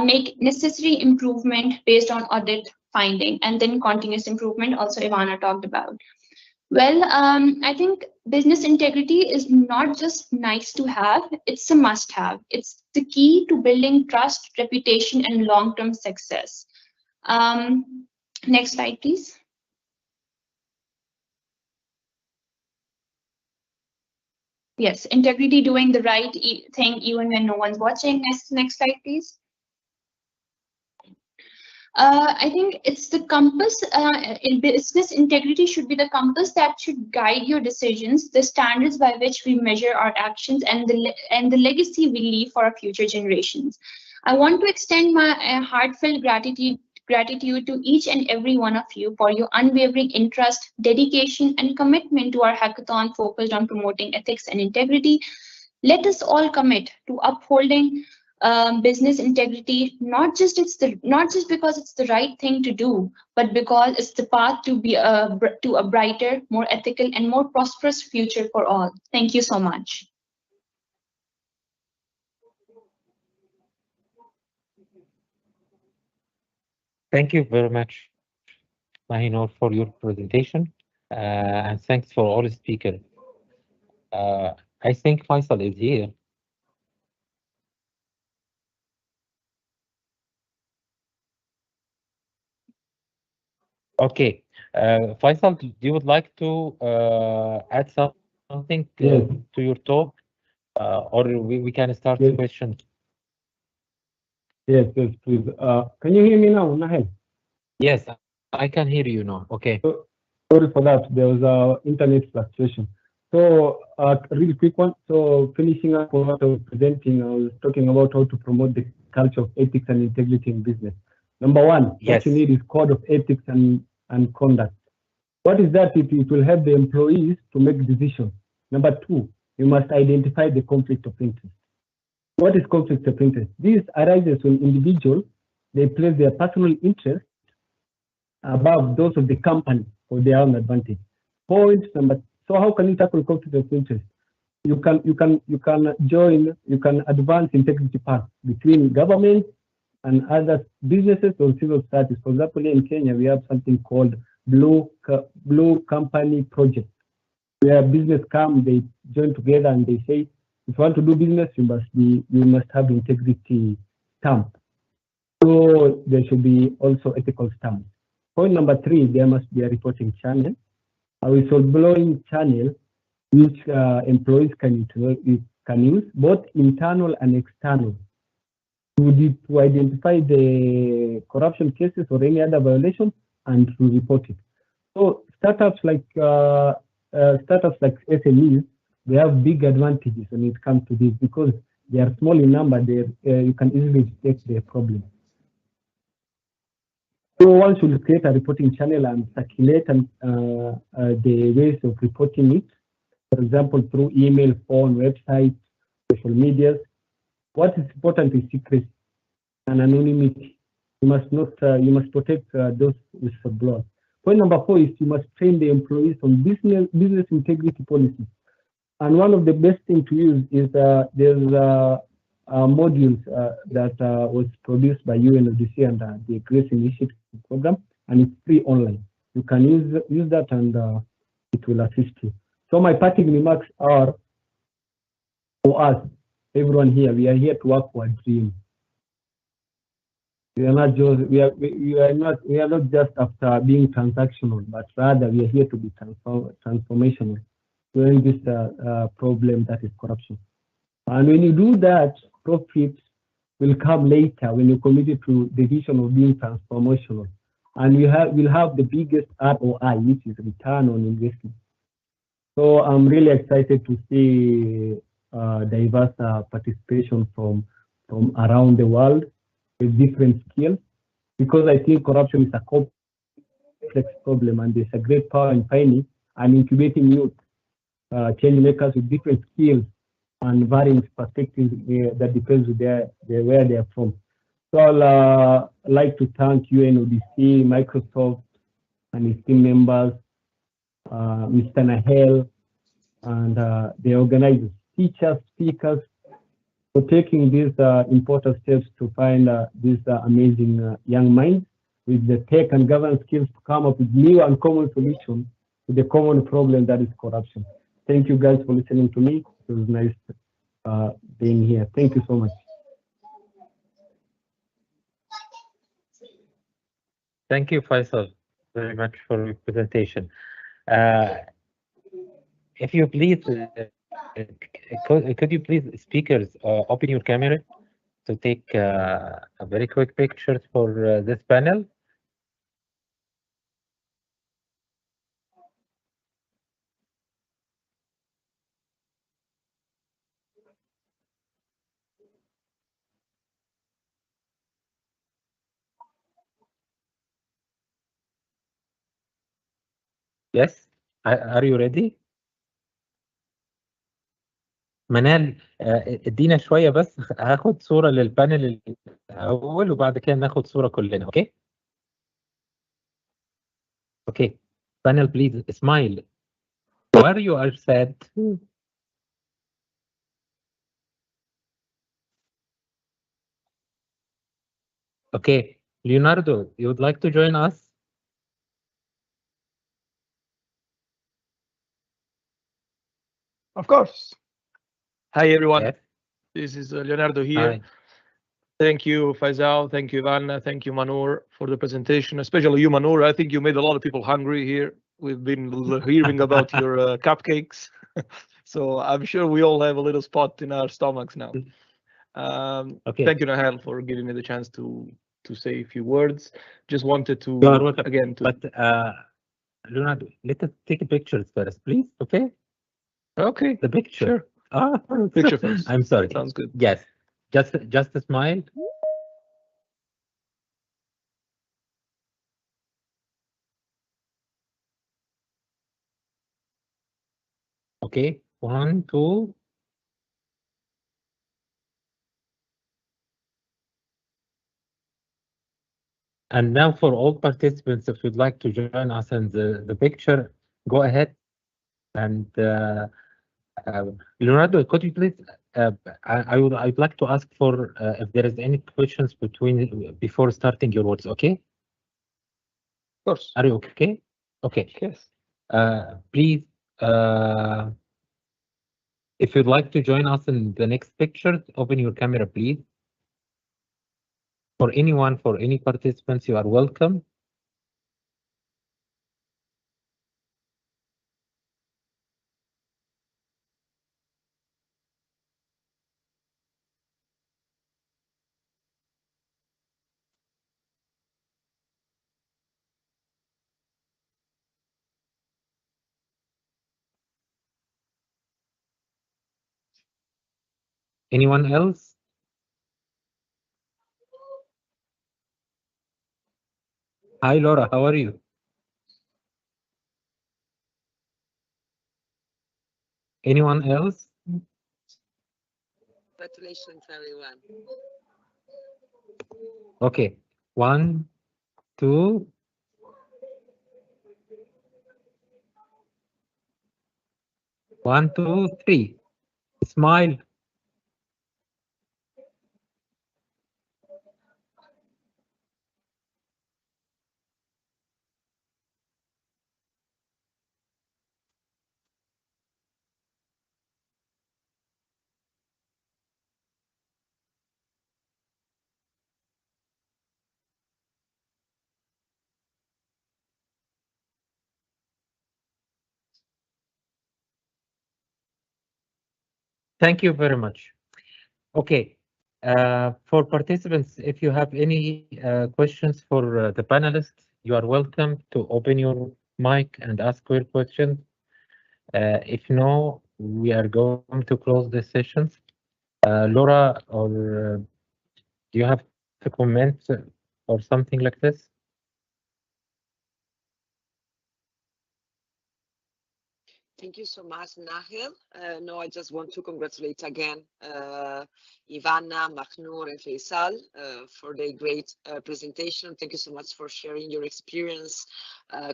make necessary improvement based on audit finding, and then continuous improvement also Ivana talked about. Well, I think business integrity is not just nice to have, it's a must have. It's the key to building trust, reputation, and long-term success. Next slide, please. Yes, integrity, doing the right thing even when no one's watching. Next slide, please. I think it's the compass. In business, integrity should be the compass that should guide your decisions, the standards by which we measure our actions, and the legacy we leave for our future generations. I want to extend my heartfelt gratitude to each and every one of you for your unwavering interest, dedication, and commitment to our hackathon focused on promoting ethics and integrity. Let us all commit to upholding business integrity, not just because it's the right thing to do, but because it's the path to a brighter, more ethical, and more prosperous future for all. Thank you so much. Thank you very much, Mahinor, for your presentation, and thanks for all speakers. I think Faisal is here. Okay, Faisal, you would like to add something Yes. to your talk, or we can start Yes. questions? Yes, please. Can you hear me now, Nahel? Yes, I can hear you now. Okay. Sorry for that. There was an internet fluctuation. So, really quick one. So, finishing up on what I was presenting, I was talking about how to promote the culture of ethics and integrity in business. Number one, Yes. what you need is code of ethics and conduct. What is that? It will help the employees to make decisions. Number two, you must identify the conflict of interest. What is conflict of interest? This arises when individuals, they place their personal interest above those of the company for their own advantage. Point number. So how can you tackle conflict of interest? You can advance integrity paths between government and other businesses or civil society. For example, in Kenya, we have something called Blue Company Project, where business come, they join together and they say, if you want to do business, you must have integrity stamp. So there should be also ethical stamp. Point number three, there must be a reporting channel, a whistleblowing channel, which employees can use, both internal and external, to identify the corruption cases or any other violation and to report it. So startups like SMEs, they have big advantages when it comes to this because they are small in number. You can easily detect their problem. So one should create a reporting channel and circulate the ways of reporting it. For example, through email, phone, website, social media. What is important is secrecy and anonymity. You must protect those whistleblowers. Point number four is you must train the employees on business integrity policies. And one of the best things to use is there's modules that was produced by UNODC and the Grace Initiative program, and it's free online. You can use that and it will assist you. So my parting remarks are, for us, everyone here, we are here to work for a dream. We are not just after being transactional, but rather we are here to be transformational to end this problem that is corruption. And when you do that, profits will come later when you're committed to the vision of being transformational. And we'll have the biggest ROI, which is return on investment. So I'm really excited to see diverse participation from around the world with different skills, because I think corruption is a complex problem and there's a great power in finding and incubating youth, change makers with different skills and varying perspectives that depends on where they are from. So I'll like to thank UNODC, Microsoft, and its team members, Mr. Nahel, and the organizers, teachers, speakers, for taking these important steps to find these amazing young minds with the tech and governance skills to come up with new and common solutions to the common problem that is corruption. Thank you guys for listening to me. It was nice being here. Thank you so much. Thank you, Faisal, very much for your presentation. If you please, could you please, speakers, open your camera to take a very quick picture for this panel? Yes. Are you ready? منال ادينا شوية بس هاخد صورة للبانل الأول وبعد كده ناخد صورة كلنا. اوكي؟ اوكي. Panel please smile. Where you are sad. Okay. Leonardo, you would like to join us? Of course. Hi, everyone. Yes. This is Leonardo here. Hi. Thank you, Faisal. Thank you, Ivana. Thank you, Manur, for the presentation, especially you, Manur. I think you made a lot of people hungry here. We've been hearing about your cupcakes. So I'm sure we all have a little spot in our stomachs now. Okay. Thank you, Nahel, for giving me the chance to say a few words. Just wanted to, You are welcome. again, to... But Leonardo, let us take pictures first, please. Okay? Okay. The picture. Sure. Ah, Picture first. I'm sorry. Sounds good. Yes. Just a smile. Okay. 1, 2. And now for all participants, if you'd like to join us in the picture, go ahead. And Leonardo, could you please, I'd like to ask for if there is any questions before starting your words, okay? Of course. Are you okay? Okay. Yes. Please, if you'd like to join us in the next picture, open your camera, please. For anyone, for any participants, you are welcome. Anyone else? Hi, Laura, how are you? Anyone else? Congratulations, everyone. Okay, 1, 2. One, 2, 3. Smile. Thank you very much. Okay, for participants, if you have any questions for the panelists, you are welcome to open your mic and ask your questions. If no, we are going to close the sessions. Laura, or do you have to comment or something like this? Thank you so much, Nahel. No, I just want to congratulate again Ivana, Mahnur, and Faisal for the great presentation. Thank you so much for sharing your experience,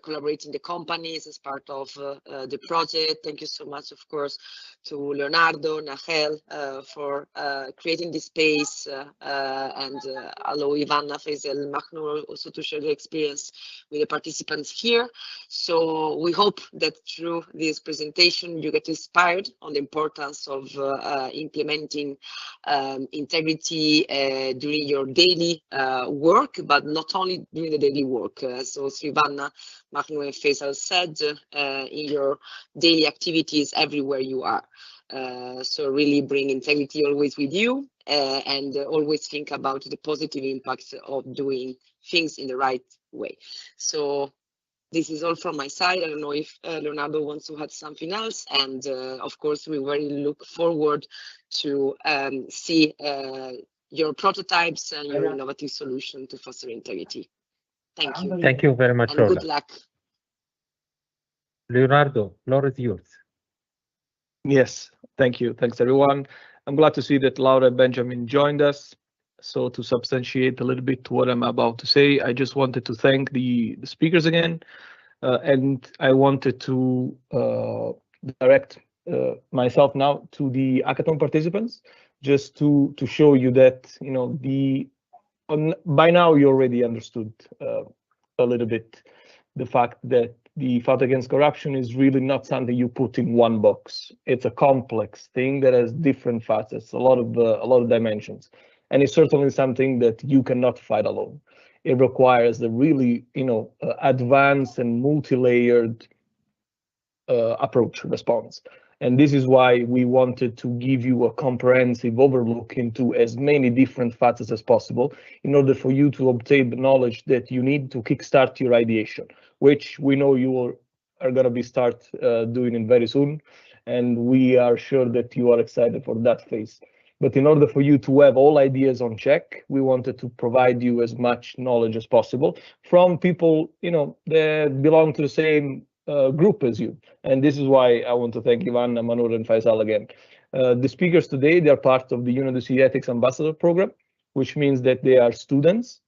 collaborating the companies as part of the project. Thank you so much, of course, to Leonardo, Nahel for creating this space and allow Ivana, Faisal, Mahnur also to share their experience with the participants here. So we hope that through this presentation you get inspired on the importance of implementing integrity during your daily work, but not only during the daily work. So Ivana, Mahnur, and Faisal said, in your daily activities everywhere you are. So really bring integrity always with you and always think about the positive impacts of doing things in the right way. So this is all from my side. I don't know if Leonardo wants to add something else. And of course, we very look forward to see your prototypes and your innovative solution to foster integrity. Thank you. Thank you very much, and Laura. good luck. Leonardo, floor is yours. Yes, thank you. Thanks, everyone. I'm glad to see that Laura Benjamin joined us. So to substantiate a little bit what I'm about to say, I just wanted to thank the speakers again. And I wanted to direct myself now to the hackathon participants, just to show you that, you know, by now you already understood a little bit the fact that the fight against corruption is really not something you put in one box. It's a complex thing that has different facets, a lot of dimensions, and it's certainly something that you cannot fight alone. It requires a really, you know, advanced and multi-layered approach response. And this is why we wanted to give you a comprehensive overlook into as many different facets as possible in order for you to obtain the knowledge that you need to kickstart your ideation, which we know you are going to be start doing it very soon. And we are sure that you are excited for that phase. But in order for you to have all ideas on check, we wanted to provide you as much knowledge as possible from people, you know, that belong to the same group as you. And this is why I want to thank Ivana, Manur, and Faisal again. The speakers today, they are part of the UNODC Ethics Ambassador Program, which means that they are students,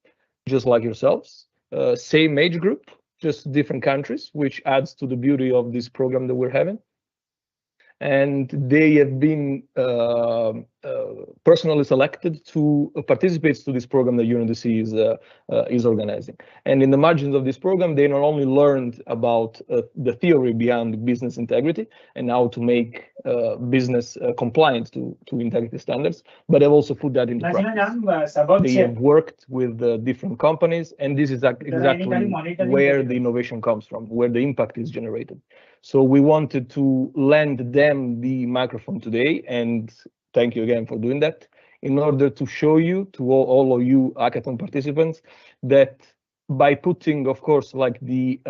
just like yourselves, same age group, just different countries, which adds to the beauty of this program that we're having. And they have been personally selected to participate to this program that UNODC is organizing. And in the margins of this program, they not only learned about the theory behind business integrity and how to make business compliant to integrity standards, but they've also put that into practice. They have worked with different companies, and this is exactly where the innovation comes from, where the impact is generated. So we wanted to lend them the microphone today, and thank you again for doing that, in order to show you, to all of you hackathon participants, that by putting, of course, like the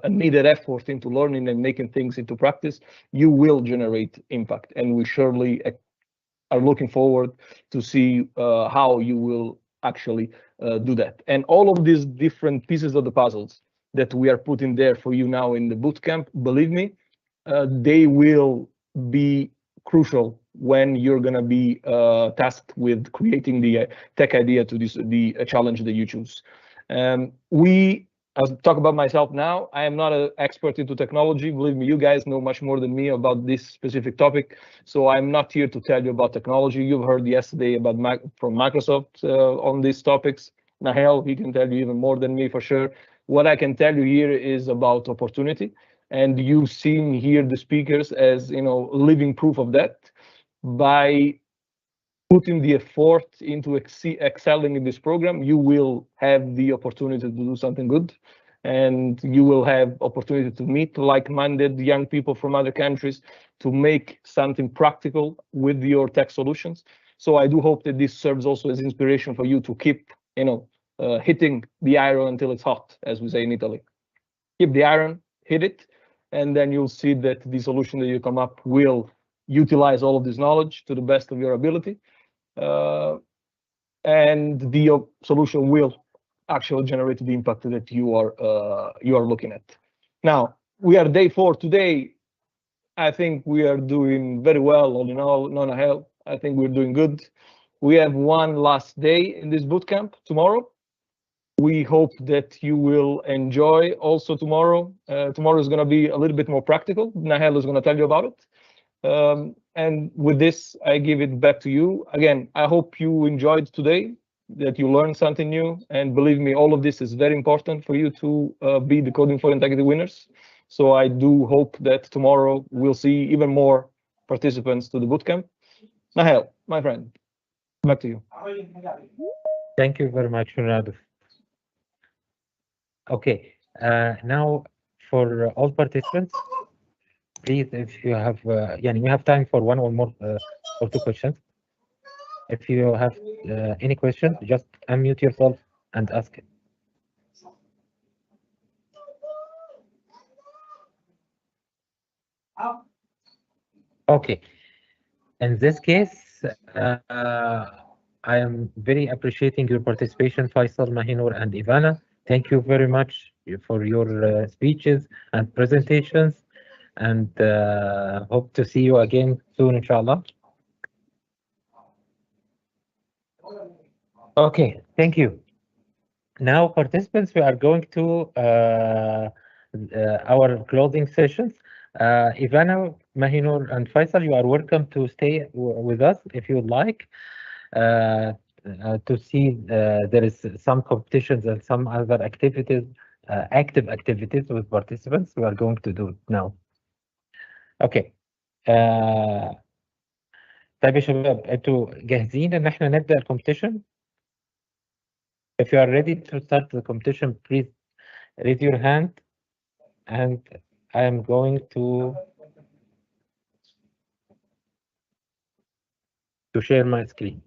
needed effort into learning and making things into practice, you will generate impact. And we surely are looking forward to see how you will actually do that. And all of these different pieces of the puzzles that we are putting there for you now in the bootcamp, believe me, they will be crucial when you're going to be tasked with creating the tech idea to the challenge that you choose. I'll talk about myself now. I am not an expert into technology. Believe me, you guys know much more than me about this specific topic. So I'm not here to tell you about technology. You've heard yesterday about from Microsoft on these topics. Nahel, he can tell you even more than me for sure. What I can tell you here is about opportunity. And you've seen here the speakers as, you know, living proof of that. By putting the effort into excelling in this program, you will have the opportunity to do something good, and you will have opportunity to meet like-minded young people from other countries to make something practical with your tech solutions. So I do hope that this serves also as inspiration for you to keep, you know, hitting the iron until it's hot, as we say in Italy. Keep the iron, hit it, and then you'll see that the solution that you come up will utilize all of this knowledge to the best of your ability. And the solution will actually generate the impact that you are looking at. Now, we are day 4 today. I think we are doing very well, all in all, Nona Hell. I think we're doing good. We have one last day in this bootcamp tomorrow. We hope that you will enjoy also tomorrow. Tomorrow is going to be a little bit more practical. Nahel is going to tell you about it. And with this, I give it back to you. Again, I hope you enjoyed today, that you learned something new. And believe me, all of this is very important for you to be the Coding for Integrity winners. So I do hope that tomorrow we'll see even more participants to the bootcamp. Nahel, my friend, back to you. Thank you very much, Ronaldo. Okay, now for all participants, please, if you have, we have time for one or more or 2 questions. If you have any question, just unmute yourself and ask it. Okay, in this case, I am very appreciating your participation, Faisal, Mahinur, and Ivana. Thank you very much for your speeches and presentations. and hope to see you again soon, inshallah. Okay, thank you. Now, participants, we are going to our closing sessions. Ivana, Mahinur, and Faisal, you are welcome to stay with us if you would like. To see there is some competitions and some other activities, active activities with participants. We are going to do it now. Okay. طيب يا شباب انتوا جاهزين ان احنا نبدأ الكومبيتيشن؟ If you are ready to start the competition, please raise your hand, and I am going to share my screen.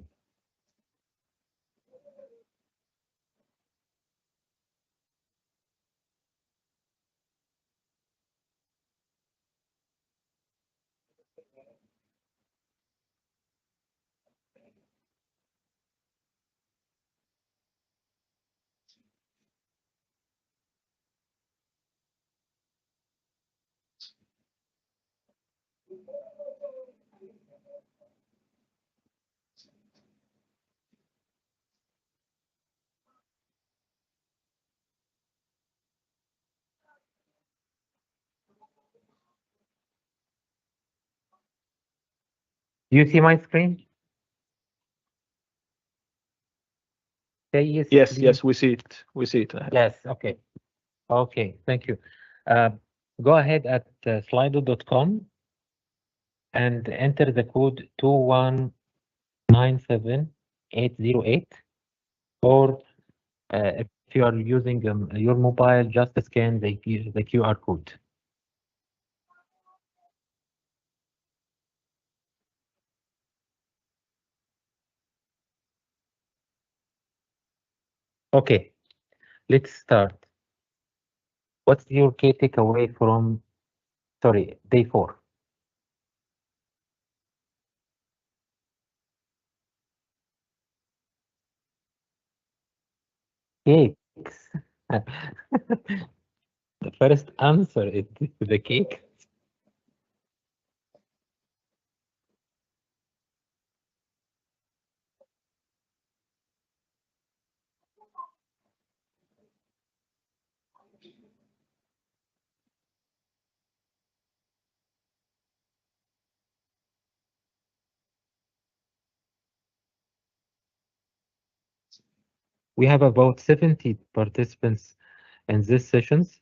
Do you see my screen? Say yes. Yes, please. yes, we see it. We see it. Yes, okay. Okay, thank you. Go ahead at slido.com and enter the code 2197808, or if you are using your mobile, just scan the QR code. Okay, let's start. What's your key takeaway from, day 4? Cakes. The first answer is the cake. We have about 70 participants in these sessions.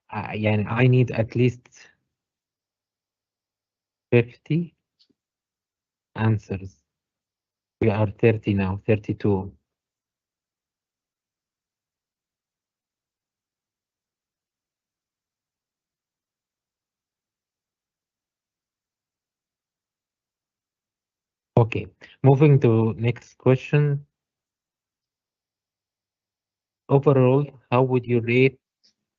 I need at least 50 answers. We are 30 now, 32. Okay, moving to next question. Overall, how would you rate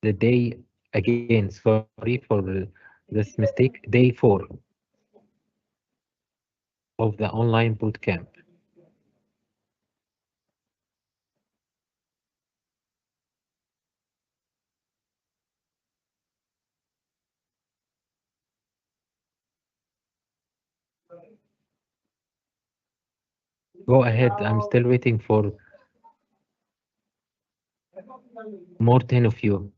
the day, again, sorry for this mistake, day 4 of the online bootcamp? Go ahead, I'm still waiting for more 10 of you.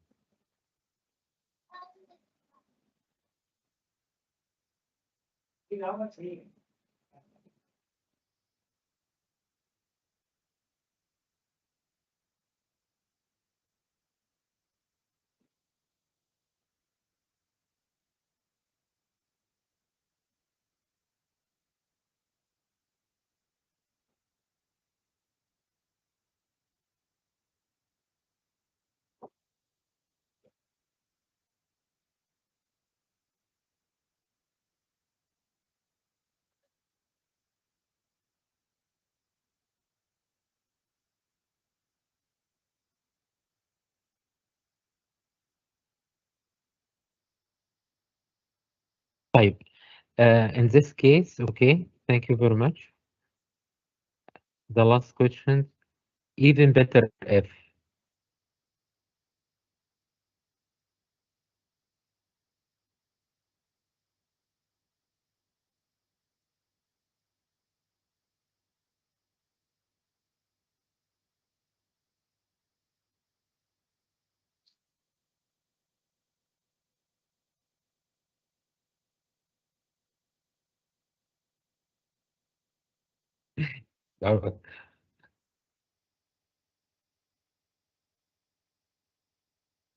Type. In this case, okay, thank you very much. The last question, even better if.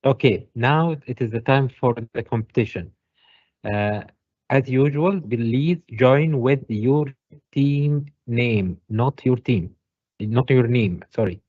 Okay, now it is the time for the competition. As usual, please join with your team name, not your team, not your name, sorry.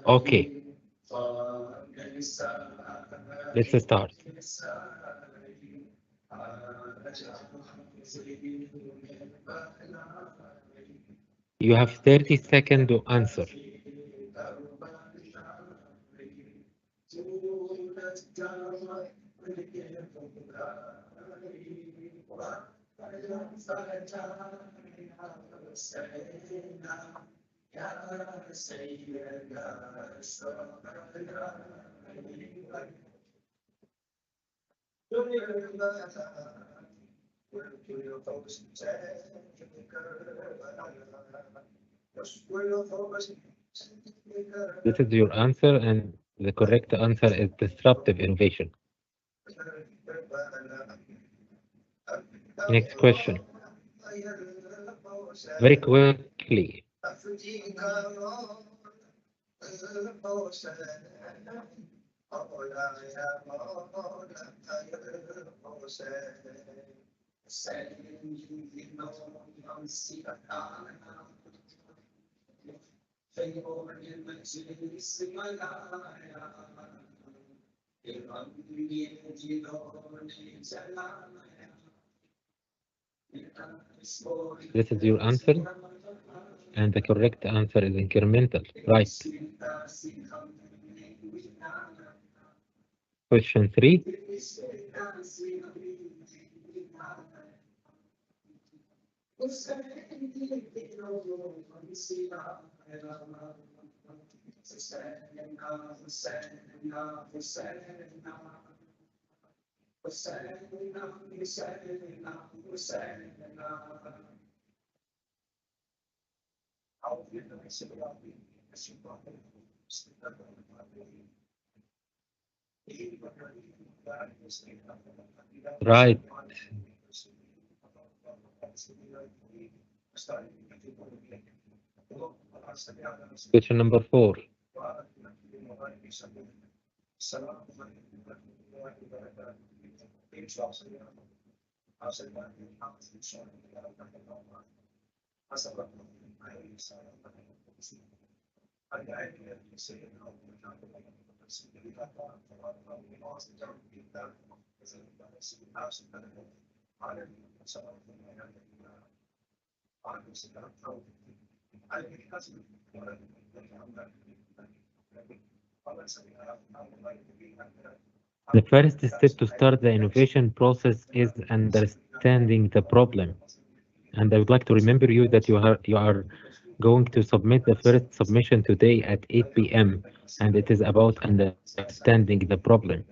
Okay. Let's start. You have 30 seconds to answer. This is your answer, and the correct answer is disruptive innovation. Next question. Very quickly. This is your answer, and the correct answer is incremental, right? Question 3. Right. Question number 4. The first step to start the innovation process is understanding the problem. And I would like to remember you that you are going to submit the first submission today at 8 p.m. and it is about understanding the problem.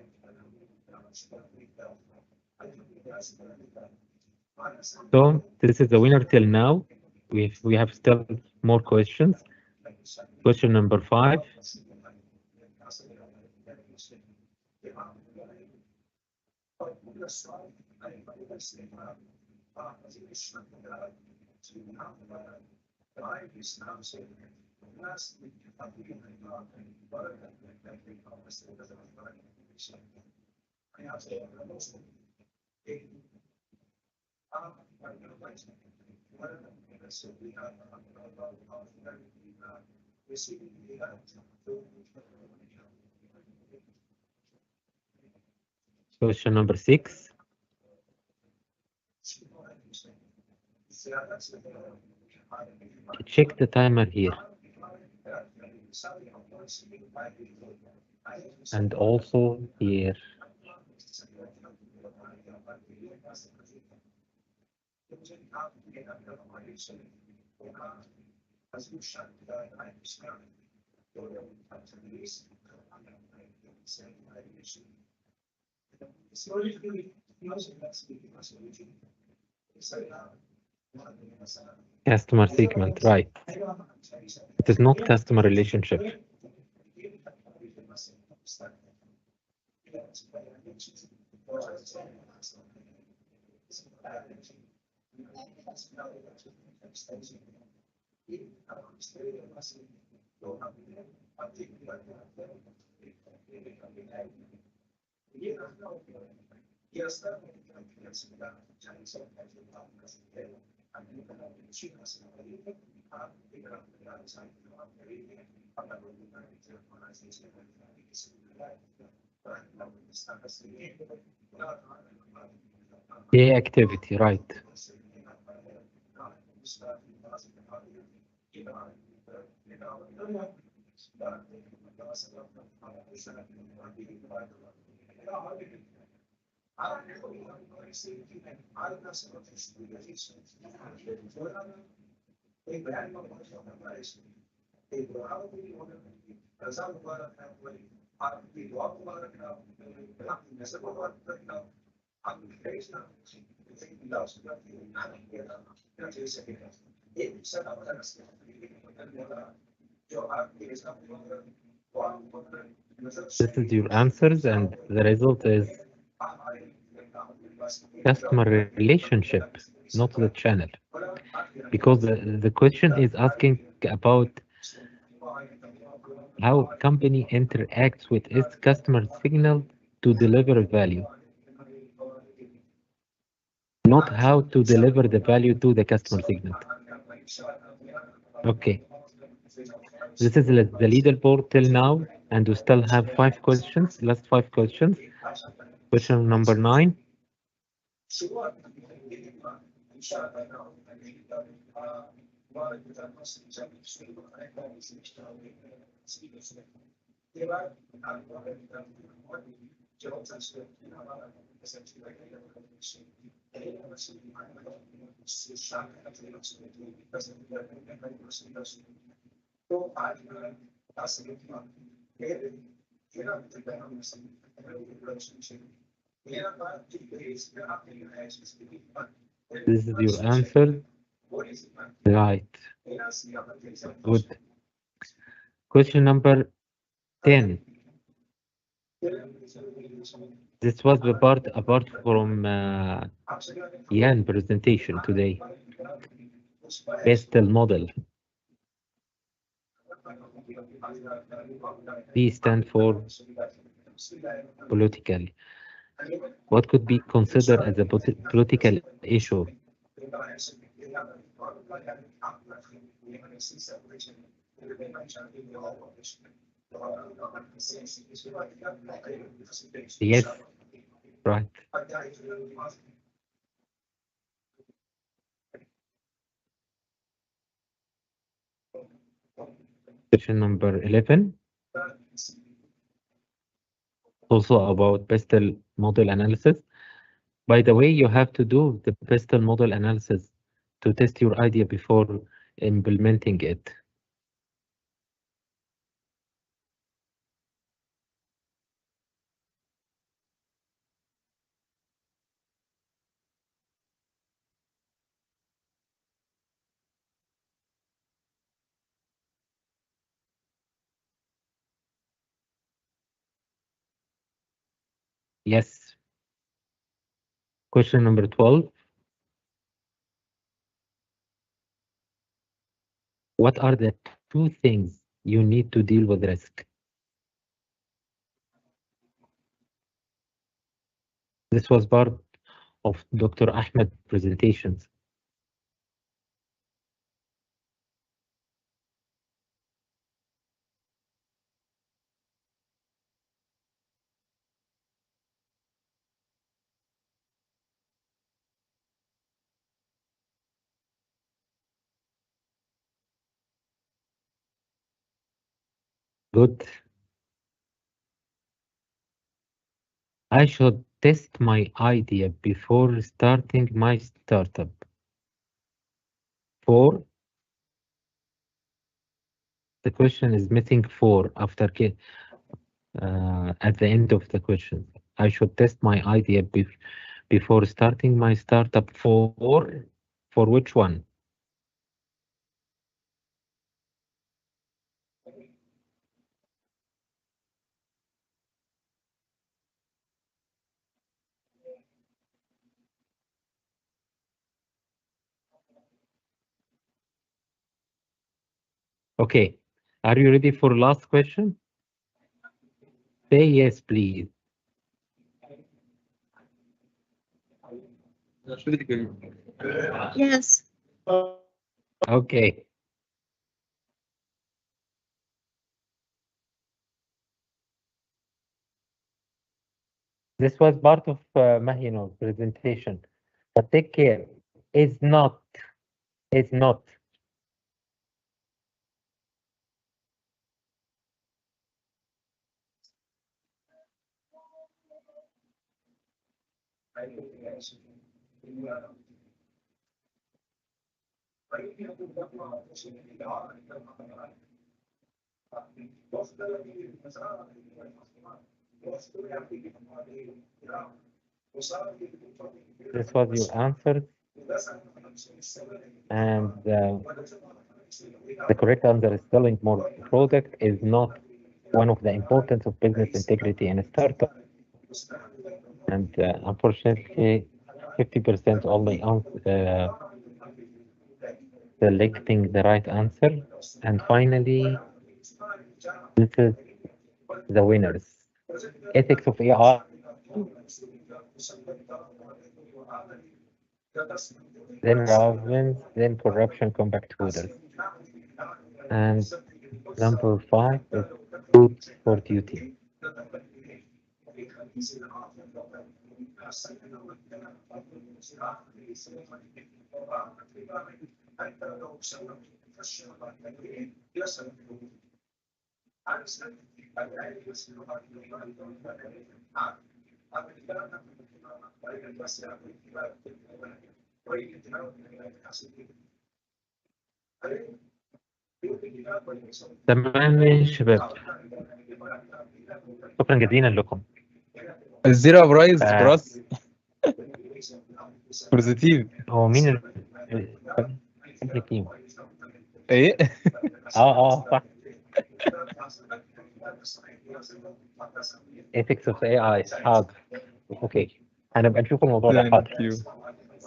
So this is the winner till now. We have still more questions. Question number 5. Question number 6. Check the timer here. And also here. Customer segment, right. It is not customer relationship. The activity, right. This is your answers, and the result is customer relationship, not the channel. Because the question is asking about how company interacts with its customer signal to deliver value. Not how to deliver the value to the customer segment. Okay. This is the leaderboard till now, and we still have 5 questions, last 5 questions. Question number 9. This is your answer. Right. Good. Question number 10. This was the part apart from Ian presentation today. Pestel model. P stand for political. What could be considered as a political issue? Yes, right. Question number 11. Also about Pestel model analysis. By the way, you have to do the Pestel model analysis to test your idea before implementing it. Yes. Question number 12. What are the 2 things you need to deal with risk? This was part of Dr. Ahmed's presentations. Good. I should test my idea before starting my startup. 4. The question is missing 4 after at the end of the question. I should test my idea before starting my startup for which one? Okay, are you ready for last question? Say yes, please. Yes. Okay. This was part of Mahino's presentation, but take care. It's not. This was your answer, and the correct answer is selling more product is not one of the importance of business integrity in a startup. And unfortunately, 50% only selecting the right answer. And finally, this is the winners. Ethics of AI. Then relevance, then corruption, compact orders. And number 5 is food for duty. تمام يا شباب، شكرا جزيلا لكم. الزيرو برايز براس بوزيتيف. هو مين ايه؟ صح. ethics of AI. حاضر. اوكي، هنبقى نشوف الموضوع ده. حاضر.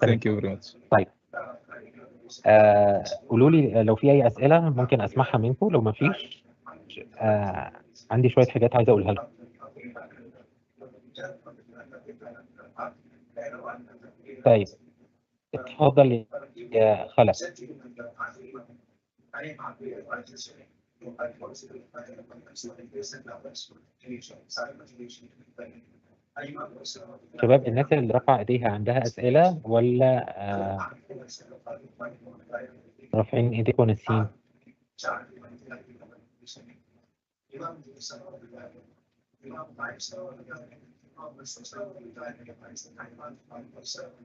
Thank you very much. طيب قولوا لي لو في اي اسئله ممكن اسمعها منكم. لو ما فيش عندي شويه حاجات عايز اقولها لكم. طيب اتفضل يا خلف. شباب، الناس اللي رفع ايديها عندها اسئله ولا رافعين ايديكم وناسيين؟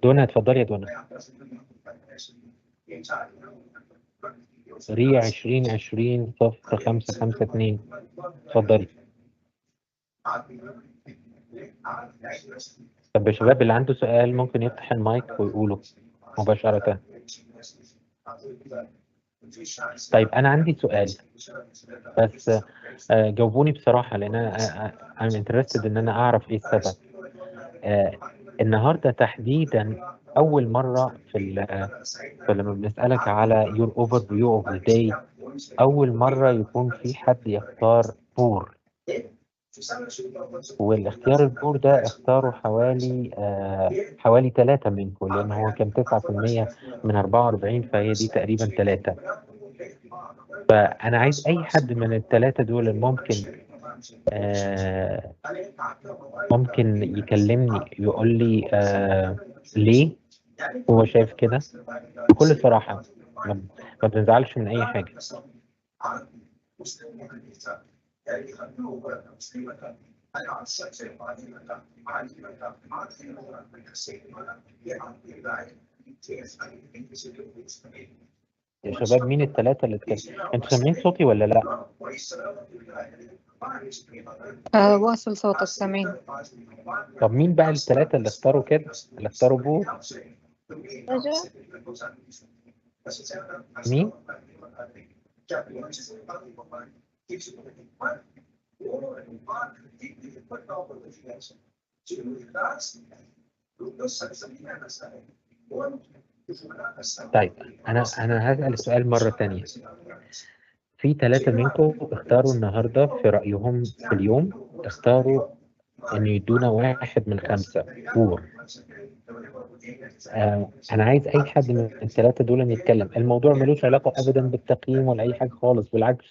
دونا، اتفضلي يا دونا. ريع 2020 صفر 552. اتفضلي. طب يا شباب، اللي عنده سؤال ممكن يفتح المايك ويقوله مباشرة. طيب أنا عندي سؤال، بس جاوبوني بصراحة، لأن I'm interested إن أنا أعرف إيه السبب. النهاردة تحديدا أول مرة فلما بنسألك على your overview of the day، أول مرة يكون في حد يختار بور، والاختيار البور ده اختاروا حوالي 3 منكم، لأن هو كان 9% من 44، فهي دي تقريبا 3. فأنا عايز أي حد من ال3 دول ممكن يكلمني يقول لي ليه هو شايف كده بكل صراحة، ما بنزعلش من أي حاجة. يا شباب مين الثلاثة اللي اتكلموا؟ انتوا سامعين صوتي ولا لا؟ واصل صوتك سامعين. طب مين بقى الثلاثة اللي اختاروا كده؟ اللي اختاروا بو؟ مين؟ طيب أنا هسأل السؤال مرة تانية. في 3 منكم اختاروا النهاردة في رأيهم في اليوم، اختاروا إن يدونا 1 من 5 بور. أنا عايز أي حد من ال3 دول يتكلم. الموضوع ملوش علاقة أبدا بالتقييم ولا أي حاجة خالص، بالعكس.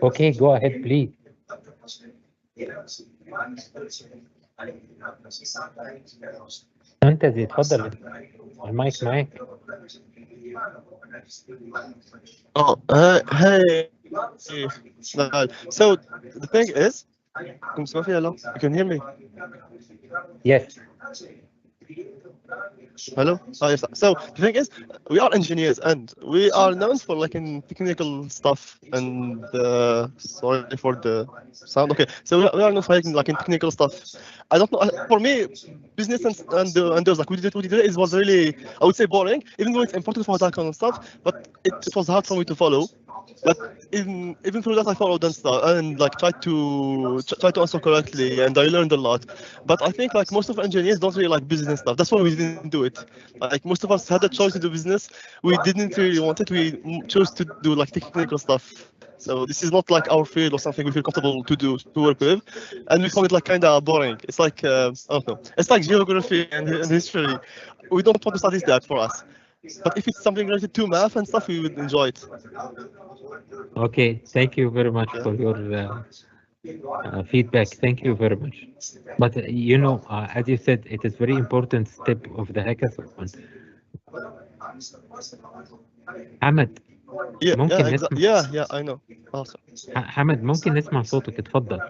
Okay, go ahead, please. أنت زي اتفضل، المايك معاك. Oh, hey. So the thing is, you can hear me? Yes. Hello? Oh, yes. So the thing is, we are engineers and we are known for like in technical stuff and sorry for the sound. Okay, so we are known for like in technical stuff. I don't know. For me, business and those like we did it was really, I would say, boring. Even though it's important for that kind of stuff, but it was hard for me to follow. But even through that, I followed and stuff and like tried to answer correctly, and I learned a lot. But I think like most of engineers don't really like business stuff. That's why we didn't do it. Like most of us had a choice to do business. We didn't really want it. We chose to do like technical stuff. So this is not like our field or something we feel comfortable to work with, and we found it like kind of boring. It's like I don't know. It's like geography and history. We don't want to study that for us. But if it's something related to math and stuff, we would enjoy it. Okay, thank you very much for your feedback. Thank you very much. But you know, as you said, it is very important step of the hackathon. حمد ممكن نسمع. Yeah, I know. Awesome. حمد ممكن نسمع صوتك، اتفضل.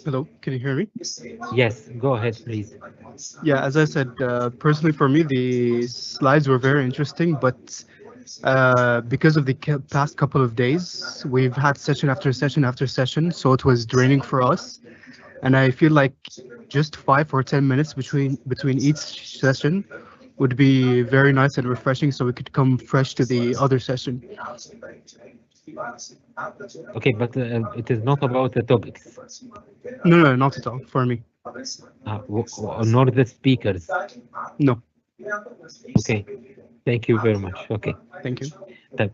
Hello, can you hear me? Yes, go ahead, please. Yeah, as I said, personally for me, the slides were very interesting, but because of the past couple of days, we've had session after session after session, so it was draining for us. And I feel like just 5 or 10 minutes between each session would be very nice and refreshing, so we could come fresh to the other session. Okay, but it is not about the topics. No, not at all for me. Nor the speakers. No. Okay, thank you very much. Okay. Thank you. طيب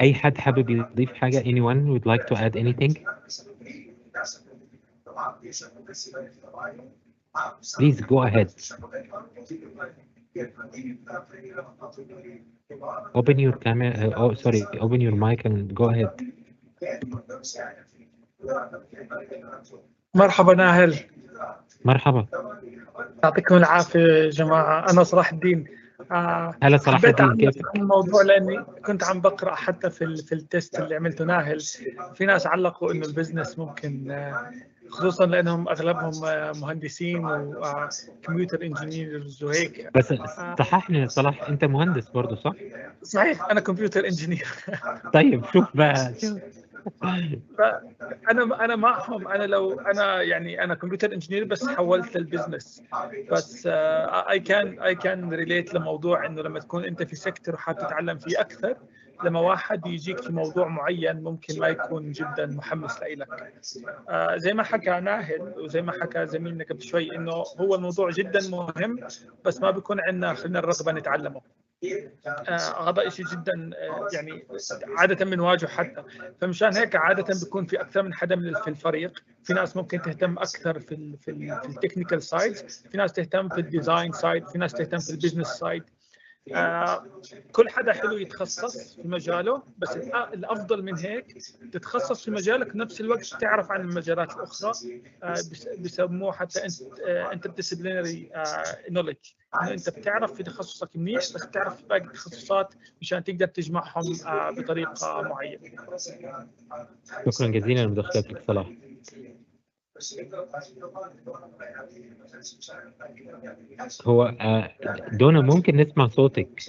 أي حد حابب يضيف حاجة؟ Anyone would like to add anything? Please go ahead. Open your camera. Open your mic and go ahead. مرحبا ناهل. مرحبا. يعطيكم العافية يا جماعة. أنا صلاح الدين. هلا صلاح الدين، كيف الموضوع؟ لأني كنت عم بقرأ حتى في التست اللي عملته ناهل، في ناس علقوا إنه البزنس ممكن، خصوصا لأنهم أغلبهم مهندسين وكمبيوتر انجينيرز وهيك. بس صححني صلاح، أنت مهندس برضه صح؟ صحيح، أنا كمبيوتر انجينير. طيب شوف بقى. انا معهم. انا كمبيوتر انجينير بس حولت للبزنس. بس اي كان ريليت لموضوع انه لما تكون انت في سيكتور وحابب تتعلم فيه اكثر، لما واحد يجيك في موضوع معين ممكن ما يكون جدا محمس لك. زي ما حكى ناهل وزي ما حكى زميلنا قبل شوي، انه هو الموضوع جدا مهم بس ما بيكون عندنا الرغبه نتعلمه. هذا شيء جدا يعني عادة بنواجهه حتى. فمشان هيك عادة بيكون في أكثر من حدا في الفريق. في ناس ممكن تهتم أكثر في التكنيكال سايد، في ناس تهتم في الديزاين سايد، في ناس تهتم في البيزنس سايد. كل حدا حلو يتخصص في مجاله، بس الافضل من هيك تتخصص في مجالك نفس الوقت تعرف عن المجالات الاخرى. بسموه حتى interdisciplinary knowledge، انه انت بتعرف في تخصصك منيح بس تعرف في باقي التخصصات مشان تقدر تجمعهم بطريقه معينه. شكرا جزيلا لمداخلتك صلاح. هو دونا ممكن نسمع صوتك؟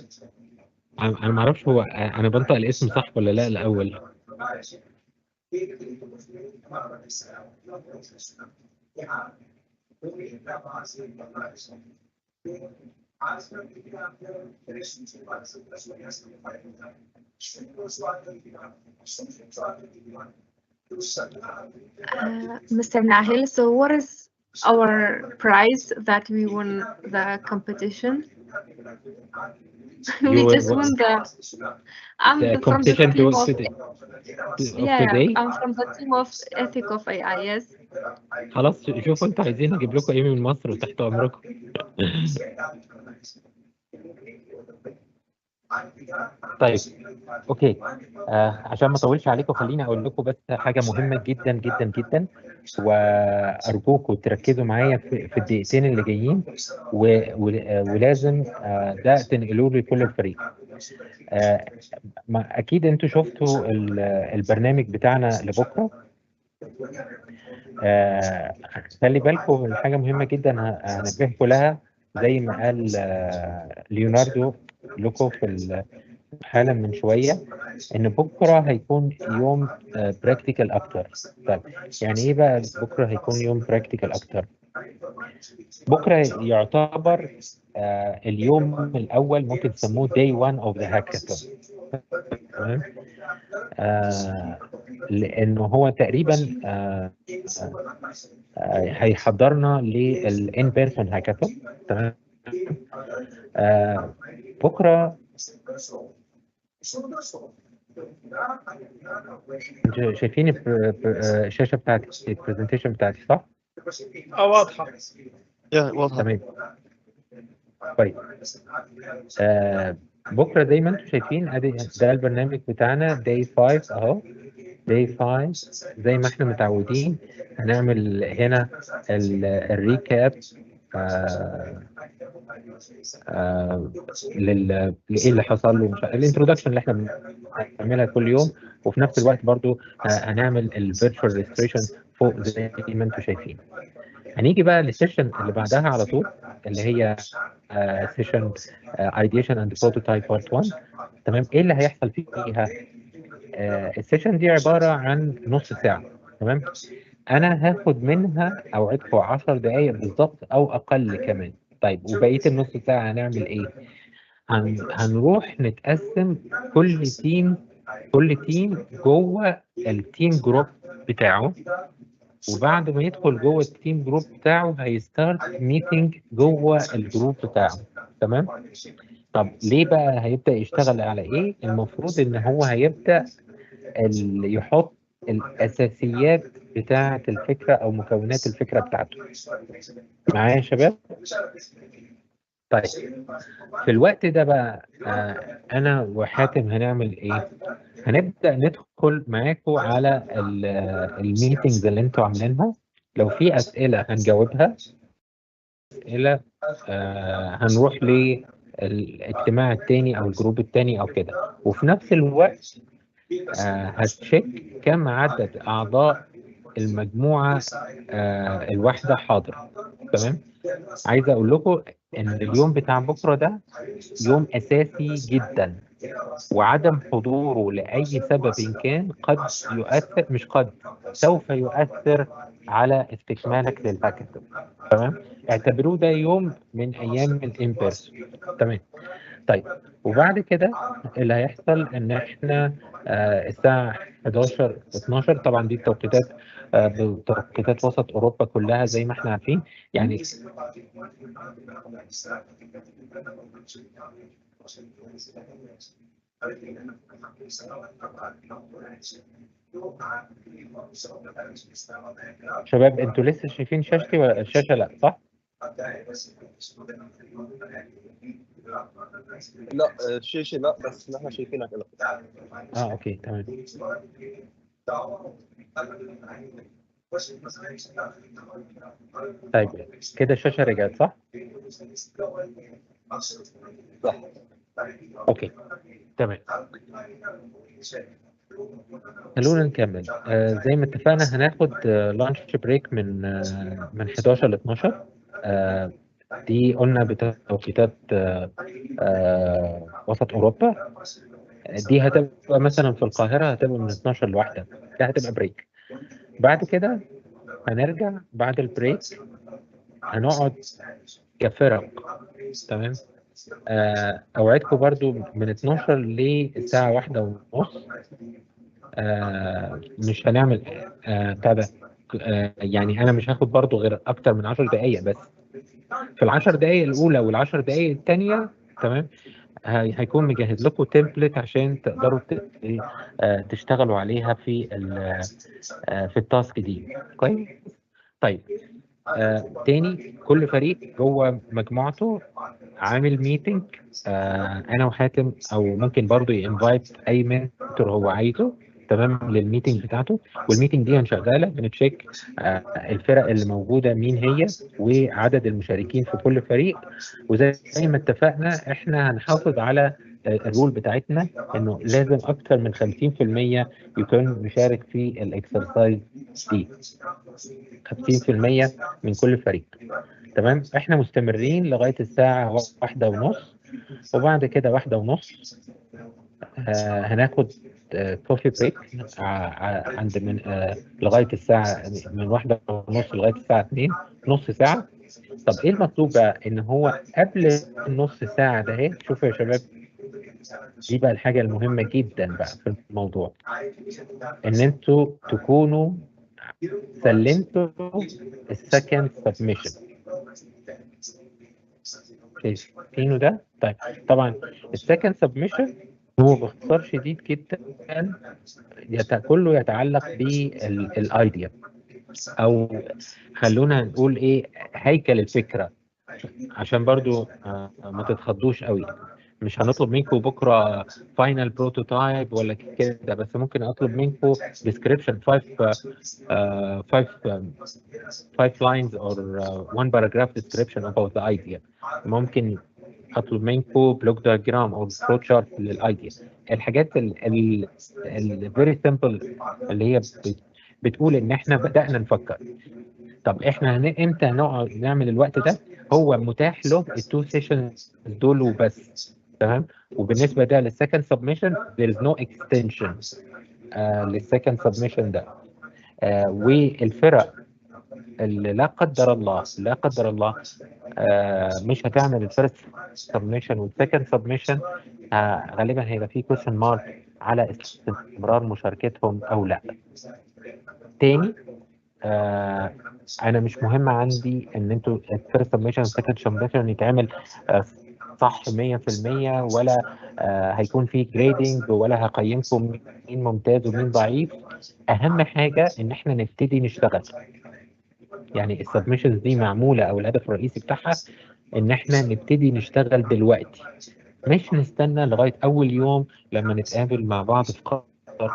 انا ما اعرفش هو انا بنطق الاسم صح ولا لا الاول. Mr. Nahil, so what is our prize that we won the competition? We just won the. I'm the from the competition team of. today. I'm from the team of Ethic of AI. Yes. خلاص شوفوا انتوا عايزين اجيب لكم ايه من مصر وتحت امركم. طيب اوكي، عشان ما اطولش عليكم خليني اقول لكم بس حاجه مهمه جدا جدا جدا، وارجوكم تركزوا معايا في الدقيقتين اللي جايين، ولازم ده تنقلوه لكل الفريق. اكيد انتوا شفتوا البرنامج بتاعنا لبكره. خلي بالكم من حاجه مهمه جدا هنبهكم لها، زي ما قال ليوناردو لكم في حالا من شويه، ان بكره هيكون يوم براكتيكال اكتر. طيب يعني ايه بقى بكره هيكون يوم براكتيكال اكتر؟ بكره يعتبر اليوم الاول، ممكن تسموه day 1 of the hackathon. تمام؟ لانه هو تقريبا هيحضرنا للان بيرسون هاكاثون. تمام؟ بكره انتوا شايفين الشاشه بتاعتي، البرزنتيشن بتاعتي صح؟ واضحه. واضحه. تمام. طيب بكره زي ما انتم شايفين ادي ده البرنامج بتاعنا day 5 اهو. day 5 زي ما احنا متعودين هنعمل هنا الريكاب لايه اللي حصل له، الانترودكشن اللي احنا بنعملها كل يوم، وفي نفس الوقت برضو هنعمل الفيرتشوال ريجستريشن فوق زي ما انتم شايفين. هنيجي بقى للسيشن اللي بعدها على طول، اللي هي سيشن ايديشن اند بروتوتايب بارت 1. تمام؟ ايه اللي هيحصل فيها؟ السيشن دي عباره عن نص ساعه. تمام؟ انا هاخد منها اوعدكم 10 دقائق بالظبط او اقل كمان. طيب وبقيه النص ساعه هنعمل ايه؟ هنروح نتقسم كل تيم جوه التيم جروب بتاعه، وبعد ما يدخل جوه التيم جروب بتاعه هيستارت ميتنج جوه الجروب بتاعه. تمام؟ طب ليه بقى هيبدأ يشتغل على ايه؟ المفروض ان هو هيبدأ يحط الاساسيات بتاعة الفكرة او مكونات الفكرة بتاعته. معايا يا شباب؟ طيب في الوقت ده بقى انا وحاتم هنعمل ايه؟ هنبدأ ندخل معاكم على الميتنجز اللي انتوا عاملينها. لو في اسئلة هنجاوبها، اسئلة هنروح للاجتماع التاني او الجروب التاني او كده. وفي نفس الوقت هتشيك كم عدد اعضاء المجموعة الواحدة حاضر. تمام؟ عايز اقول لكم ان اليوم بتاع بكرة ده يوم اساسي جدا، وعدم حضوره لأي سبب كان قد يؤثر، مش قد، سوف يؤثر على استكمالك للهاكاثون. تمام؟ اعتبروه ده يوم من أيام الإمبيرس. تمام؟ طيب وبعد كده اللي هيحصل إن إحنا الساعة 11 12 طبعا دي التوقيتات بتوقيتات وسط أوروبا كلها زي ما إحنا عارفين يعني. شباب انتوا لسه شايفين شاشتي ولا الشاشة لا صح؟ لا الشاشه لا، بس نحن شايفينك لا. اوكي تمام. طيب كده الشاشه رجعت صح؟ صح. اوكي تمام. خلونا نكمل. زي ما اتفقنا هناخد لانش بريك من 11 ل 12. دي قلنا بتوقيتات وسط اوروبا. دي هتبقى مثلا في القاهره هتبقى من 12 ل 1. ده هتبقى بريك. بعد كده هنرجع بعد البريك هنقعد كفرق. تمام. اوعدكم برضو من 12 للساعه 1:30. مش هنعمل بتاع ده. يعني انا مش هاخد برضو غير اكتر من 10 دقائق بس. في ال10 دقائق الاولى وال10 دقائق الثانيه تمام هيكون مجهز لكم تمبلت عشان تقدروا تشتغلوا عليها في التاسك دي. كويس. طيب تاني كل فريق جوه مجموعته عامل ميتنج. انا وحاتم او ممكن برضو ينفايت اي منتور هو عايزه تمام للميتنج بتاعته. والميتنج دي هنشغلها بنتشيك الفرق اللي موجوده مين هي وعدد المشاركين في كل فريق. وزي ما اتفقنا احنا هنحافظ على الرول بتاعتنا انه لازم اكثر من 50% يكون مشارك في الاكسرسايز دي. 50% من كل فريق. تمام. احنا مستمرين لغايه الساعه 1:30 وبعد كده 1:30 هناخد كوفي بريك عند من لغايه الساعه من 1:30 لغايه الساعه 2 نص ساعه. طب ايه المطلوب بقى؟ ان هو قبل النص ساعه ده شوفوا يا شباب دي بقى الحاجه المهمه جدا بقى في الموضوع ان انتوا تكونوا سلمتوا السكند سبمشن. شايفينه ده؟ طيب طبعا السكند سبمشن هو باختصار شديد جدا كله يتعلق بالايديا او خلونا نقول ايه هيكل الفكره عشان برضو ما تتخضوش قوي. مش هنطلب منكم بكره فاينل بروتوتايب ولا كده بس ممكن اطلب منكم ديسكريبشن 5 lines or 1 paragraph description about the idea. ممكن اطلب منكم بلوك دياجرام او فلو تشارت للايديا. الحاجات الفيري سمبل اللي هي بتقول ان احنا بدانا نفكر. طب احنا امتى نقعد نعمل الوقت ده؟ هو متاح له التو سيشنز دول وبس. تمام. وبالنسبه ده للسكند سبمشن there is no extension للسكند سبمشن ده. والفرق اللي لا قدر الله مش هتعمل الفيرست سبمشن والسكند سبمشن غالبا هيبقى في كويشن مارك على استمرار مشاركتهم او لا. تاني انا مش مهم عندي ان انتوا الفيرست سبمشن والسكند سبمشن يتعمل صح 100% ولا هيكون في جريدنج ولا هقيمكم مين ممتاز ومين ضعيف. اهم حاجه ان احنا نبتدي نشتغل. يعني السبمشنز دي معموله او الهدف الرئيسي بتاعها ان احنا نبتدي نشتغل دلوقتي مش نستنى لغايه اول يوم لما نتقابل مع بعض في قطر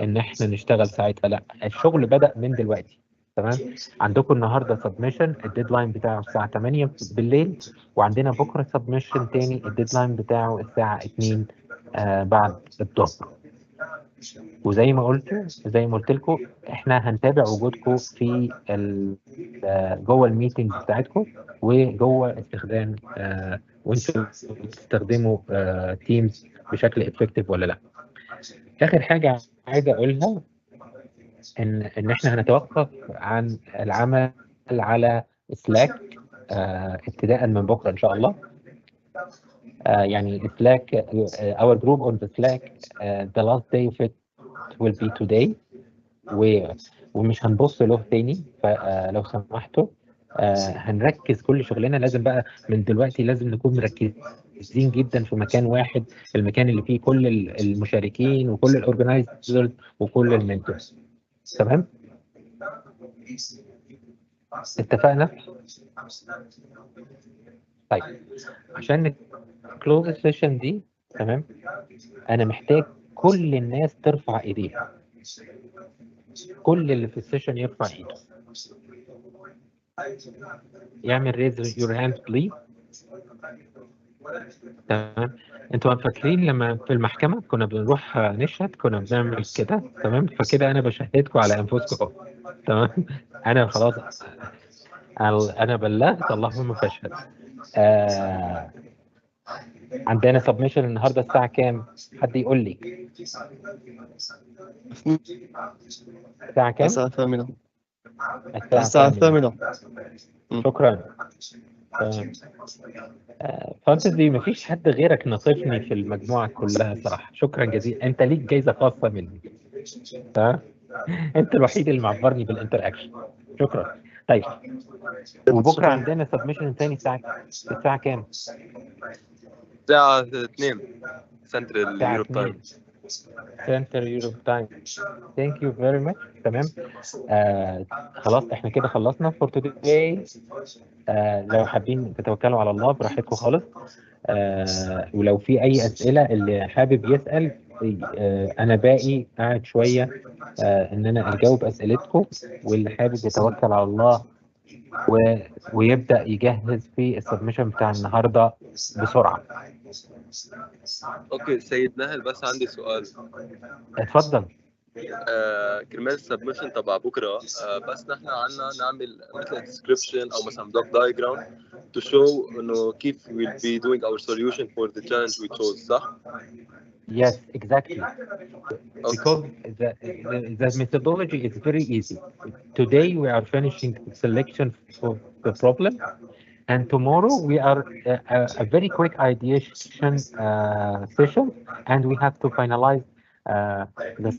ان احنا نشتغل ساعتها. لا الشغل بدأ من دلوقتي. تمام. عندكم النهارده سبمشن الديدلاين بتاعه الساعه 8 بالليل وعندنا بكره سبمشن تاني الديدلاين بتاعه الساعه 2 بعد الظهر. وزي ما قلت لكم احنا هنتابع وجودكم في جوه الميتنج بتاعتكم وجوه استخدام وانتم بتستخدموا تيمز بشكل افكتيف ولا لا. اخر حاجه عايز اقولها ان احنا هنتوقف عن العمل على سلاك ابتداء من بكره ان شاء الله. يعني سلاك our group on the Slack the last day of it will be today ومش هنبص له تاني. فلو سمحتوا هنركز كل شغلنا لازم بقى من دلوقتي لازم نكون مركزين جدا في مكان واحد المكان اللي فيه كل المشاركين وكل الاورجنايزرز وكل المنتورز. تمام. اتفقنا. طيب عشان نكلوز السيشن دي تمام، انا محتاج كل الناس ترفع ايديها، كل اللي في السيشن يرفع ايده، يعمل ريز يور هاند بليز. تمام. انتوا فاكرين لما في المحكمة كنا بنروح نشهد كنا بنعمل كده؟ تمام. فكده انا بشهدكم على انفسكم. تمام. انا خلاص انا بلغت، اللهم فاشهد. عندنا سبمشن النهارده الساعة كام؟ حد يقول لي الساعة كام؟ الساعة 8. الساعة 8. شكرا. فانتزي مفيش حد غيرك ناصفني في المجموعة كلها صراحة. شكرا جزيلا، انت ليك جايزة خاصة مني. تمام. انت الوحيد اللي معبرني بالانتر اكشن. شكرا. طيب وبكره عندنا سبمشن تاني الساعة كام؟ الساعة 2 سنترال يوروب تايم. سنترال يوروب تايم. ثانك يو فيري ماتش. تمام. خلاص احنا كده خلصنا فور توداي. لو حابين تتوكلوا على الله براحتكم خالص. ولو في اي اسئله اللي حابب يسال، انا باقي قاعد شويه ان انا اجاوب اسئلتكم، واللي حابب يتوكل على الله ويبدا يجهز في السبمشن بتاع النهارده بسرعه. اوكي سيد ناهل، بس عندي سؤال. اتفضل. كرمال السبمشن تبع بكره، بس نحن عنا نعمل مثل ديسكريبشن او مثلا بلوك دايجرام to show انه كيف we'll be doing our solution for the challenge we chose، صح؟ Yes, exactly. Because the methodology is very easy. Today we are finishing the selection for the problem, and tomorrow we are a very quick ideation session, and we have to finalize the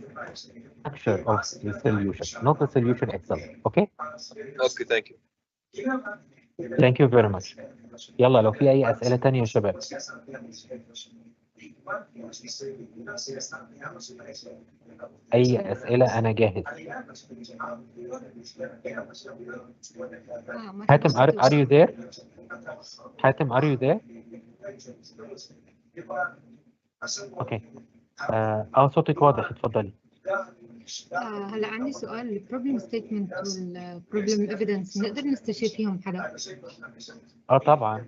structure of the solution, not the solution itself. Okay? Okay, thank you. Thank you very much. يلا لو في أي أسئلة تانية يا شباب. أي أسئلة أنا جاهز. حاتم are you there؟ حاتم are you there؟ أوكي. صوتك واضح، اتفضلي. هلا عندي سؤال. البروبلم ستيتمنت والبروبلم ايفيدنس نقدر نستشير فيهم حدا؟ طبعا.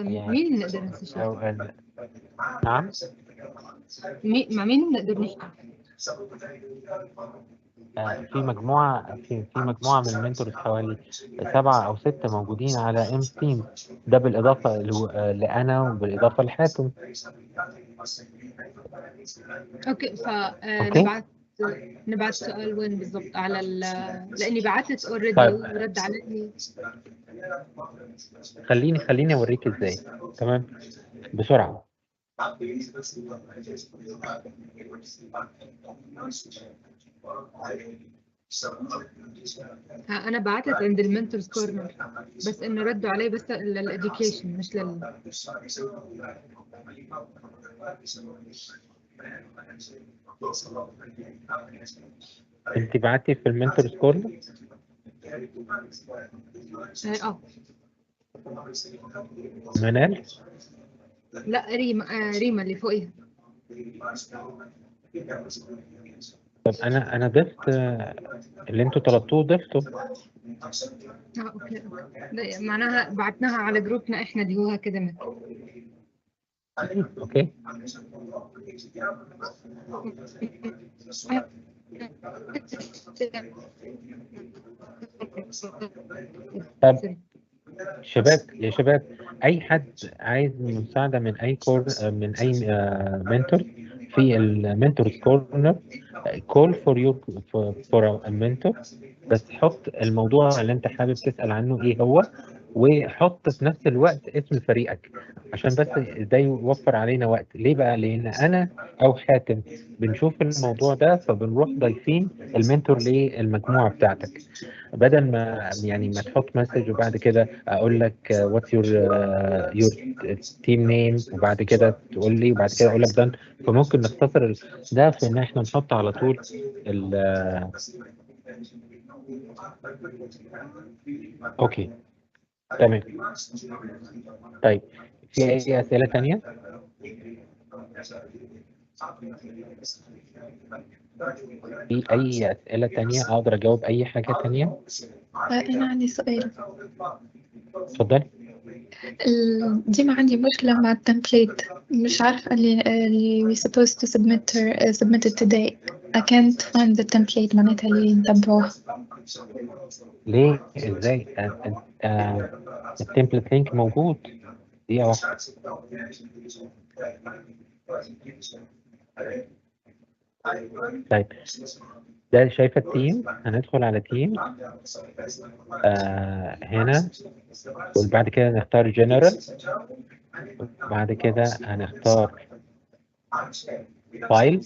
مين نقدر نستشير؟ نعم. مع مين بنقدر نحكي؟ في مجموعة من المنتورز، حوالي 7 أو 6 موجودين على ام تيم. ده بالإضافة لأنا وبالإضافة لحاتم. اوكي. نبعت سؤال وين بالضبط؟ على لاني بعثت اوريدي طيب. ورد علي. خليني اوريك ازاي. تمام. بسرعة. انا بعثت عند المنتورز كورنر، بس انه ردوا علي بس للاديوكيشن مش لل. انت بعتي في المنتورز كورنر؟ منال؟ لا ريما اللي فوقيها. طب انا ضفت اللي انتوا طلبتوه، ضفته. اوكي. معناها بعتناها على جروبنا احنا اللي هو اكاديميك. اوكي. طب يا شباب اي حد عايز مساعده من اي من اي منتور في المنتورز كورنر، كول فور ا منتور. بس حط الموضوع اللي انت حابب تسال عنه ايه هو، وحط في نفس الوقت اسم فريقك، عشان بس ده يوفر علينا وقت. ليه بقى؟ لان انا او حاتم بنشوف الموضوع ده، فبنروح ضايفين المنتور للمجموعه بتاعتك، بدل ما يعني ما تحط مسج وبعد كده اقول لك واتس يور تيم نيم، وبعد كده تقول لي، وبعد كده اقول لك دان. فممكن نختصر ده في ان احنا نحط على طول اوكي. تمام. طيب في أي أسئلة تانية؟ في أي أسئلة تانية أقدر أجاوب أي حاجة تانية؟ أنا عندي سؤال. اتفضلي. ديما عندي مشكلة مع التمبليت، مش عارفة اللي we supposed to submit it today. I can't find the template معناتها اللي نتبعوها. ليه؟ إزاي؟ التمبلت لينك موجود. دقيقة واحدة. طيب ده شايفة التيم، هندخل على تيم هنا، وبعد كده نختار جنرال، بعد كده هنختار فايل،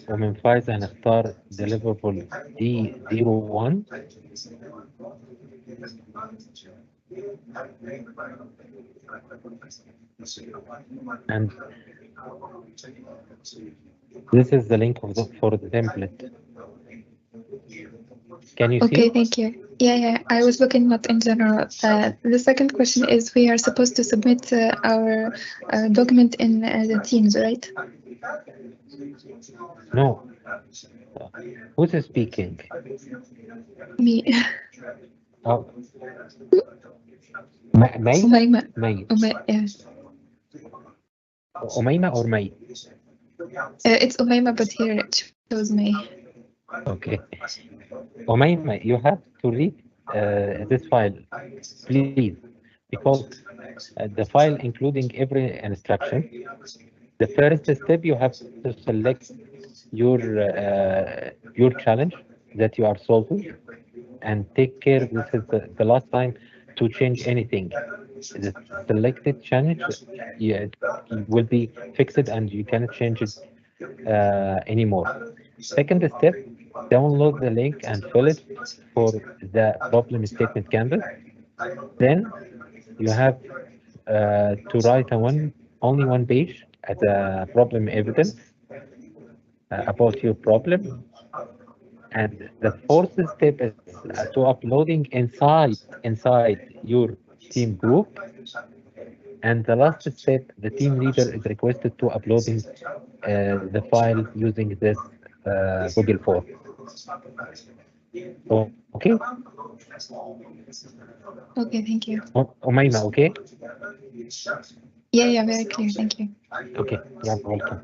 ومن فايل هنختار deliverable D01 and this is the link for the template. Can you see? Okay, thank you. Yeah, I was looking not in general. The second question is we are supposed to submit our document in the Teams, right? No. Who's speaking? Me. Oh. May? Umayma. May. Yeah. Umayma or May? It's Umayma, but here it shows May. Okay. Umayma, you have to read this file, please, because the file including every instruction. The first step, you have to select your challenge that you are solving and take care. This is the last time to change anything. The selected challenge will be fixed and you cannot change it anymore. Second step, download the link and fill it for the problem statement canvas. Then you have to write only one page as a problem evidence about your problem. And the fourth step is to uploading inside your team group. And the last step, the team leader is requested to uploading the file using this Google form. Okay? Okay, thank you. Umayma, okay? Yeah, very clear. Thank you. Okay, you're welcome.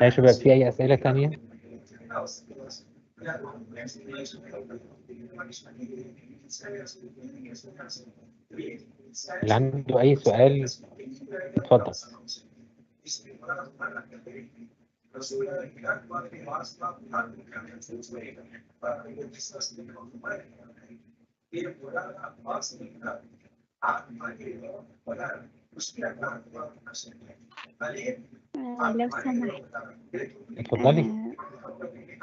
يا شباب في أي أسئلة تانية؟ اللي عنده أي سؤال اتفضل. لو سمحت اتفضلي.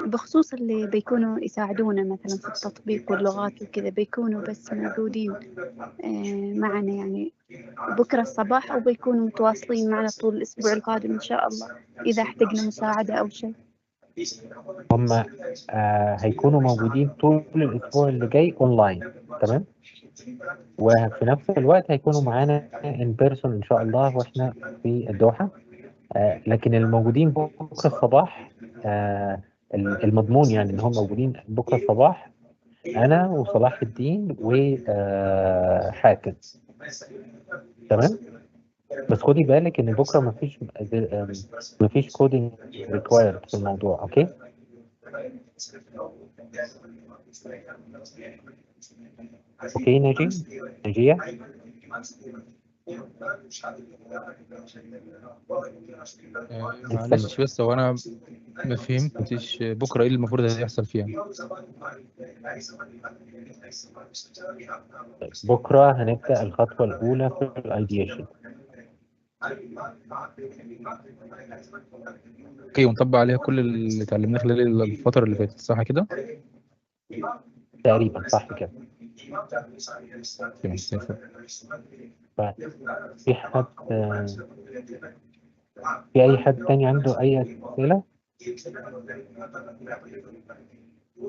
بخصوص اللي بيكونوا يساعدونا مثلا في التطبيق واللغات وكذا، بيكونوا بس موجودين معنا يعني بكرة الصباح، أو بيكونوا متواصلين معنا طول الأسبوع القادم إن شاء الله إذا احتجنا مساعدة أو شيء؟ هم هيكونوا موجودين طول الأسبوع اللي جاي أونلاين، تمام؟ وفي نفس الوقت هيكونوا معانا in person إن شاء الله وإحنا في الدوحة. لكن الموجودين بكرة الصباح المضمون يعني إن هم موجودين بكرة الصباح أنا وصلاح الدين وحاتم، تمام؟ بس خدي بالك إن بكرة مفيش كودينج required في الموضوع، أوكي؟ أوكي نجية؟ معلش بس هو انا ما فهمتش بكره ايه اللي المفروض هيحصل فيها. بكره هنبدا الخطوه الاولى في الايديشن. اوكي، ونطبق عليها كل اللي اتعلمناه خلال الفتره اللي فاتت، صح كده؟ تقريبا صح كده. في أي حد تاني عنده أي أسئلة؟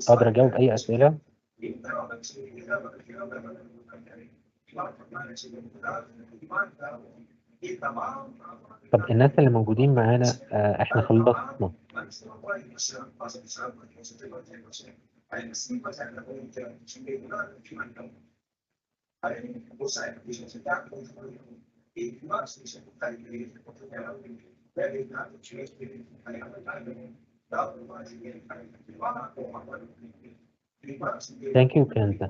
اقدر اجاوب اي اسئله؟ طب الناس اللي موجودين معانا احنا خلصنا. Thank you, Kenta.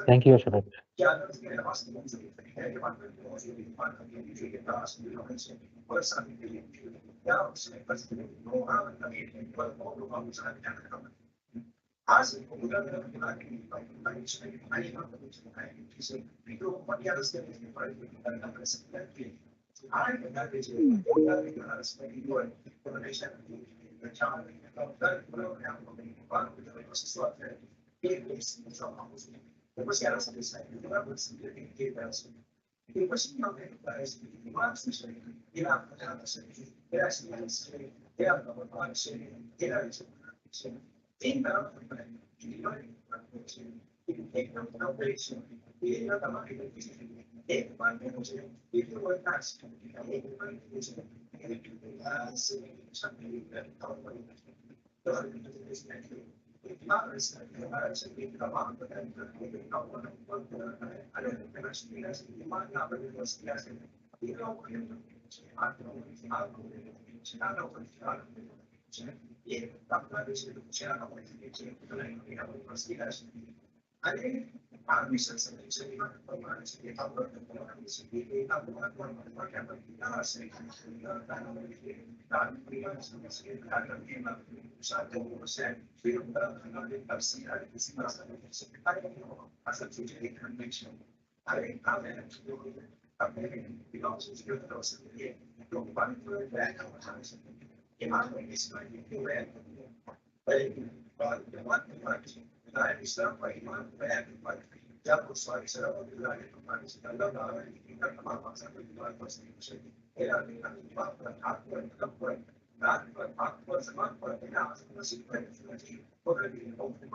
Thank you يا شباب.